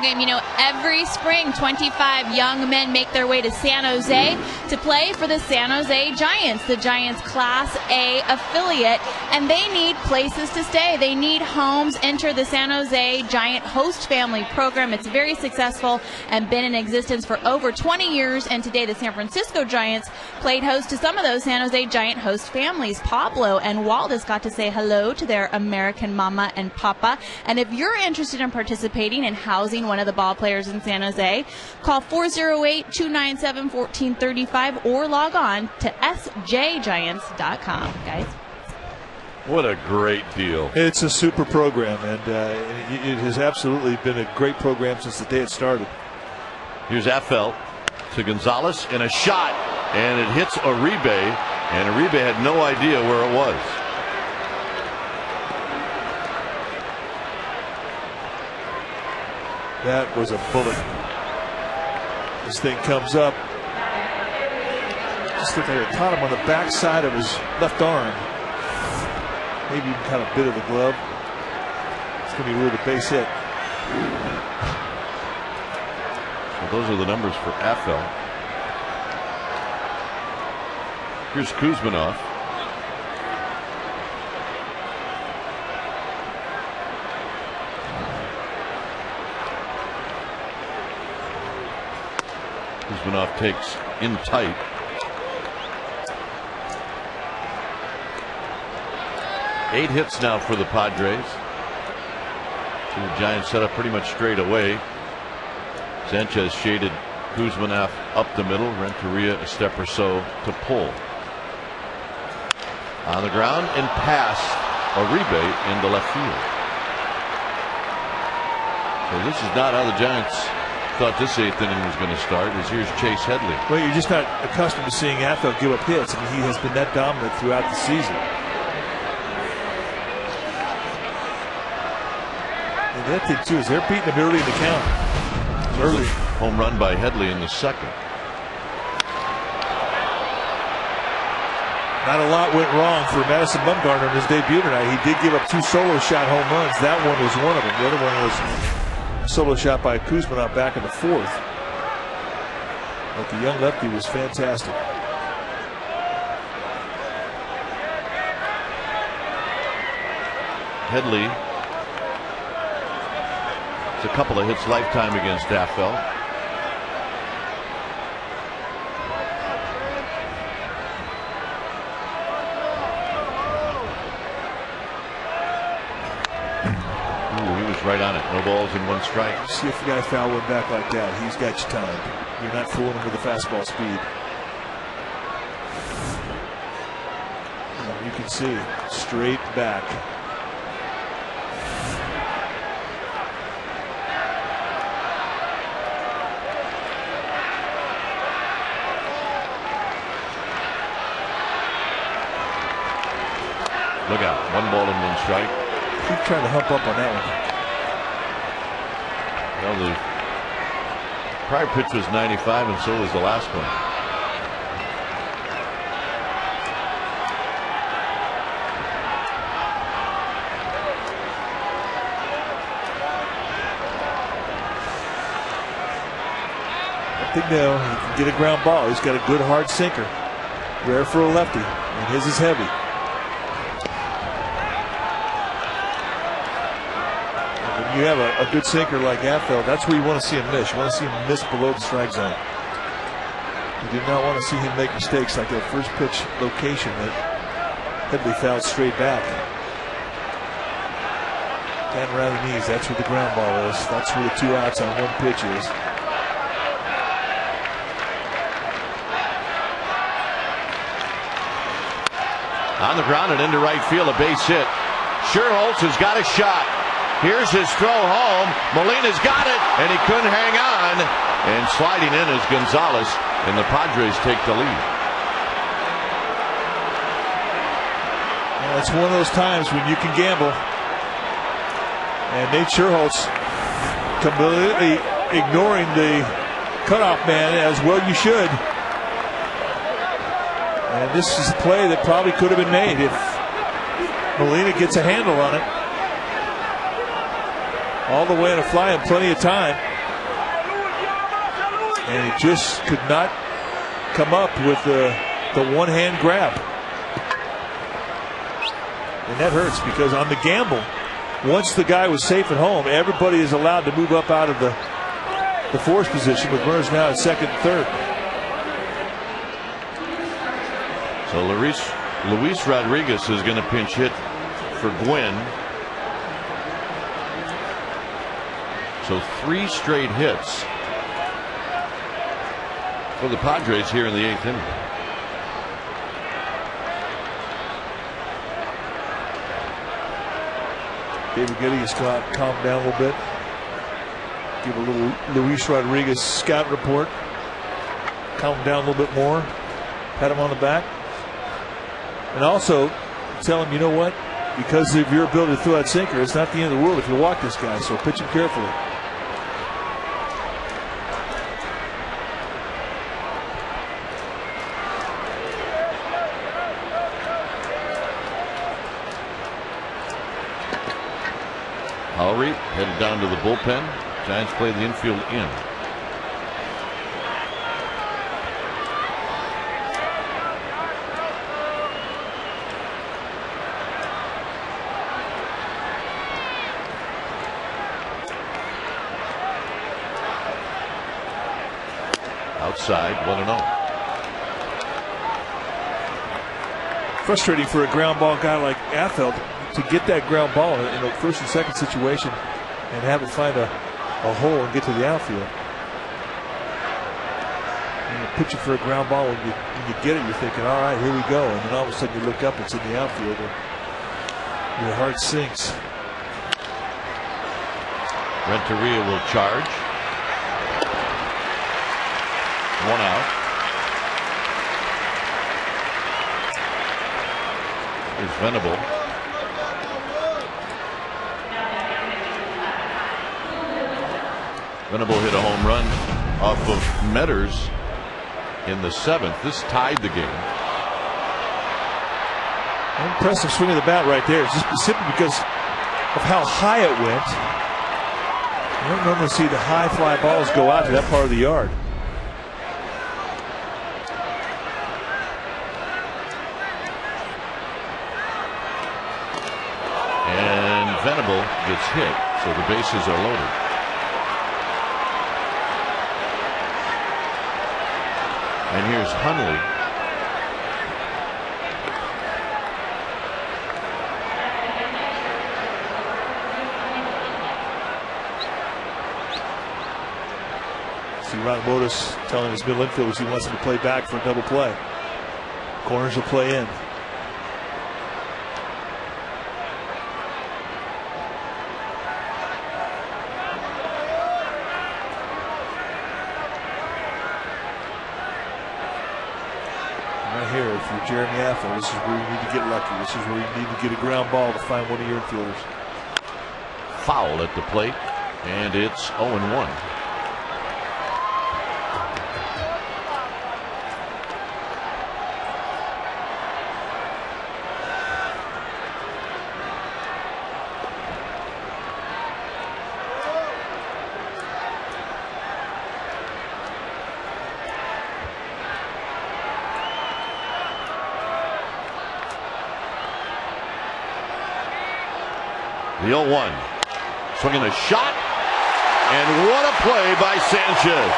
Game, every spring 25 young men make their way to San Jose to play for the San Jose Giants, the Giants Class A affiliate, and they need places to stay. They need homes. Enter the San Jose Giant Host Family program. It's very successful and been in existence for over 20 years, and today the San Francisco Giants played host to some of those San Jose Giant host families. Pablo and Waldis got to say hello to their American mama and papa, and if you're interested in participating in housing one of the ball players in San Jose, call 408-297-1435 or log on to sjgiants.com. Guys, what a great deal. It's a super program, and it has absolutely been a great program since the day it started. Here's Affel to Gonzalez, and a shot, and it hits Uribe, and Uribe had no idea where it was. That was a bullet. This thing comes up. Just looked like it caught him on the backside of his left arm. Maybe even kind of bit of the glove. It's going to be ruled a base hit. So those are the numbers for Affel. Here's Kusmanov. Kusmanov takes in tight. Eight hits now for the Padres. So the Giants set up pretty much straight away. Sanchez shaded Kusmanov up the middle. Renteria a step or so to pull. On the ground and past Uribe into left field. So this is not how the Giants thought this 8th inning was going to start. As here's Chase Headley. Well, you're just not accustomed to seeing Affel give up hits. I mean, he has been that dominant throughout the season. And that thing too is they're beating him early in the count. Early home run by Headley in the second. Not a lot went wrong for Madison Bumgarner in his debut tonight. He did give up 2 solo shot home runs. That one was one of them. The other one was solo shot by Kusmanov back in the 4th. But the young lefty was fantastic. Headley It's a couple of hits lifetime against Affel. He was right on it. No balls and 1 strike. See if the guy foul one back like that. He's got you timed. You're not fooling him with the fastball speed. And you can see straight back. Look out. 1 ball and 1 strike. Keep trying to hump up on that one. Well, the prior pitch was 95, and so was the last one. I think now he can get a ground ball. He's got a good hard sinker. Rare for a lefty, and his is heavy. You have a good sinker like Affel, that's where you want to see him miss. You want to see him miss below the strike zone. You do not want to see him make mistakes like that first pitch location that Headley fouled straight back. Down around the knees, that's where the ground ball is. That's where the 2 outs on 1 pitch is. On the ground and into right field, a base hit. Sherholtz has got a shot. Here's his throw home. Molina's got it, and he couldn't hang on. And sliding in is Gonzalez, and the Padres take the lead. Well, it's one of those times when you can gamble. And Nate Sherholtz completely ignoring the cutoff man, as well you should. And this is a play that probably could have been made if Molina gets a handle on it. All the way in a fly in plenty of time. And he just could not come up with the 1-hand grab. And that hurts because on the gamble, once the guy was safe at home, everybody is allowed to move up out of the force position with runners now at second and third. So Luis Rodriguez is going to pinch hit for Gwynn. So 3 straight hits for the Padres here in the 8th inning. David Getty has calmed down a little bit. Give a little Luis Rodriguez scout report. Calm him down a little bit more. Pat him on the back. And also tell him, you know what? Because of your ability to throw that sinker, it's not the end of the world if you walk this guy. So pitch him carefully. Lowry headed down to the bullpen. Giants play the infield in. Outside, 1-0. Frustrating for a ground ball guy like Affel to get that ground ball in a first and second situation and have it find a hole and get to the outfield. And you're pitching for a ground ball, when you get it, you're thinking, all right, here we go. And then all of a sudden you look up, it's in the outfield, and your heart sinks. Renteria will charge. 1 out. Here's Venable. Venable hit a home run off of Metters in the 7th. This tied the game. Impressive swing of the bat right there. It's just simply because of how high it went. You don't normally see the high fly balls go out to that part of the yard. And Venable gets hit, so the bases are loaded. And here's Hundley. See Rockabotis telling his middle infielders he wants them to play back for a double play. Corners will play in. Right here, if you're Jeremy Affle, this is where you need to get lucky. This is where you need to get a ground ball to find one of your infielders. Foul at the plate, and it's 0-1. The 0-1. Swinging a shot. And what a play by Sanchez.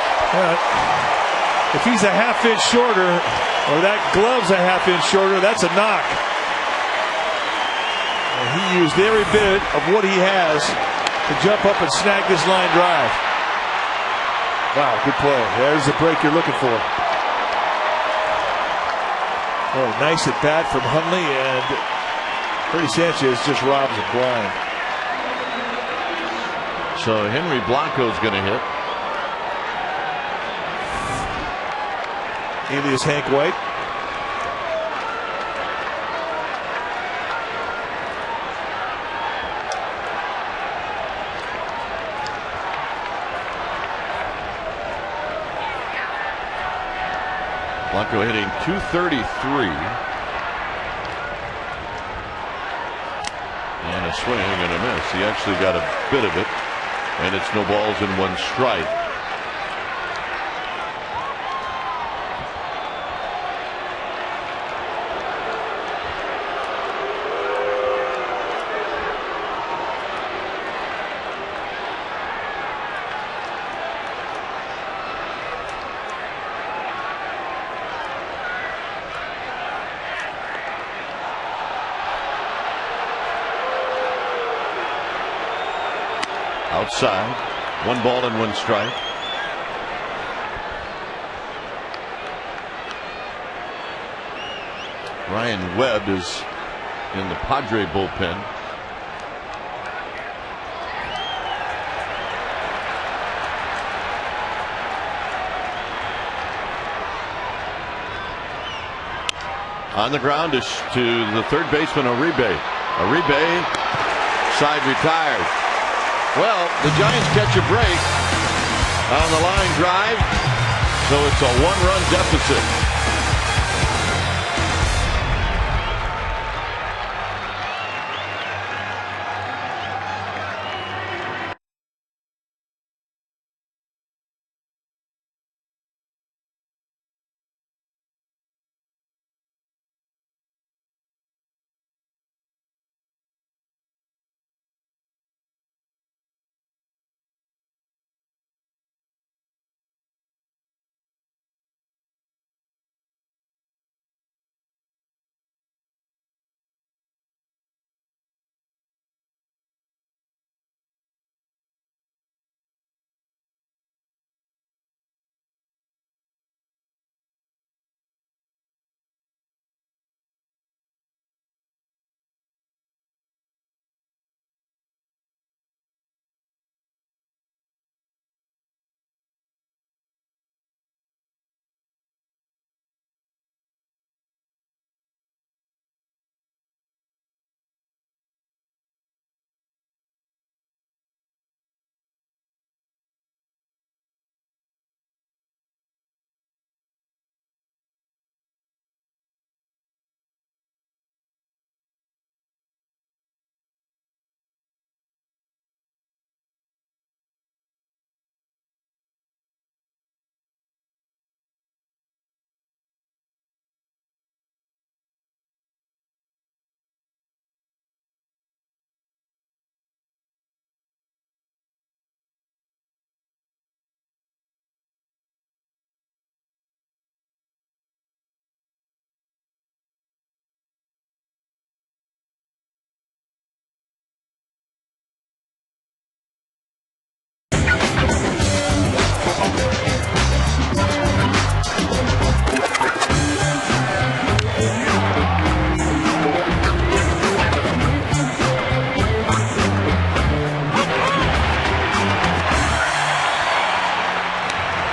If he's a half-inch shorter, or that glove's a half-inch shorter, that's a knock. And he used every bit of what he has to jump up and snag this line drive. Wow, good play. There's the break you're looking for. Oh, nice at bat from Hundley, and Freddie Sanchez just robs him blind. So Henry Blanco's going to hit. Alias Hank White. Blanco hitting .233. And a swing and a miss. He actually got a bit of it. And it's no balls and one strike. Outside, 1 ball and 1 strike. Ryan Webb is in the Padre bullpen. On the ground to the third baseman, Uribe. Uribe, side retired. Well, the Giants catch a break on the line drive, so it's a 1-run deficit.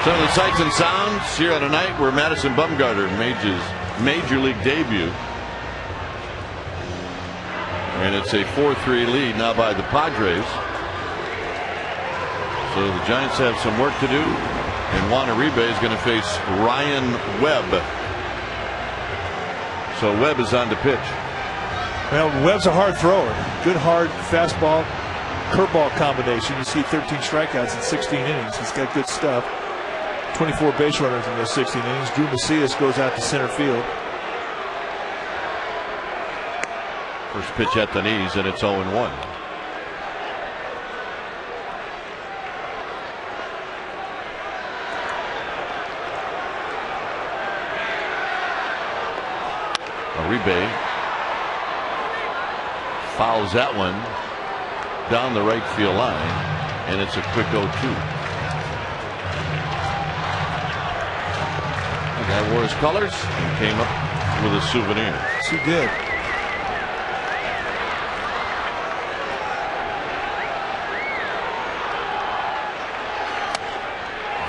Some of the sights and sounds here on a night where Madison Bumgarner made his major league debut. And it's a 4-3 lead now by the Padres. So the Giants have some work to do. And Juan Uribe is going to face Ryan Webb. So Webb is on to pitch. Well, Webb's a hard thrower. Good hard fastball, curveball combination. You see 13 strikeouts in 16 innings. He's got good stuff. 24 base runners in those 16 innings. Drew Macias goes out to center field. First pitch at the knees, and it's 0-1. Uribe fouls that one down the right field line, and it's a quick 0-2. The guy wore his colors and came up with a souvenir. Yes, he did.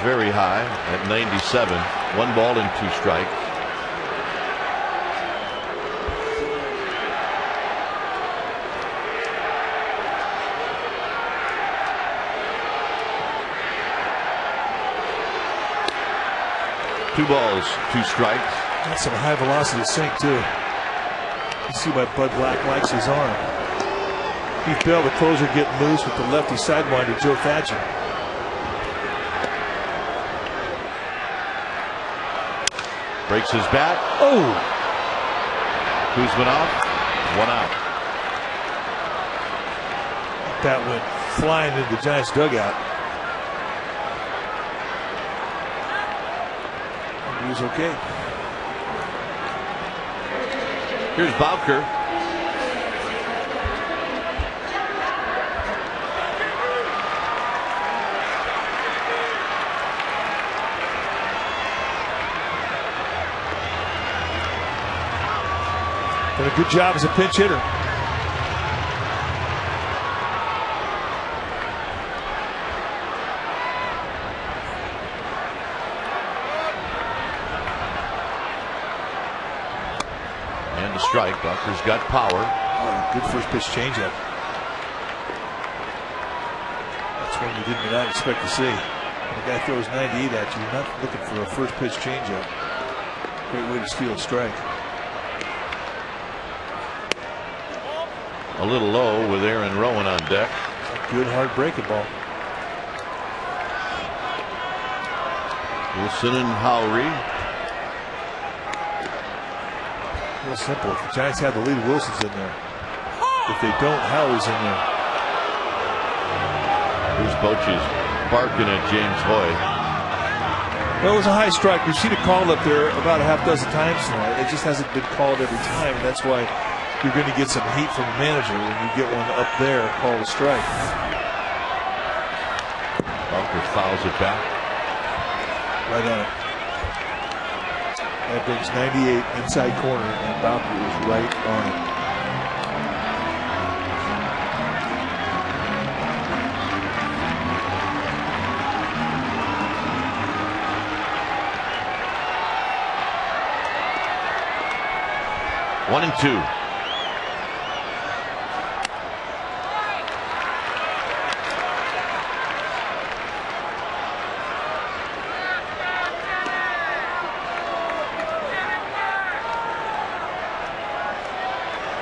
Very high at 97. 1 ball and 2 strikes. Two balls, 2 strikes. That's some high velocity sink too. You see why Bud Black likes his arm. Keith Bell, the closer, getting loose with the lefty sidewinder, Joe Thatcher. Breaks his bat. Oh! Kusmanov, 1 out. That went flying into the Giants dugout. He was okay. Here's Bowker. Done a good job as a pinch hitter. And a strike. Bowker's got power. Oh, good first pitch changeup. That's one you did not expect to see. When the guy throws 98 at you, you're not looking for a first pitch changeup. Great way to steal a strike. A little low with Aaron Rowand on deck. Good hard breaking ball. Wilson and Howry. Real simple. If the Giants have the lead, Wilson's in there. If they don't, Howry's in there. Here's Bochy's barking at James Hoy. Well, it was a high strike. We've seen it called up there about a half dozen times tonight. It just hasn't been called every time, and that's why you're going to get some heat from the manager when you get one up there called a strike. Bowker fouls it back. Right on it. That brings 98 inside corner, and Bowker is right on it. One and 2.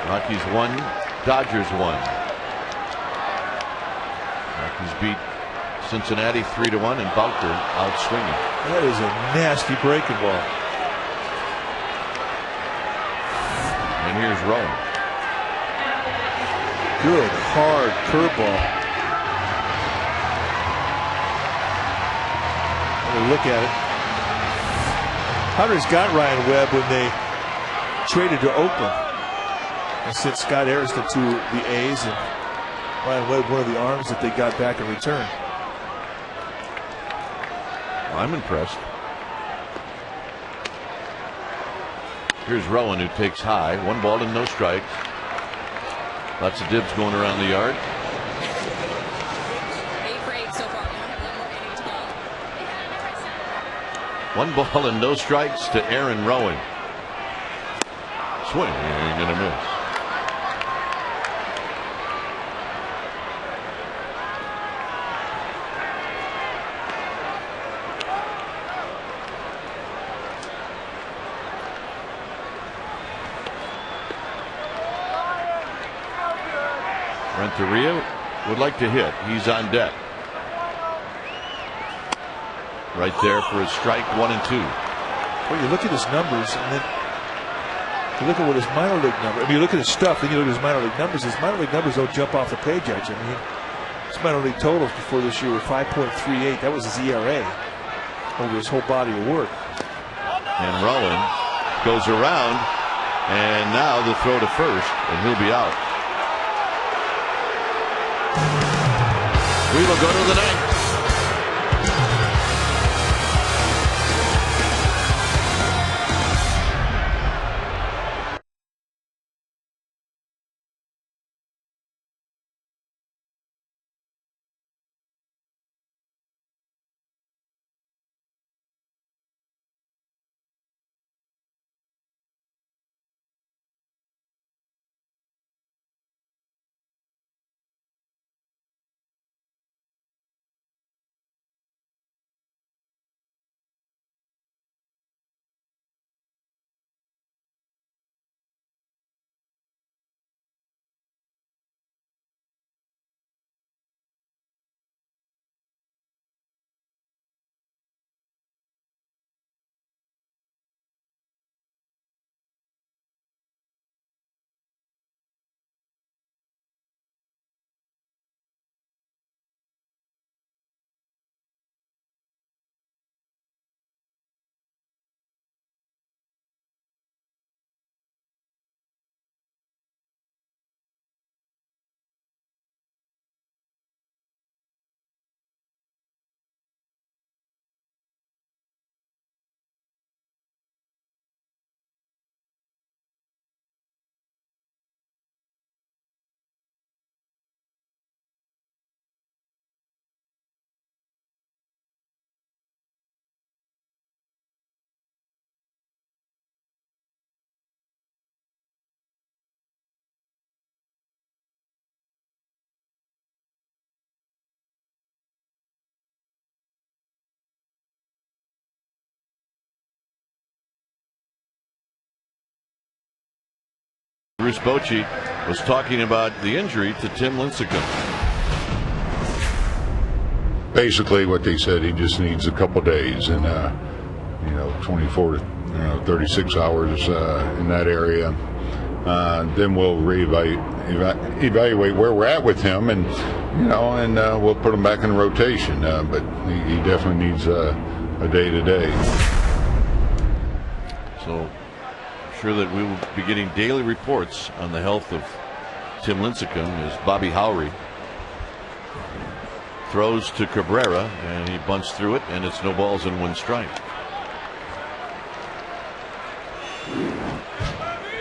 Rockies 1, Dodgers 1. Rockies beat Cincinnati 3-1, and Bowker out swinging. That is a nasty breaking ball. And here's Romo. Good hard curveball. Look at it. Padres got Ryan Webb when they traded to Oakland. And sent Scott Ariston to the A's, and Ryan Webb, one of the arms that they got back in return. I'm impressed. Here's Rowand, who takes high. 1 ball and no strikes. Lots of dibs going around the yard. 8 for 8 so far. One more inning to go. 1 ball and no strikes to Aaron Rowand. Swing and a miss. Renteria would like to hit. He's on deck. Right there for his strike 1 and 2. Well, you look at his numbers, and then you look at what his minor league number. I mean, you look at his stuff, then you look at his minor league numbers. His minor league numbers don't jump off the page at you. I mean, his minor league totals before this year were 5.38. That was his ERA over his whole body of work. And Rowand goes around, and now the throw to first, and he'll be out. We will go to the ninth. Bruce Bochy was talking about the injury to Tim Lincecum. Basically, what they said, he just needs a couple days, and 24 to 36 hours in that area. Then we'll evaluate where we're at with him, and we'll put him back in rotation. But he definitely needs a day to day. So, sure that we will be getting daily reports on the health of Tim Lincecum as Bobby Howry throws to Cabrera, and he bunts through it, and it's no balls and 1 strike.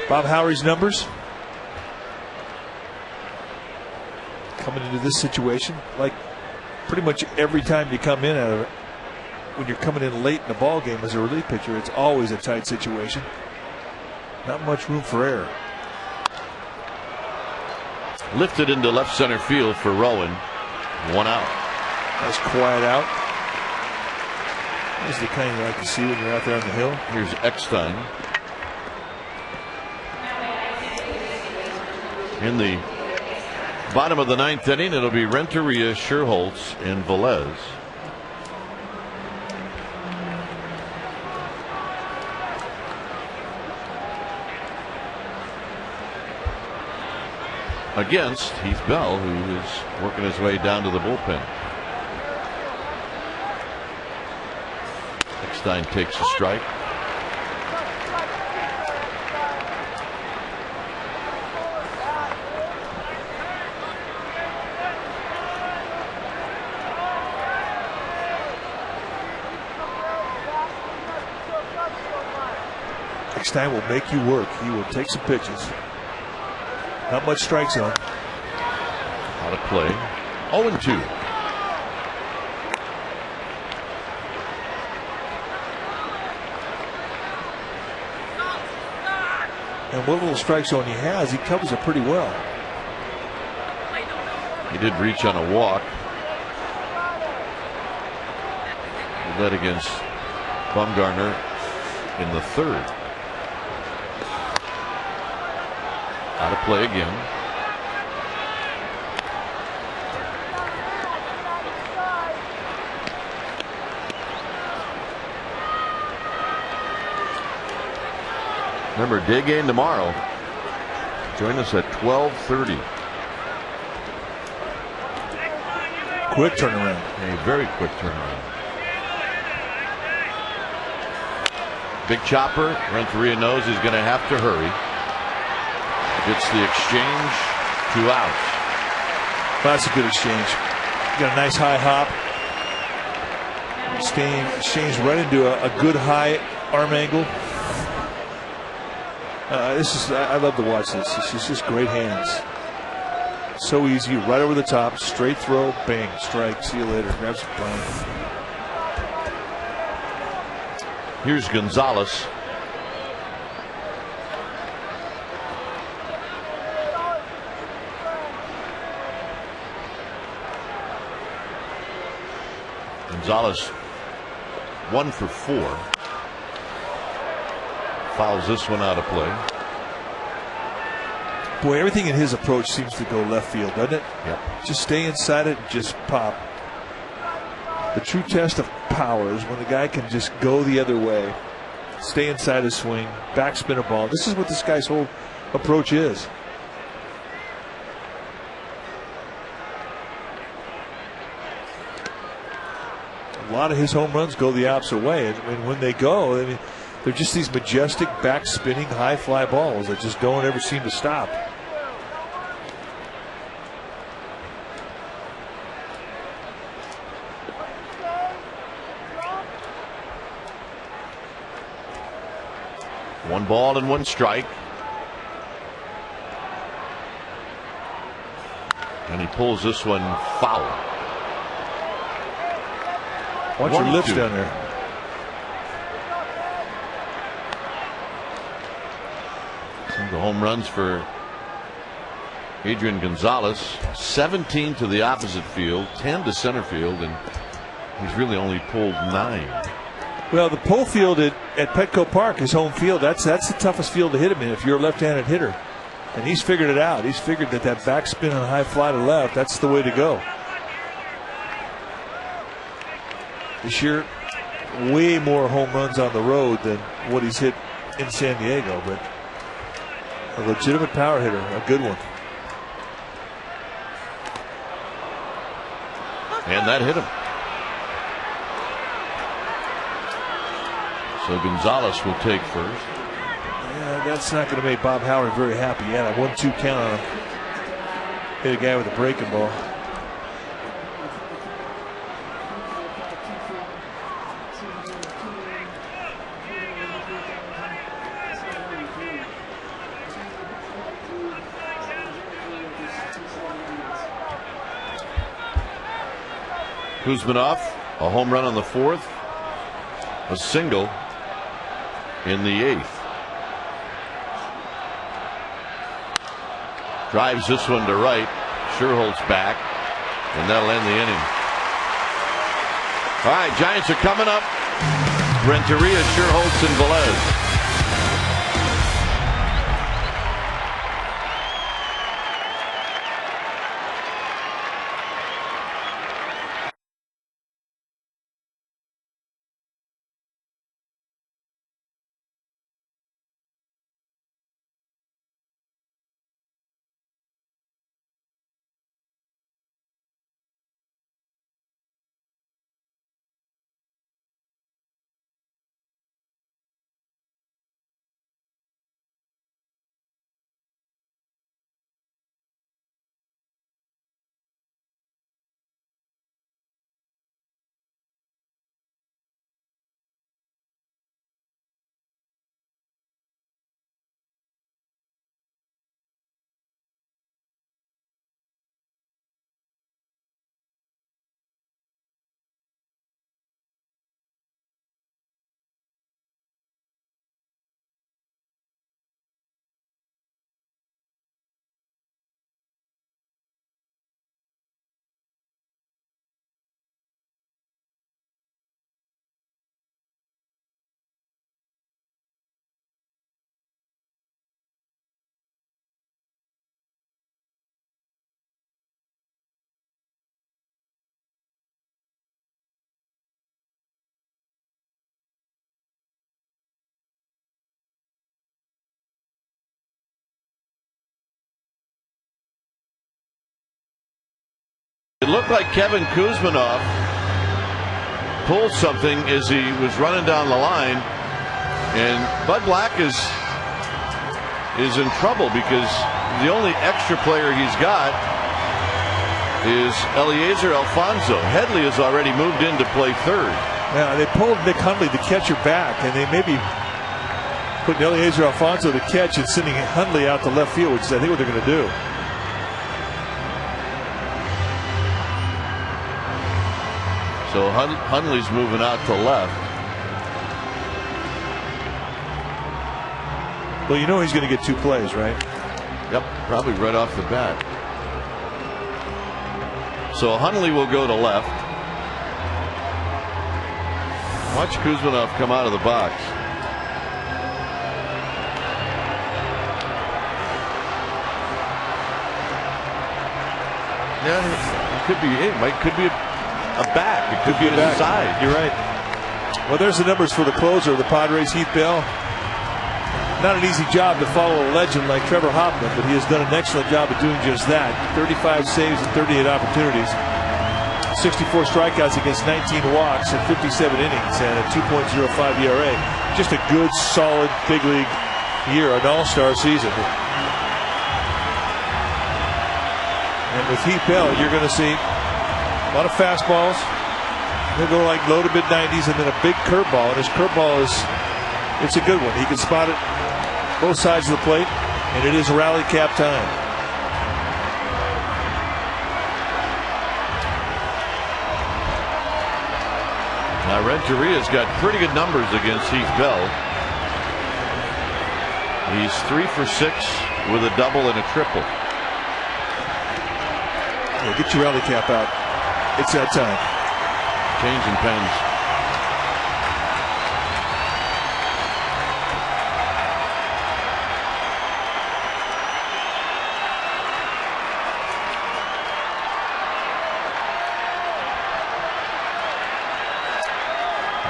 Bob Howry's numbers coming into this situation, like pretty much every time you come in out of it, when you're coming in late in the ball game as a relief pitcher, it's always a tight situation. Not much room for error. Lifted into left center field for Rowand. 1 out. Nice quiet out. This is the kind you like to see when you're out there on the hill. Here's Eckstein. In the bottom of the 9th inning, it'll be Renteria, Sherholtz, and Velez. Against Heath Bell, who is working his way down to the bullpen. Eckstein takes a strike. Eckstein will make you work. He will take some pitches. Not much strike zone. Out of play. 0-2. And what little strike zone he has, he covers it pretty well. He did reach on a walk. He led against Bumgarner in the third. Out of play again. Remember, day game tomorrow. Join us at 12:30. Quick turnaround. A very quick turnaround. Big chopper. Renteria knows he's going to have to hurry. Gets the exchange. 2 outs. Well, that's a good exchange. Got a nice high hop. Exchange right into a good high arm angle. I love to watch this. It's just great hands. So easy, right over the top, straight throw, bang, strike. See you later. Grab some fun. Here's Gonzalez. Gonzalez 1 for 4. Fouls this one out of play. Boy, everything in his approach seems to go left field, doesn't it? Yep. Just stay inside it and just pop. The true test of power is when the guy can just go the other way, stay inside his swing, backspin a ball. This is what this guy's whole approach is. A lot of his home runs go the opposite way, and when they go, I mean, they're just these majestic, back-spinning, high-fly balls that just don't ever seem to stop. One ball and 1 strike. And he pulls this one foul. Watch your lips down there. The home runs for Adrian Gonzalez. 17 to the opposite field, 10 to center field, and he's really only pulled 9. Well, the pull field at Petco Park, his home field, that's the toughest field to hit him in if you're a left-handed hitter. And he's figured it out. He's figured that backspin and high fly to left, that's the way to go. This year, way more home runs on the road than what he's hit in San Diego, but a legitimate power hitter, a good one. And that hit him. So Gonzalez will take first. Yeah, that's not going to make Bob Howard very happy. He had a 1-2 count on him. Hit a guy with a breaking ball. Kusmanov, a home run on the 4th, a single in the 8th. Drives this one to right. Sherholt's back, and that'll end the inning. All right, Giants are coming up. Renteria, Sherholtz, and Velez. looked like Kevin Kusmanov pulled something as he was running down the line, and Bud Black is in trouble because the only extra player he's got is Eliezer Alfonso. Headley has already moved in to play third. Yeah, they pulled Nick Hundley, the catcher, back, and they maybe putting Eliezer Alfonso to catch and sending Hundley out to left field, which is I think what they're going to do. So Hundley's moving out to left. Well, you know he's going to get 2 plays, right? Yep, probably right off the bat. So Hundley will go to left. Watch Kusmanov come out of the box. Yeah, it could be. It could be a back. It could be a side. You're right. Well, there's the numbers for the closer of the Padres, Heath Bell. Not an easy job to follow a legend like Trevor Hoffman, but he has done an excellent job of doing just that. 35 saves and 38 opportunities. 64 strikeouts against 19 walks in 57 innings and a 2.05 ERA. Just a good, solid big league year, an all-star season. And with Heath Bell, you're going to see a lot of fastballs. He'll go like low to mid 90s and then a big curveball. And his curveball it's a good one. He can spot it both sides of the plate, and it is rally cap time. Now Renteria's got pretty good numbers against Heath Bell. He's 3 for 6 with a double and a triple. Yeah, get your rally cap out. It's that time. Changing pens.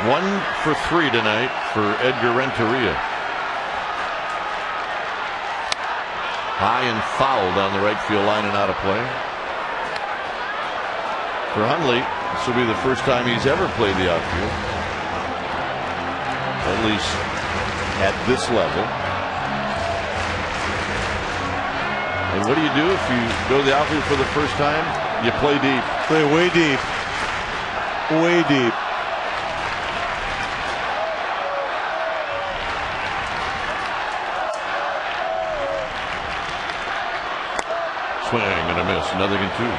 One for 3 tonight for Edgar Renteria. High and foul down the right field line and out of play. For Hundley, this will be the first time he's ever played the outfield, at least at this level. And what do you do if you go to the outfield for the first time? You play deep. Play way deep. Way deep. Swing and a miss. Nothing in 2.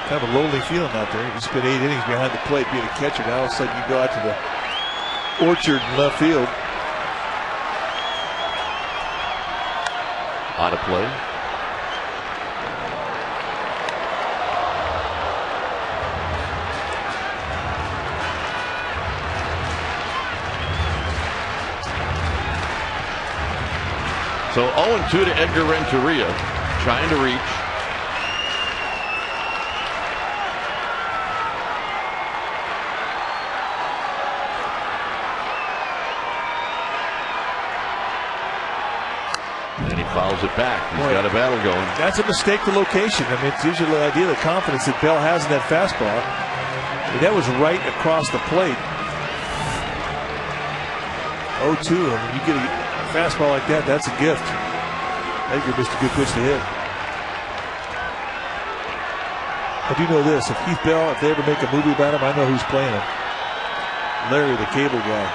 Kind of a lonely feeling out there. You spent 8 innings behind the plate being a catcher. Now all of a sudden you go out to the orchard in left field. Out of play. So 0-2 to Edgar Renteria, trying to reach. And he fouls it back. He's got a battle going. That's a mistake to location. I mean, it's usually the idea, the confidence that Bell has in that fastball. I mean, that was right across the plate. 0-2. I mean, you get a fastball like that, that's a gift. Edgar missed a good pitch to hit. I do know this. If Heath Bell, if they ever make a movie about him, I know who's playing him. Larry, the cable guy.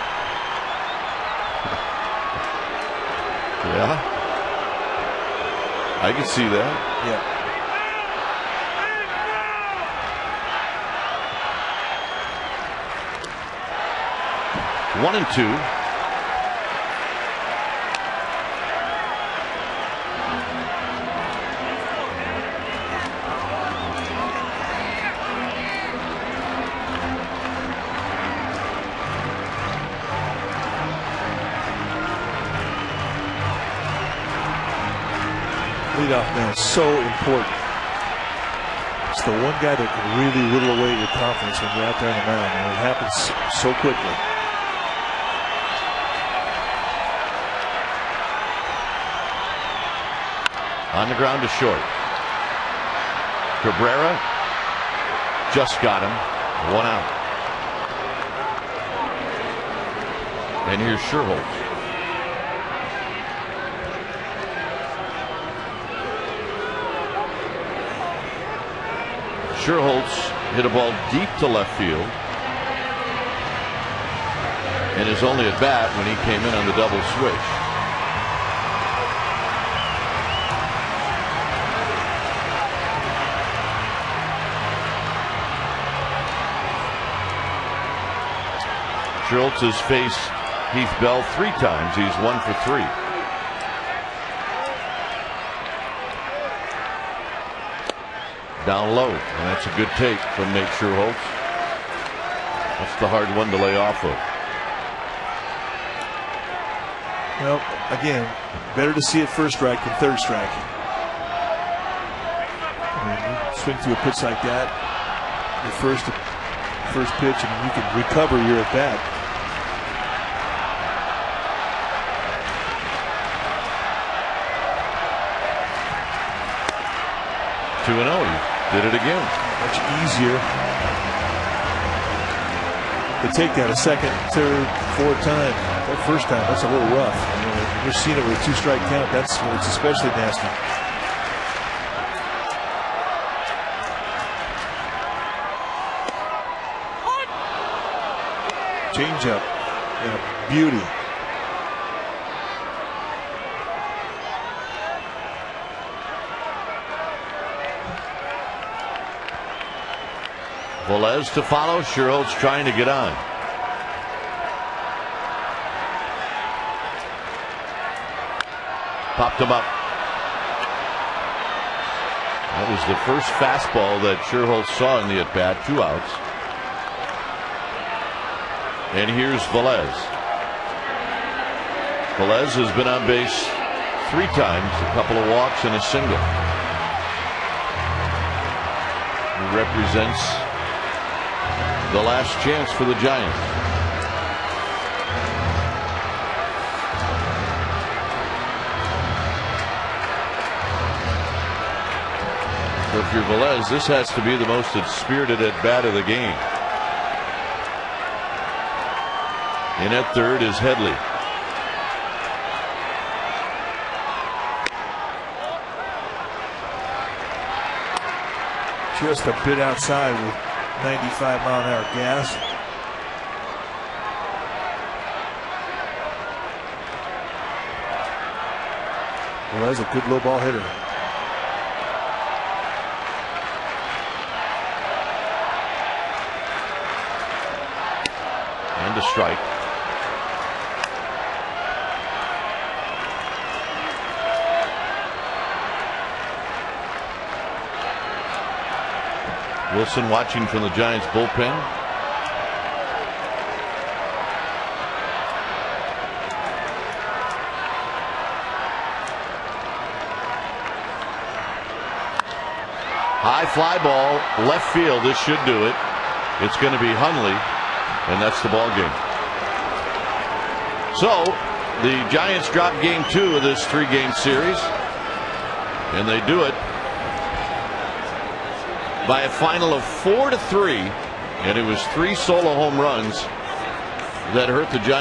Yeah. I can see that. Yeah. 1-2. Leadoff man, so important. That's the one guy that can really whittle away your confidence when you're out there on the mound. And it happens so quickly. On the ground to short. Cabrera just got him. 1 out. And here's Sherholtz. Sherholtz hit a ball deep to left field. And his only at bat when he came in on the double switch. Schultz has faced Heath Bell 3 times. He's 1 for 3. Down low, and that's a good take from Nate Sherholtz. That's the hard one to lay off of. Well, again, better to see it first strike than third strike. I mean, you swing through a pitch like that, your first pitch, and you can recover your at bat. 2-0. Did it again. Much easier to take that a second, third, fourth time. That first time, that's a little rough. When you're seeing it with a 2-strike count, that's when it's especially nasty. Change up. Yeah, beauty. Velez to follow. Sherholtz trying to get on. Popped him up. That was the first fastball that Sherholtz saw in the at bat. 2 outs. And here's Velez. Velez has been on base 3 times, a couple of walks and a single. He represents the last chance for the Giants. So if you're Velez, this has to be the most spirited at bat of the game. In at third is Headley. Just a bit outside with 95-mile-an-hour gas. Well, that's a good low ball hitter. And a strike. Wilson watching from the Giants bullpen. High fly ball, left field. This should do it. It's going to be Hundley, and that's the ball game. So the Giants drop game 2 of this 3-game series, and they do it by a final of 4-3, and it was 3 solo home runs that hurt the Giants.